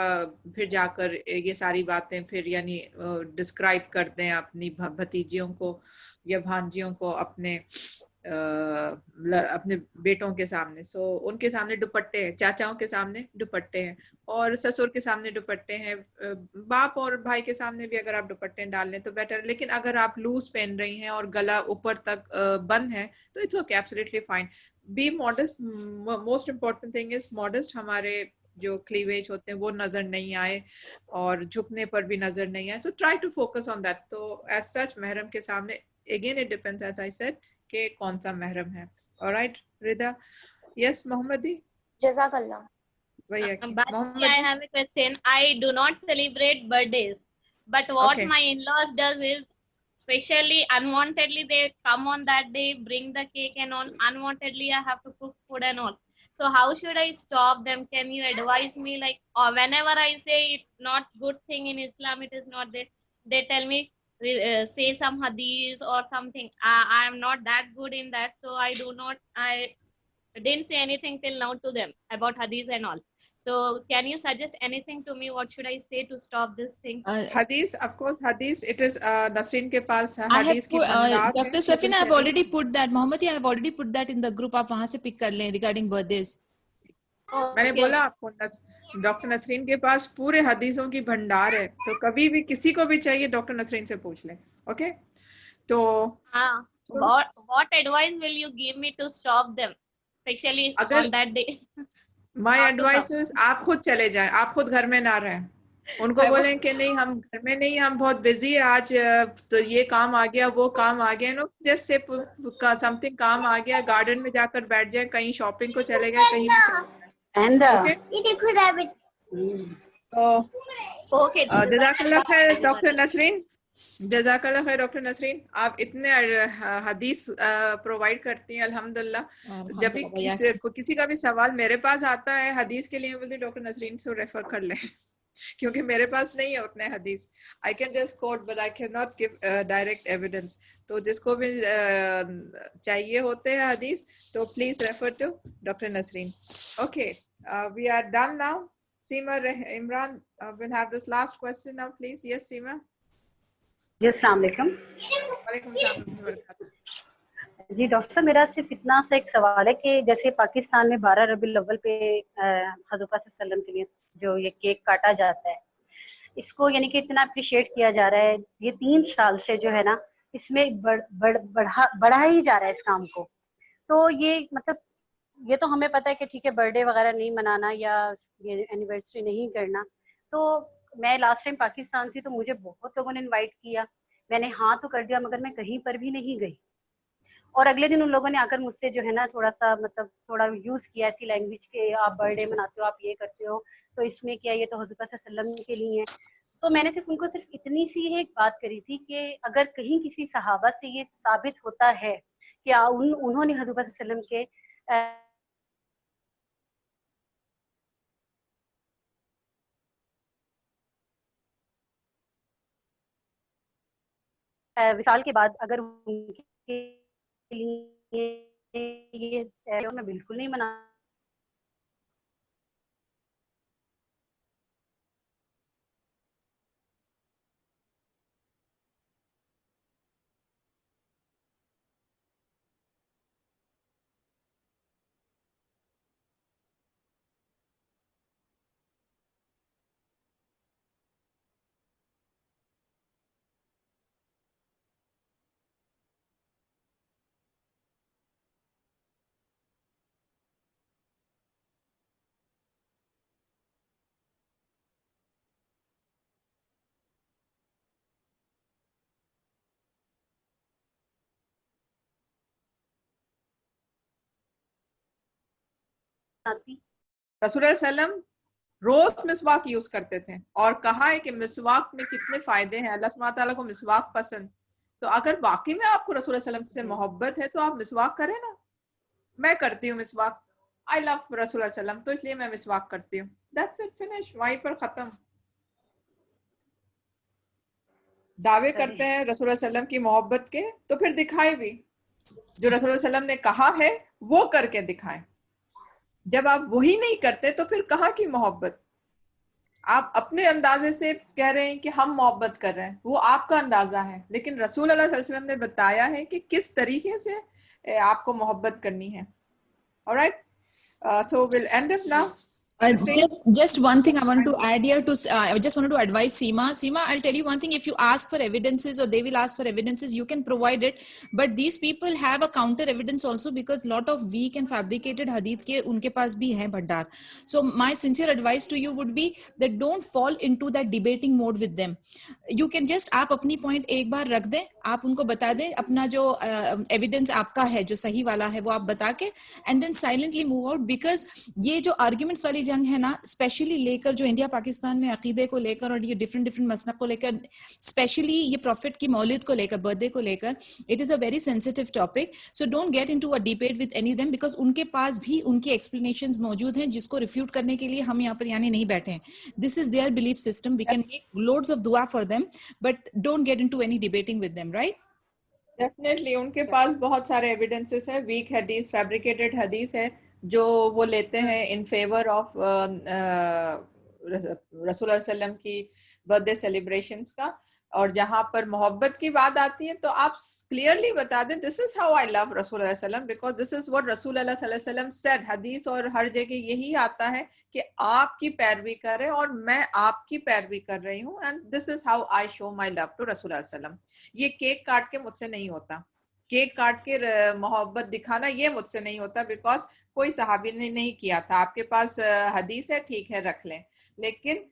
फिर जाकर ये सारी बातें फिर यानी डिस्क्राइब करते हैं अपनी भतीजियों को या भांजियों को अपने अपने बेटों के सामने। सो उनके सामने दुपट्टे हैं, चाचाओं के सामने दुपट्टे हैं, और ससुर के सामने दुपट्टे हैं। बाप और भाई के सामने भी अगर आप दुपट्टे डाल लें तो बेटर। लेकिन अगर आप लूज पहन रही हैं और गला ऊपर तक बंद है तो it's okay, absolutely fine. B modest, most important thing is modest. हमारे जो क्लीवेज होते हैं वो नजर नहीं आए और झुकने पर भी नजर नहीं आए। So try to focus on that. तो एज सच महरम के सामने again it depends, as I said, के कौन सा महरम है। ऑलराइट रिदा। यस मोहम्मदी। जज़ाकल्लाह। Basi, I have a question. I do not celebrate birthdays, but what Okay. my in-laws does is, especially unwantedly, they come on that day, bring the cake, and on unwantedly, I have to cook food and all. So how should I stop them? Can you advise me? Like, or whenever I say it's not good thing in Islam, it is not there. They tell me say some hadith or something. I am not that good in that, so I do not. I didn't say anything till now to them about hadith and all. So can you suggest anything to me? What should I say to stop this thing? Hadith, of course, hadith. It is Nasreen के पास I have hadith की put, भंडार है। Dr. Safina, I have already put that. Mohammadi, I have already put that in the group. आप वहाँ से pick कर लें regarding birthdays. मैंने बोला आपको, डॉक्टर नसरीन के पास पूरे हदीसों की भंडार है, तो कभी भी किसी को भी चाहिए डॉक्टर नसरीन से पूछ लें। ओके, तो what advice will you give me to stop them, especially on that day? My advice is आप खुद चले जाएं, आप खुद घर में ना रहें। उनको बोलें कि नहीं हम घर में नहीं, हम बहुत बिजी है आज, तो ये काम आ गया, वो काम आ गया। नो, जस्ट से समथिंग काम आ गया, गार्डन में जाकर बैठ जाए, कहीं शॉपिंग को चले गए, कहीं भी चले गए। ये देखो रैबिट। ओके, जज़ाकल्लाह खैर डॉक्टर नसरीन, जज़ाकल्लाह खैर डॉक्टर नसरीन। आप इतने हदीस प्रोवाइड करती हैं, अल्हम्दुलिल्लाह। जब भी किसी का भी सवाल मेरे पास आता है हदीस के लिए, बोलती डॉक्टर नसरीन से रेफर कर लें क्योंकि मेरे पास नहीं है उतने हदीस। I can just quote but I can not give direct evidence. तो जिसको भी चाहिए होते हैं हदीस, तो please refer to doctor Nasreen. Okay, we are done now. Seema Imran will have this last question now, please. Yes, Seema. जी, अस्सलाम वालेकुम। वालेकुम सलाम। जी डॉक्टर साहब, मेरा सिर्फ इतना सा एक सवाल है कि जैसे पाकिस्तान में 12 रबीउल अव्वल पे हज़रत सल्लल्लाहु के लिए जो ये केक काटा जाता है, इसको यानी कि इतना अप्रिशिएट किया जा रहा है, ये 3 साल से जो है ना इसमें बढ़ा ही जा रहा है इस काम को। तो ये मतलब ये तो हमें पता है कि ठीक है बर्थडे वगैरह नहीं मनाना या ये एनिवर्सरी नहीं करना। तो मैं लास्ट टाइम पाकिस्तान थी तो मुझे बहुत लोगों ने इनवाइट किया, मैंने हाँ तो कर दिया, मगर मैं कहीं पर भी नहीं गई। और अगले दिन उन लोगों ने आकर मुझसे जो है ना थोड़ा सा मतलब थोड़ा यूज किया ऐसी लैंग्वेज के, आप बर्थडे मनाते हो, आप ये करते हो, तो इसमें क्या, ये तो हज़रत सल्लल्लाहु के लिए है। तो मैंने सिर्फ उनको सिर्फ इतनी सी एक बात करी थी कि अगर कहीं किसी सहाबा से ये साबित होता है कि उन्होंने हज़रत सल्लल्लाहु के विसाल के बाद अगर उनके लिए ये मैं बिल्कुल नहीं मना आती। रसूल सल्लम रोज मिसवाक यूज करते थे और कहा है कि मिसवाक में कितने फायदे हैं, अल्लाह सुब्हानहू तआला को मिसवाक पसंद। तो अगर वाकई में आपको रसूल सल्लम से मोहब्बत है तो आप मिसवाक करें ना। मैं करती हूँ मिसवाक, आई लव रसूल सल्लम, तो इसलिए मैं मिसवाक करती हूँ। दैट्स इट, फिनिश, वहीं पर खत्म। दावे करते हैं रसूल सल्लम की मोहब्बत के, तो फिर दिखाए भी। जो रसूल सल्लम ने कहा है वो करके दिखाएं। जब आप वही नहीं करते तो फिर कहाँ की मोहब्बत। आप अपने अंदाजे से कह रहे हैं कि हम मोहब्बत कर रहे हैं, वो आपका अंदाजा है, लेकिन रसूल अल्लाह सल्लल्लाहु अलैहि वसल्लम ने बताया है कि किस तरीके से आपको मोहब्बत करनी है। Alright, so we'll end up now. Just one thing I want to add here. I just wanted to advise Seema. Seema, I'll tell you one thing. If you ask for evidences or they will ask for evidences, you can provide it. But these people have a counter evidence also, because lot of weak and fabricated hadith के उनके पास भी हैं भंडार. So my sincere advice to you would be that don't fall into that debating mode with them. You can just आप अपनी point एक बार रख दें, आप उनको बता दें अपना जो evidence आपका है जो सही वाला है वो आप बता के and then silently move out, because ये जो arguments वाली जंग है ना, स्पेशली लेकर जो इंडिया पाकिस्तान में अकीदे को लेकर और ये डिफरेंट मसनक को लेकर, स्पेशली ये प्रॉफिट की मौलिद को लेकर, बर्थडे को लेकर, it is a very sensitive topic. So don't get into a debate with any them, because उनके पास भी उनकी एक्सप्लेनेशंस मौजूद हैं जिसको रिफ्यूट करने के लिए हम यहाँ पर यानी नहीं बैठे हैं. This is their belief system. We can make loads of dua for them, but don't get into any debating with them. Right? Definitely उनके पास बहुत सारे एविडेंसेस है, वीक हदीस, फैब्रिकेटेड हदीस है जो वो लेते हैं इन फेवर ऑफ रसूल सल्लम की बर्थडे सेलिब्रेशंस का. और जहां पर मोहब्बत की बात आती है तो आप क्लियरली बता दें, this is how I love रसूल सल्लम, बिकॉज दिस इज व्हाट रसूल सल्लम सेड. हदीस और हर जगह यही आता है कि आपकी पैरवी करें और मैं आपकी पैरवी कर रही हूँ, and this is how I show my love to रसूल सल्लम. ये केक काट के मुझसे नहीं होता, केक काट के मोहब्बत दिखाना ये मुझसे नहीं होता, बिकॉज कोई सहाबी ने नहीं किया था. आपके पास हदीस है, ठीक है, रख लें, लेकिन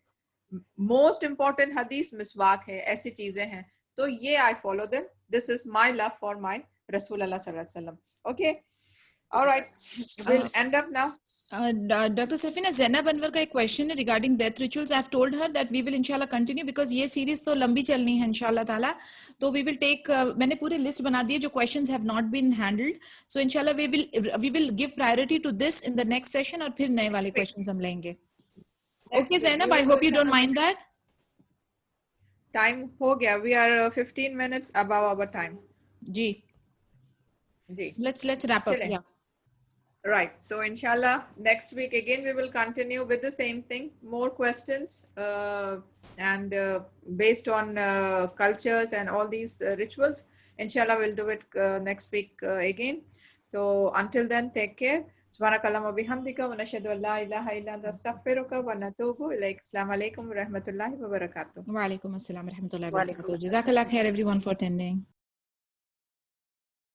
मोस्ट इंपॉर्टेंट हदीस मिसवाक है, ऐसी चीजें हैं, तो ये I follow them. This is my love for my रसूल अल्लाह सल्लल्लाहु अलैहि वसल्लम. Okay, alright, we'll end up now. Dr. Safina, Zainab Anwar का एक क्वेश्चन है regarding death rituals. I've told her that we will inshallah continue, because ये series तो लंबी चलनी है इंशाल्लाह ताला. तो we will take मैंने पूरी लिस्ट बना दी है जो questions have not been handled. So inshallah we will give priority to this in the next session, और फिर नए वाले questions हम लेंगे. Okay Zainab, I hope you don't mind that. Time हो गया, we are 15 minutes above our time. Ji. Let's wrap up. Yeah. Right. So inshallah next week again we will continue with the same thing, more questions and based on cultures and all these rituals. Inshallah we'll do it next week again. So until then, take care. Subhanakallahumma wa bihamdika wa nashhadu an la ilaha illa anta astaghfiruka wa natubu ilaik. Assalamu alaikum wa rahmatullahi wa barakatuh. Wa alaikum assalam wa rahmatullahi wa barakatuh. Jazakallah khair everyone for attending.